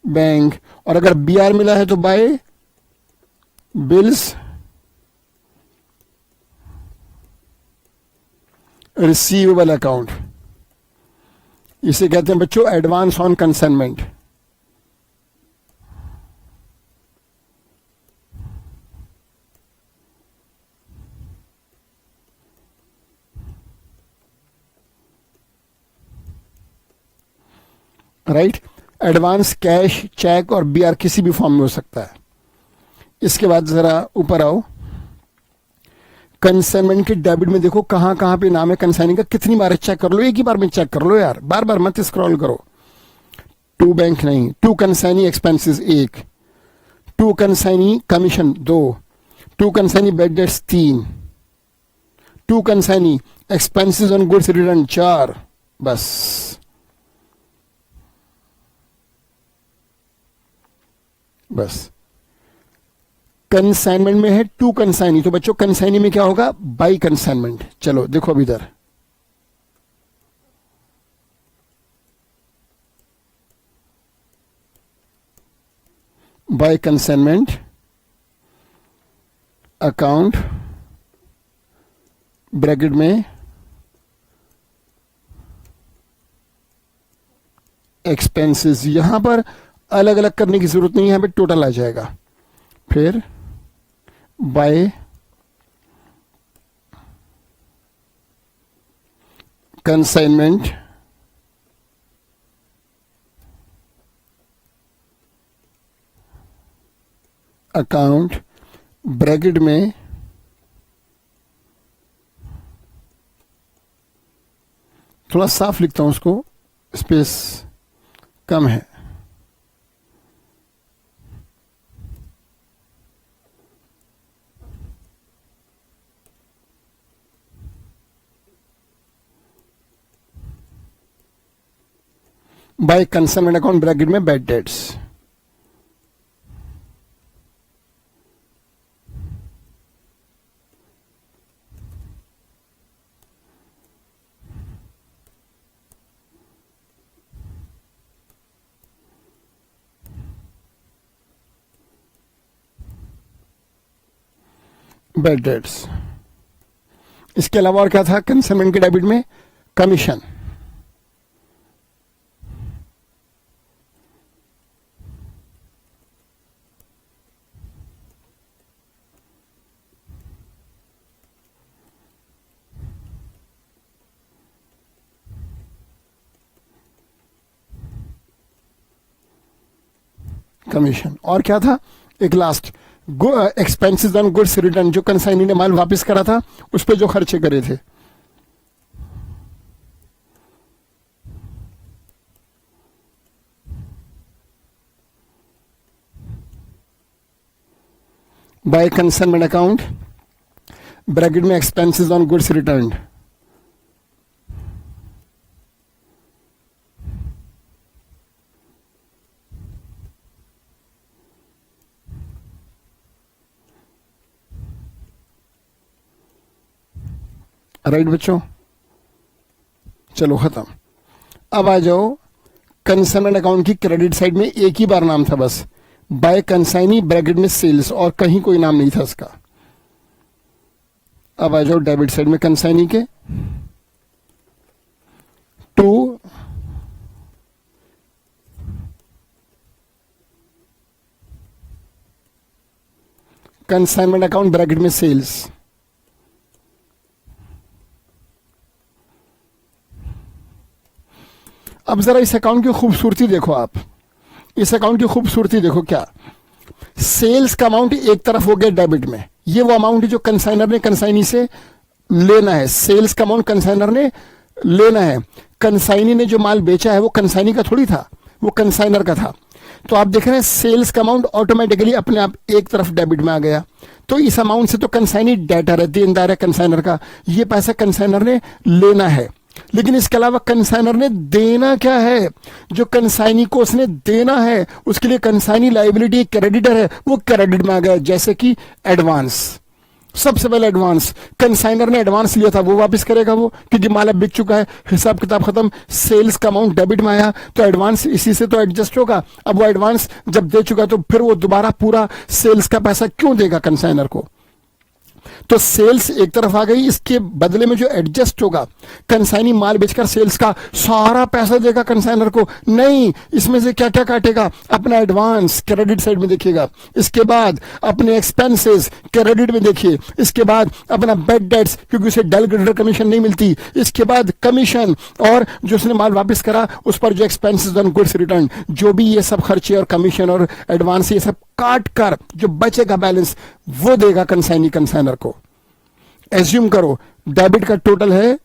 बैंक, और अगर बीआर मिला है तो बाय बिल्स रिसीवेबल अकाउंट। इसे कहते हैं बच्चों advance on consignment. Right, advance cash, cheque और बीआर किसी भी फॉर्म में हो सकता है। इसके बाद जरा ऊपर आओ, कंसाइनमेंट के डेबिट में देखो कहां कहां पे नाम है कंसाइनिंग का, कितनी बार चेक कर लो, एक ही बार में चेक कर लो यार, बार बार मत स्क्रॉल करो। टू बैंक नहीं, to consignee expenses 1, to consignee commission 2, to consignee bad debts 3, to consignee expenses on goods return 4, बस। बस कंसाइनमेंट में है टू कंसाइनी, तो बच्चों कंसाइनी में क्या होगा, बाई कंसाइनमेंट। चलो देखो अभी इधर, बाय कंसाइनमेंट अकाउंट ब्रैकेट में एक्सपेंसेस, यहां पर अलग अलग करने की जरूरत नहीं है, यहां पे टोटल आ जाएगा। फिर बाय कंसाइनमेंट अकाउंट ब्रैकेट में थोड़ा साफ लिखता हूं उसको, स्पेस कम है। बाय कंसाइनमेंट अकाउंट ब्रैकेट में बैड डेट्स, बैड डेट्स। इसके अलावा और क्या था कंसाइनमेंट के डेबिट में, कमीशन, कमीशन, और क्या था एक last expenses on goods return, जो कंसाइनी ने माल वापस करा था उस पर जो खर्चे करे थे। बाय कंसाइनमेंट अकाउंट ब्रैकेट में expenses on goods return. Right बच्चों, चलो खत्म। अब आ जाओ कंसाइनमेंट अकाउंट की क्रेडिट साइड में एक ही बार नाम था बस, बाय कंसाइनी ब्रैकेट में सेल्स, और कहीं कोई नाम नहीं था इसका। अब आ जाओ डेबिट साइड में कंसाइनी के, टू कंसाइनमेंट अकाउंट ब्रैकेट में सेल्स। अब जरा इस अकाउंट की खूबसूरती देखो, आप इस अकाउंट की खूबसूरती देखो। क्या सेल्स का अमाउंट एक तरफ हो गया डेबिट में, ये वो अमाउंट है जो कंसाइनर ने कंसाइनी से लेना है। सेल्स का अमाउंट कंसाइनर ने लेना है। कंसाइनी ने जो माल बेचा है वो कंसाइनी का थोड़ी था, वो कंसाइनर का था। तो आप देख रहे हैं सेल्स का अमाउंट ऑटोमेटिकली अपने आप एक तरफ डेबिट में आ गया। तो इस अमाउंट से तो कंसाइनी डेटर है, देनदार है कंसाइनर का, ये पैसा कंसाइनर ने लेना है। लेकिन इसके अलावा कंसाइनर ने देना क्या है, जो कंसाइनी को उसने देना है उसके लिए कंसाइनी लायबिलिटी क्रेडिटर है, वो क्रेडिट में आ गया। जैसे कि एडवांस, सबसे पहले एडवांस, कंसाइनर ने एडवांस लिया था वो वापस करेगा वो, क्योंकि माल अब बिक चुका है, हिसाब किताब खत्म। सेल्स का अमाउंट डेबिट में आया तो एडवांस इसी से तो एडजस्ट होगा। अब वो एडवांस जब दे चुका तो फिर वो दोबारा पूरा सेल्स का पैसा क्यों देगा कंसाइनर को। तो सेल्स एक तरफ आ गई, इसके बदले में जो एडजस्ट होगा, कंसाइनी माल बेचकर सेल्स का सारा पैसा देगा कंसाइनर को नहीं, इसमें से क्या क्या काटेगा, अपना एडवांस क्रेडिट साइड में देखिएगा, इसके बाद अपने एक्सपेंसेस क्रेडिट में देखिए, इसके बाद अपना बेड डेट्स क्योंकि उसे डेल क्रेडिटर कमीशन नहीं मिलती, इसके बाद कमीशन, और जो उसने माल वापस करा उस पर जो एक्सपेंसेस ऑन गुड्स रिटर्न, जो भी ये सब खर्चे और कमीशन और एडवांस ये सब काट कर जो बचेगा बैलेंस वो देगा कंसाइनी कंसाइनर को। एज्यूम करो डेबिट का टोटल है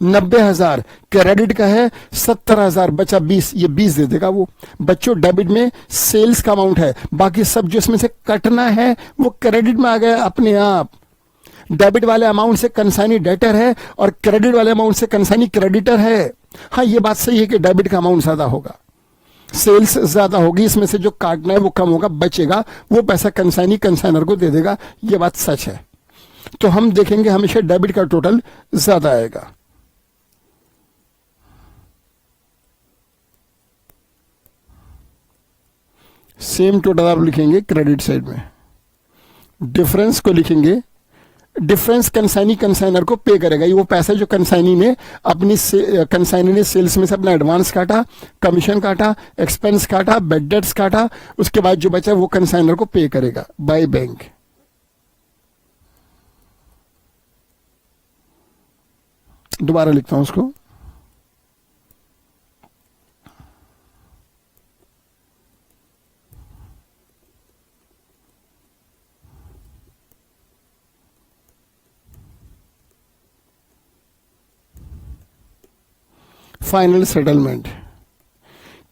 90,000, क्रेडिट का है 70,000, बचा 20, ये 20 दे देगा वो। बच्चों डेबिट में सेल्स का अमाउंट है, बाकी सब जो इसमें से कटना है वो क्रेडिट में आ गया अपने आप। डेबिट वाले अमाउंट से कंसाइनी डेटर है और क्रेडिट वाले अमाउंट से कंसाइनी क्रेडिटर है। हाँ, ये बात सही है कि डेबिट का अमाउंट ज्यादा होगा, सेल्स ज्यादा होगी, इसमें से जो काटना है वो कम होगा, बचेगा वो पैसा कंसाइनी कंसाइनर को दे देगा, ये बात सच है। तो हम देखेंगे हमेशा डेबिट का टोटल ज्यादा आएगा। सेम टोटल आप लिखेंगे क्रेडिट साइड में, डिफरेंस को लिखेंगे, डिफरेंस कंसाइनी कंसाइनर को पे करेगा। ये वो पैसा जो कंसाइनी ने कंसाइनी ने सेल्स में से अपना एडवांस काटा, कमीशन काटा, एक्सपेंस काटा, बेड डेट्स काटा, उसके बाद जो बचा वो कंसाइनर को पे करेगा बाय बैंक। दोबारा लिखता हूं उसको, फाइनल सेटलमेंट।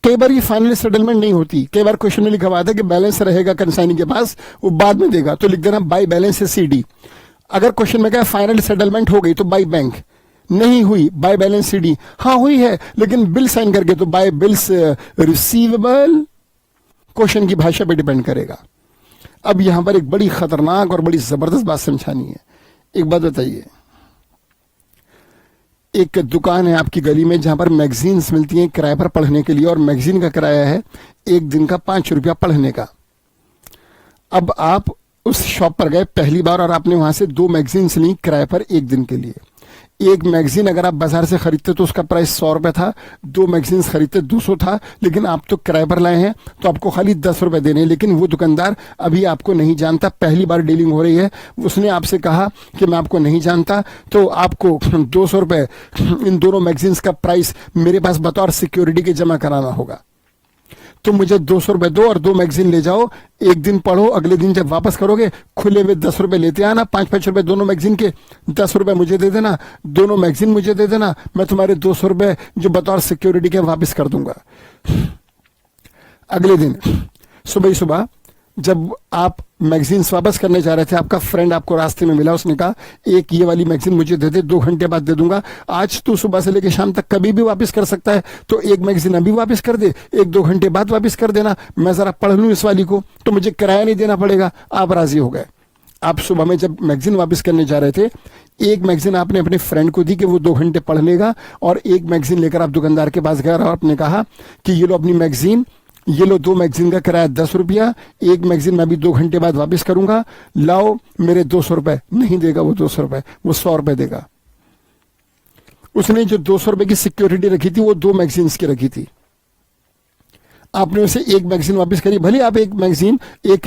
कई बार ये फाइनल सेटलमेंट नहीं होती, कई बार क्वेश्चन में लिखा हुआ था कि बैलेंस रहेगा कंसाइनी के पास, वो बाद में देगा, तो लिख देना बाय बैलेंस से सीडी। अगर क्वेश्चन में कहा फाइनल सेटलमेंट हो गई तो बाय बैंक, नहीं हुई बाय बैलेंस सीडी, हाँ हुई है लेकिन बिल साइन करके तो बाय बिल्स रिसीवेबल। क्वेश्चन की भाषा पे डिपेंड करेगा। अब यहां पर एक बड़ी खतरनाक और बड़ी जबरदस्त बात समझानी है। एक बात बताइए, एक दुकान है आपकी गली में जहां पर मैगजीन्स मिलती हैं किराए पर पढ़ने के लिए, और मैगजीन का किराया है एक दिन का 5 रुपया पढ़ने का। अब आप उस शॉप पर गए पहली बार और आपने वहां से 2 मैगजीन्स ली किराए पर एक दिन के लिए। एक मैगजीन अगर आप बाजार से खरीदते तो उसका प्राइस 100 रुपए था, 2 मैगजीन खरीदते 200 था, लेकिन आप तो किराए पर लाए हैं तो आपको खाली 10 रुपए देने हैं। लेकिन वो दुकानदार अभी आपको नहीं जानता, पहली बार डीलिंग हो रही है, उसने आपसे कहा कि मैं आपको नहीं जानता, तो आपको 200 रुपए इन दोनों मैगजीन्स का प्राइस मेरे पास बतौर सिक्योरिटी के जमा कराना होगा। तुम मुझे 200 रुपए दो और 2 मैगजीन ले जाओ, एक दिन पढ़ो, अगले दिन जब वापस करोगे खुले हुए 10 रुपए लेते आना, 5-5 रुपए दोनों मैगजीन के, 10 रुपए मुझे दे देना, दोनों मैगजीन मुझे दे देना, मैं तुम्हारे 200 रुपए जो बतौर सिक्योरिटी के वापस कर दूंगा। अगले दिन सुबह ही सुबह जब आप मैगजीन्स वापस करने जा रहे थे, आपका फ्रेंड आपको रास्ते में मिला, उसने कहा एक ये वाली मैगजीन मुझे दे दे, 2 घंटे बाद दे दूंगा। आज तू सुबह से लेकर शाम तक कभी भी वापस कर सकता है, तो एक मैगजीन अभी वापस कर दे, 1-2 घंटे बाद वापस कर देना, मैं जरा पढ़ लूं इस वाली को, तो मुझे किराया नहीं देना पड़ेगा। आप राजी हो गए। आप सुबह में जब मैगजीन वापस करने जा रहे थे, एक मैगजीन आपने अपने फ्रेंड को दी कि वो 2 घंटे पढ़ लेगा, और एक मैगजीन लेकर आप दुकानदार के पास गए और आपने कहा कि ये लो अपनी मैगजीन, ये लो 2 मैगजीन का किराया 10 रुपया, एक मैगजीन मैं भी 2 घंटे बाद वापस करूंगा, लाओ मेरे 200 रुपए। नहीं देगा वो 200 रुपए, वो 100 रुपए देगा। उसने जो 200 रुपए की सिक्योरिटी रखी थी वो 2 मैगजीन्स की रखी थी। आपने उसे एक मैगजीन वापस करी, भले आप एक मैगजीन एक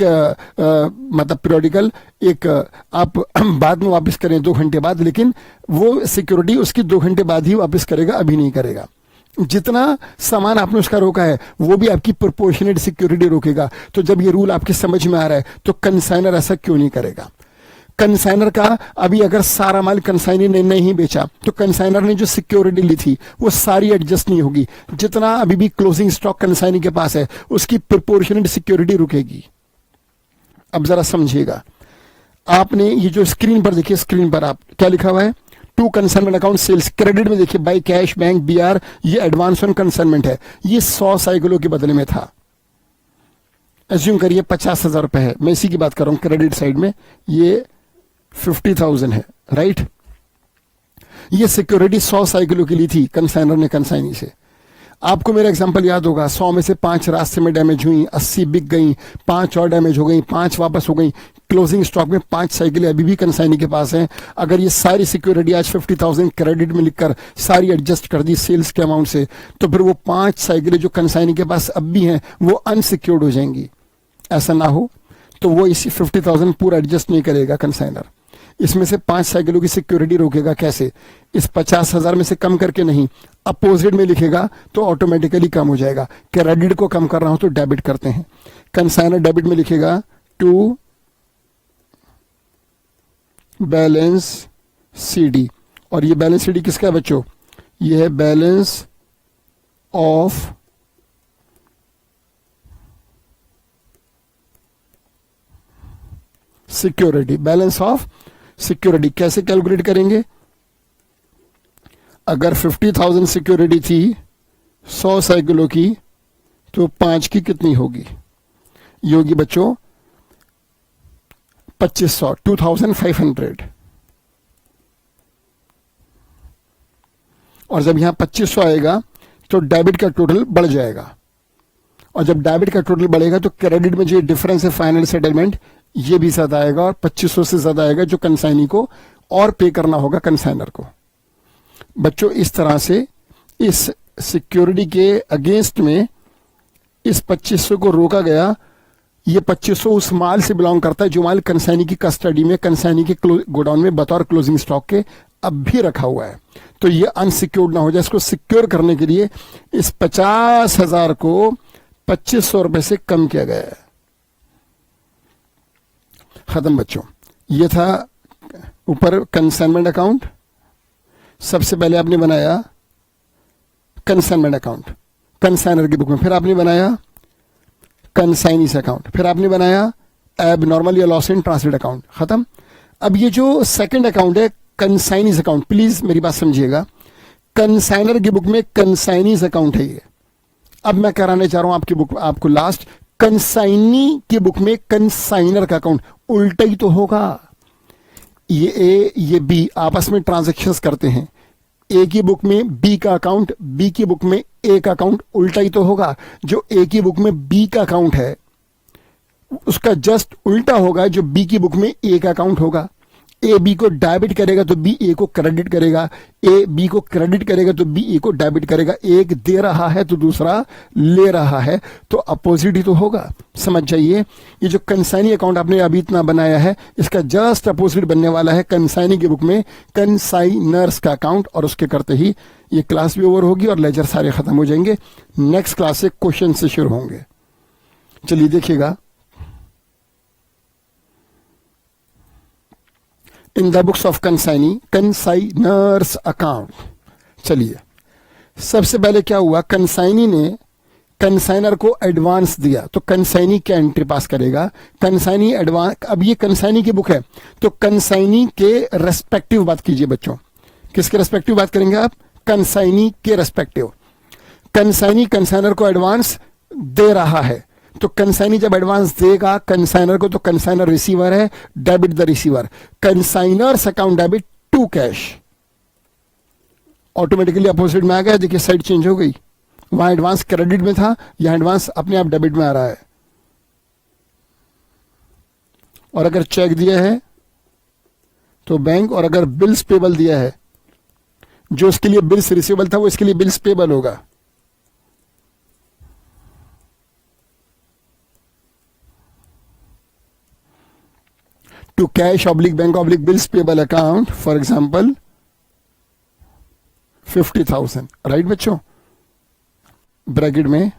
मतलब पीरियोडिकल एक आप बाद में वापस करें 2 घंटे बाद, लेकिन वो सिक्योरिटी उसकी 2 घंटे बाद ही वापस करेगा, अभी नहीं करेगा। जितना सामान आपने उसका रोका है वो भी आपकी प्रोपोर्शनेट सिक्योरिटी रोकेगा। तो जब ये रूल आपके समझ में आ रहा है तो कंसाइनर ऐसा क्यों नहीं करेगा? कंसाइनर का अभी अगर सारा माल कंसाइनर ने नहीं बेचा तो कंसाइनर ने जो सिक्योरिटी ली थी वो सारी एडजस्ट नहीं होगी। जितना अभी भी क्लोजिंग स्टॉक कंसाइनर के पास है उसकी प्रोपोर्शनेट सिक्योरिटी रुकेगी। अब जरा समझिएगा, आपने ये जो स्क्रीन पर देखिए, स्क्रीन पर आप क्या लिखा हुआ है, to consignment account sales. Credit में देखिए बाय कैश बैंक बीआर, ये एडवांस ऑन कंसाइनमेंट है, ये 100 साइकिलों के बदले में था। एज्यूम करिए 50,000 रुपए है, मैं इसी की बात कर रहा हूं क्रेडिट साइड में, ये 50,000 है, राइट। ये सिक्योरिटी 100 साइकिलों की ली थी कंसाइनर ने कंसाइनी से। आपको मेरा एग्जांपल याद होगा, 100 में से 5 रास्ते में डैमेज हुई, 80 बिक गई, 5 और डैमेज हो गई, 5 वापस हो गई। क्लोजिंग स्टॉक में 5 साइकिलें अभी भी कंसाइनी के पास हैं। अगर ये सारी सिक्योरिटी आज 50,000 क्रेडिट में लिखकर सारी एडजस्ट कर दी सेल्स के अमाउंट से, तो फिर वो 5 साइकिलें जो कंसाइनी के पास अब भी हैं वो अनसिक्योर्ड हो जाएंगी। ऐसा ना हो तो वो इसी 50,000 पूरा एडजस्ट नहीं करेगा कंसाइनर, इसमें से 5 साइकिलों की सिक्योरिटी रोकेगा। कैसे? इस 50,000 में से कम करके नहीं, अपोजिट में लिखेगा तो ऑटोमेटिकली कम हो जाएगा। क्रेडिट को कम कर रहा हूं तो डेबिट करते हैं, कंसाइनर डेबिट में लिखेगा टू बैलेंस सीडी, और ये बैलेंस सीडी किसका है बच्चों? ये है balance of security, balance of security. कैसे कैलकुलेट करेंगे? अगर 50,000 सिक्योरिटी थी 100 साइकिलों की, तो 5 की कितनी होगी? ये होगी बच्चों 2500, 2500। और जब यहां 2500 आएगा तो डेबिट का टोटल बढ़ जाएगा, और जब डेबिट का टोटल बढ़ेगा तो क्रेडिट में जो डिफरेंस है फाइनल सेटलमेंट, ये भी ज्यादा आएगा, और 2500 से ज्यादा आएगा जो कंसाइनी को और पे करना होगा कंसाइनर को। बच्चों इस तरह से इस सिक्योरिटी के अगेंस्ट में इस 2500 को रोका गया। ये 2500 उस माल से बिलोंग करता है जो माल कंसाइनी की कस्टडी में, कंसाइनी के गोडाउन में बतौर क्लोजिंग स्टॉक के अब भी रखा हुआ है। तो ये अनसिक्योर्ड ना हो जाए, इसको सिक्योर करने के लिए इस 50,000 को 2500 रुपए से कम किया गया है। खत्म बच्चों। ये था ऊपर कंसाइनमेंट अकाउंट। सबसे पहले आपने बनाया कंसाइनमेंट अकाउंट कंसाइनर की बुक में, फिर आपने बनाया कंसाइनीज अकाउंट, फिर आपने बनाया एब नॉर्मल या लॉस इन ट्रांसलेट अकाउंट। खत्म। अब ये जो सेकंड अकाउंट है कंसाइनीज अकाउंट, प्लीज मेरी बात समझिएगा, कंसाइनर की बुक में कंसाइनीज अकाउंट है ये। अब मैं कराने जा रहा हूं आपकी बुक, आपको लास्ट कंसाइनी की बुक में कंसाइनर का अकाउंट उल्टा ही तो होगा। ये ए ये बी आपस में ट्रांजैक्शंस करते हैं, ए की बुक में बी का अकाउंट, बी की बुक में ए का अकाउंट, उल्टा ही तो होगा। जो ए की बुक में बी का अकाउंट है उसका जस्ट उल्टा होगा जो बी की बुक में ए का अकाउंट होगा। ए बी को डेबिट करेगा तो बी ए को क्रेडिट करेगा, ए बी को क्रेडिट करेगा तो बी ए को डेबिट करेगा। एक दे रहा है तो दूसरा ले रहा है, तो अपोजिट ही तो होगा। समझ जाइए, ये जो कंसाइनी अकाउंट आपने अभी इतना बनाया है इसका जस्ट अपोजिट बनने वाला है कंसाइनी की बुक में कंसाइनर्स का अकाउंट, और उसके करते ही ये क्लास भी ओवर होगी और लेजर सारे खत्म हो जाएंगे। नेक्स्ट क्लास से क्वेश्चन से शुरू होंगे। चलिए देखिएगा, इन the books of consignors account. चलिए सबसे पहले क्या हुआ, कंसाइनी ने कंसाइनर को एडवांस दिया, तो कंसाइनी क्या एंट्री पास करेगा, कंसाइनी एडवांस। अब ये कंसाइनी की बुक है, तो कंसाइनी के रेस्पेक्टिव बात कीजिए बच्चों। किसके रेस्पेक्टिव बात करेंगे आप, कंसाइनी के रेस्पेक्टिव। कंसाइनी कंसाइनर को एडवांस दे रहा है, तो कंसाइनी जब एडवांस देगा कंसाइनर को, तो कंसाइनर रिसीवर है, debit the receiver. Consignor's account debit to cash, automatically opposite में आ गया। देखिए साइड चेंज हो गई, वहां एडवांस क्रेडिट में था, यहां एडवांस अपने आप डेबिट में आ रहा है। और अगर चेक दिया है तो बैंक, और अगर बिल्स पेबल दिया है, जो इसके लिए बिल्स रिसीवेबल था वो इसके लिए बिल्स पेबल होगा। To cash oblique bank oblique bills payable account, for example 50,000, right बच्चों, ब्रैकेट में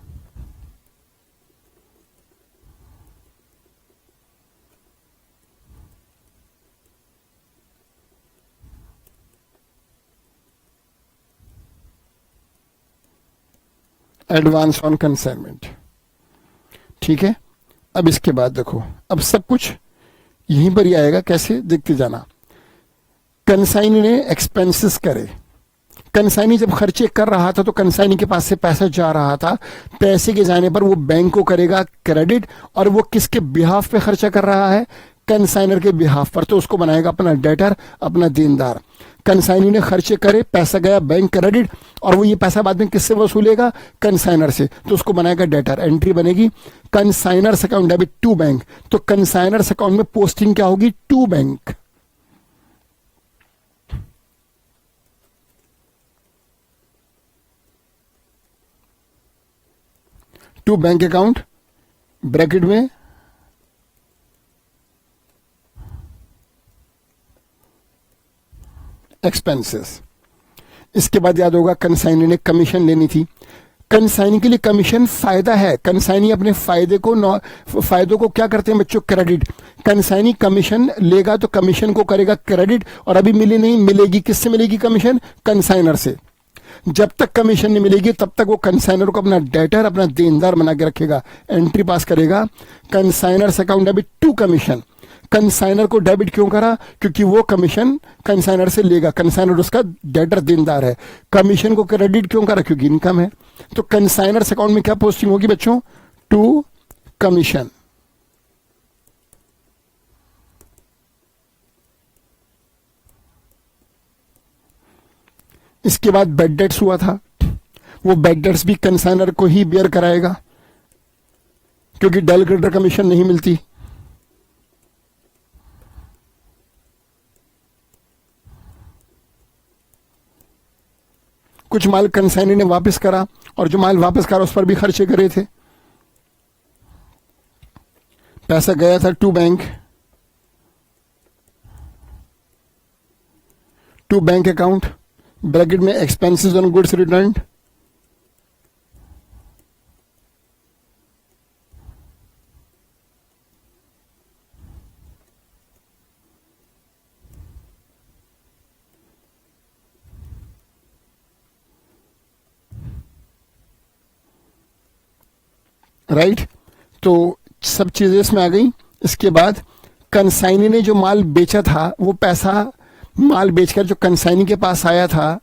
एडवांस ऑन कंसाइनमेंट। ठीक है, अब इसके बाद देखो, अब सब कुछ यहीं पर ही आएगा, कैसे देखते जाना। कंसाइनी ने एक्सपेंसेस करे, कंसाइनी जब खर्चे कर रहा था तो कंसाइनी के पास से पैसा जा रहा था, पैसे के जाने पर वो बैंक को करेगा क्रेडिट, और वो किसके बिहाफ पे खर्चा कर रहा है, कंसाइनर के बिहाफ पर, तो उसको बनाएगा अपना डेटर, अपना देनदार। कंसाइनी ने खर्चे करे, पैसा गया बैंक क्रेडिट, और वो ये पैसा बाद में किससे वसूलेगा, कंसाइनर से, तो उसको बनाएगा डेटर। एंट्री बनेगी consignor's account debit to bank, तो कंसाइनर्स अकाउंट में पोस्टिंग क्या होगी, to bank. To bank account bracket में एक्सपेंसेस। इसके बाद याद होगा कंसाइनी ने कमीशन लेनी थी, कंसाइनी के लिए कमीशन फायदा है, कंसाइनी अपने फायदों को क्या करते हैं बच्चों, क्रेडिट। कंसाइनी कमीशन लेगा तो कमीशन को करेगा क्रेडिट, और अभी मिली नहीं, मिलेगी किससे मिलेगी कमीशन, कंसाइनर से। जब तक कमीशन नहीं मिलेगी तब तक वो कंसाइनर को अपना डेटर, अपना देनदार बना के रखेगा। एंट्री पास करेगा consignor's account debit to commission. Consignor को डेबिट क्यों करा, क्योंकि वो कमीशन कंसाइनर से लेगा, कंसाइनर उसका डेटर देनदार है। कमीशन को क्रेडिट क्यों करा, क्योंकि इनकम है। तो कंसाइनर्स अकाउंट में क्या पोस्टिंग होगी बच्चों, टू कमीशन। इसके बाद बेड डेट्स हुआ था, वो बेड डेट्स भी कंसाइनर को ही बेयर कराएगा, क्योंकि डेल क्रेडिटर कमीशन नहीं मिलती। कुछ माल कंसाइनी ने वापस करा, और जो माल वापस करा उस पर भी खर्चे करे थे। पैसा गया था to bank, to bank account bracket में expenses on goods return. Right, तो सब चीजें इसमें आ गई। इसके बाद कंसाइनी ने जो माल बेचा था, वो पैसा माल बेचकर जो कंसाइनी के पास आया था,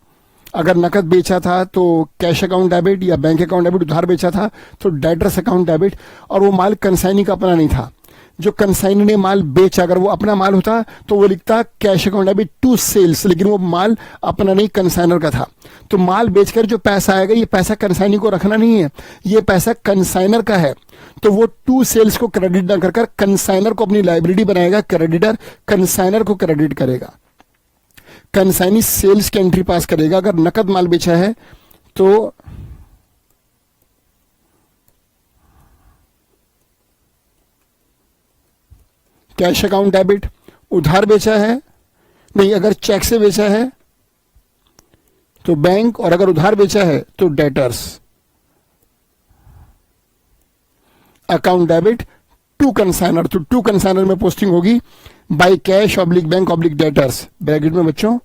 अगर नकद बेचा था तो कैश अकाउंट डेबिट, या बैंक अकाउंट डेबिट, उधार बेचा था तो डेटर्स अकाउंट डेबिट। और वो माल कंसाइनी का अपना नहीं था, जो कंसाइनी ने माल बेचा, अगर वो अपना माल होता तो वो लिखता cash account debit to sales, लेकिन वो माल अपना नहीं, कंसाइनर का था। तो माल बेचकर जो पैसा आएगा, ये पैसा कंसाइनी को रखना नहीं है, ये पैसा कंसाइनर का है। तो वो टू सेल्स को क्रेडिट ना कर कंसाइनर को अपनी लाइबिलिटी बनाएगा, क्रेडिटर कंसाइनर को क्रेडिट करेगा। कंसाइनी सेल्स की एंट्री पास करेगा, अगर नकद माल बेचा है तो कैश अकाउंट डेबिट, उधार बेचा है नहीं, अगर चेक से बेचा है तो बैंक, और अगर उधार बेचा है तो debtors. Account debit to consignor, तो टू कंसाइनर में पोस्टिंग होगी by cash oblique bank oblique debtors, bracket में बच्चों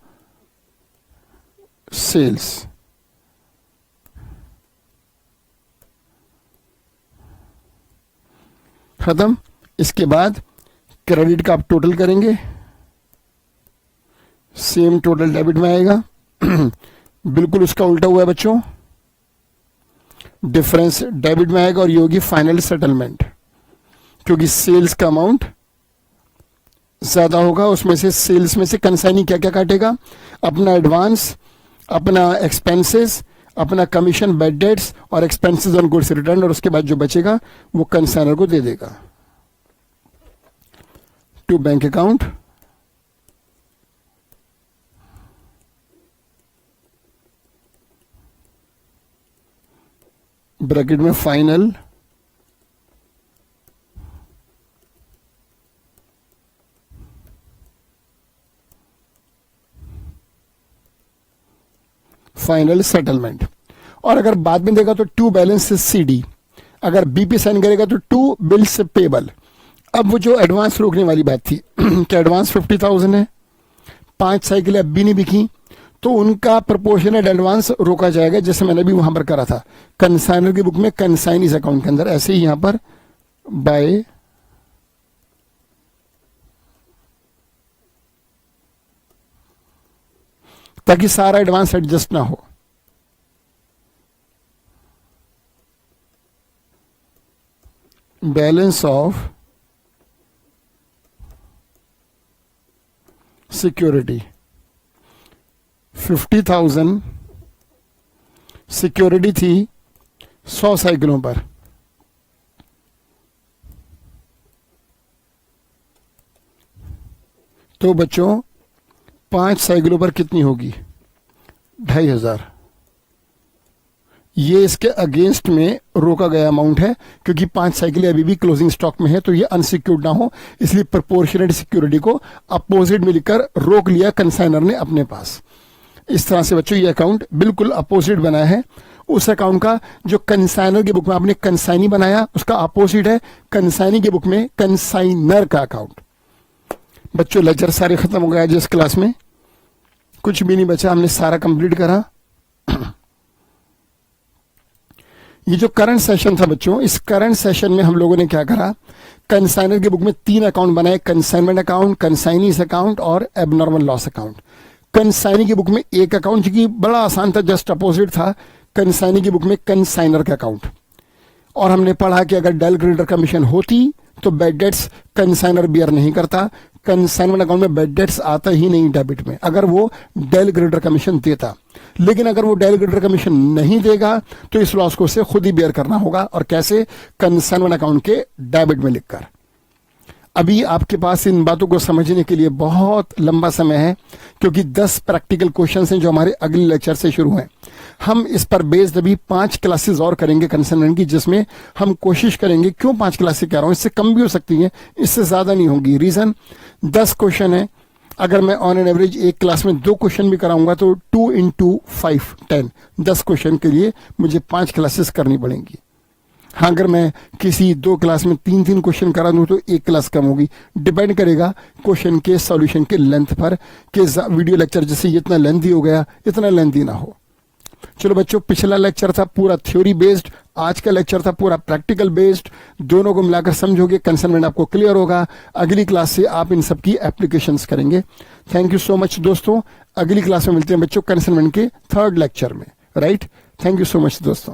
सेल्स। खत्म। इसके बाद क्रेडिट का आप टोटल करेंगे, सेम टोटल डेबिट में आएगा। बिल्कुल उसका उल्टा हुआ है बच्चों, डिफरेंस डेबिट में आएगा और ये होगी फाइनल सेटलमेंट, क्योंकि सेल्स का अमाउंट ज्यादा होगा। उसमें से सेल्स में से कंसाइनी क्या क्या काटेगा, अपना एडवांस, अपना एक्सपेंसेस, अपना कमीशन, बैड डेट्स और एक्सपेंसेस ऑन गुड्स रिटर्न, और उसके बाद जो बचेगा वो कंसाइनर को दे देगा। टू बैंक अकाउंट, ब्रैकेट में फाइनल सेटलमेंट। और अगर बाद में देगा तो टू बैलेंस सीडी, अगर बीपी साइन करेगा तो टू बिल्स पेबल। अब वो जो एडवांस रोकने वाली बात थी कि एडवांस 50,000 है, 5 साइकिलें अब भी नहीं बिकी, तो उनका प्रोपोर्शनल एडवांस रोका जाएगा, जैसे मैंने भी वहां पर करा था कंसाइनर की बुक में कंसाइनीज अकाउंट के अंदर, ऐसे ही यहां पर बाय ताकि सारा एडवांस एडजस्ट ना हो। बैलेंस ऑफ सिक्योरिटी 50,000 सिक्योरिटी थी 100 साइकिलों पर, तो बच्चों 5 साइकिलों पर कितनी होगी, 2,500। ये इसके अगेंस्ट में रोका गया अमाउंट है, क्योंकि 5 साइकिलें अभी भी क्लोजिंग स्टॉक में है, तो ये अनसिक्योर्ड ना हो, इसलिए प्रोपोर्शनेट सिक्योरिटी को अपोजिट में लिखकर रोक लिया कंसाइनर ने अपने पास। इस तरह से बच्चों ये अकाउंट बिल्कुल अपोजिट बना है उस अकाउंट का जो कंसाइनर की बुक में आपने कंसाइनी बनाया, उसका अपोजिट है कंसाइनी की बुक में कंसाइनर का अकाउंट। बच्चों लेक्चर सारे खत्म हो गए आज इस क्लास में, कुछ भी नहीं बचा, हमने सारा कंप्लीट करा। ये जो करंट सेशन था बच्चों, इस करंट सेशन में हम लोगों ने क्या करा, कंसाइनर की बुक में 3 अकाउंट बनाए, कंसाइनमेंट अकाउंट, कंसाइनीज अकाउंट और एबनॉर्मल लॉस अकाउंट। कंसाइनी की बुक में एक अकाउंट की बड़ा आसान था, जस्ट अपोजिट था कंसाइनी की बुक में कंसाइनर का अकाउंट। और हमने पढ़ा कि अगर डेल क्रेडिटर कमीशन होती तो बैड डेट्स कंसाइनर बियर नहीं करता, कंसाइनमेंट अकाउंट में बैड डेट्स आता ही नहीं डेबिट में, अगर वो डेल क्रेडिटर कमीशन देता। लेकिन अगर वो डेल क्रेडिटर कमीशन नहीं देगा तो इस लॉस को उसे खुद ही बियर करना होगा, और कैसे, कंसाइनमेंट अकाउंट के डेबिट में लिखकर। अभी आपके पास इन बातों को समझने के लिए बहुत लंबा समय है, क्योंकि 10 प्रैक्टिकल क्वेश्चंस हैं जो हमारे अगले लेक्चर से शुरू हैं। हम इस पर बेस्ड अभी 5 क्लासेस और करेंगे कंसाइनमेंट की, जिसमें हम कोशिश करेंगे, क्यों 5 क्लासेस कह रहा हूं, इससे कम भी हो सकती हैं, इससे ज्यादा नहीं होगी। रीजन 10 क्वेश्चन है, अगर मैं ऑन एन एवरेज एक क्लास में 2 क्वेश्चन भी कराऊंगा तो 2 into 5 10, 10 क्वेश्चन के लिए मुझे 5 क्लासेस करनी पड़ेंगी। हाँ, अगर मैं किसी 2 क्लास में 3-3 क्वेश्चन करा दूं तो 1 क्लास कम होगी, डिपेंड करेगा क्वेश्चन के सॉल्यूशन के लेंथ पर, कि वीडियो लेक्चर जैसे इतना लेंथी हो गया, इतना लेंथी ना हो। चलो बच्चों, पिछला लेक्चर था पूरा थ्योरी बेस्ड, आज का लेक्चर था पूरा प्रैक्टिकल बेस्ड, दोनों को मिलाकर समझोगे, कंसाइनमेंट आपको क्लियर होगा। अगली क्लास से आप इन सब की एप्लीकेशंस करेंगे। थैंक यू सो मच दोस्तों, अगली क्लास में मिलते हैं बच्चों कंसाइनमेंट के 3rd लेक्चर में, right. Thank you so much दोस्तों।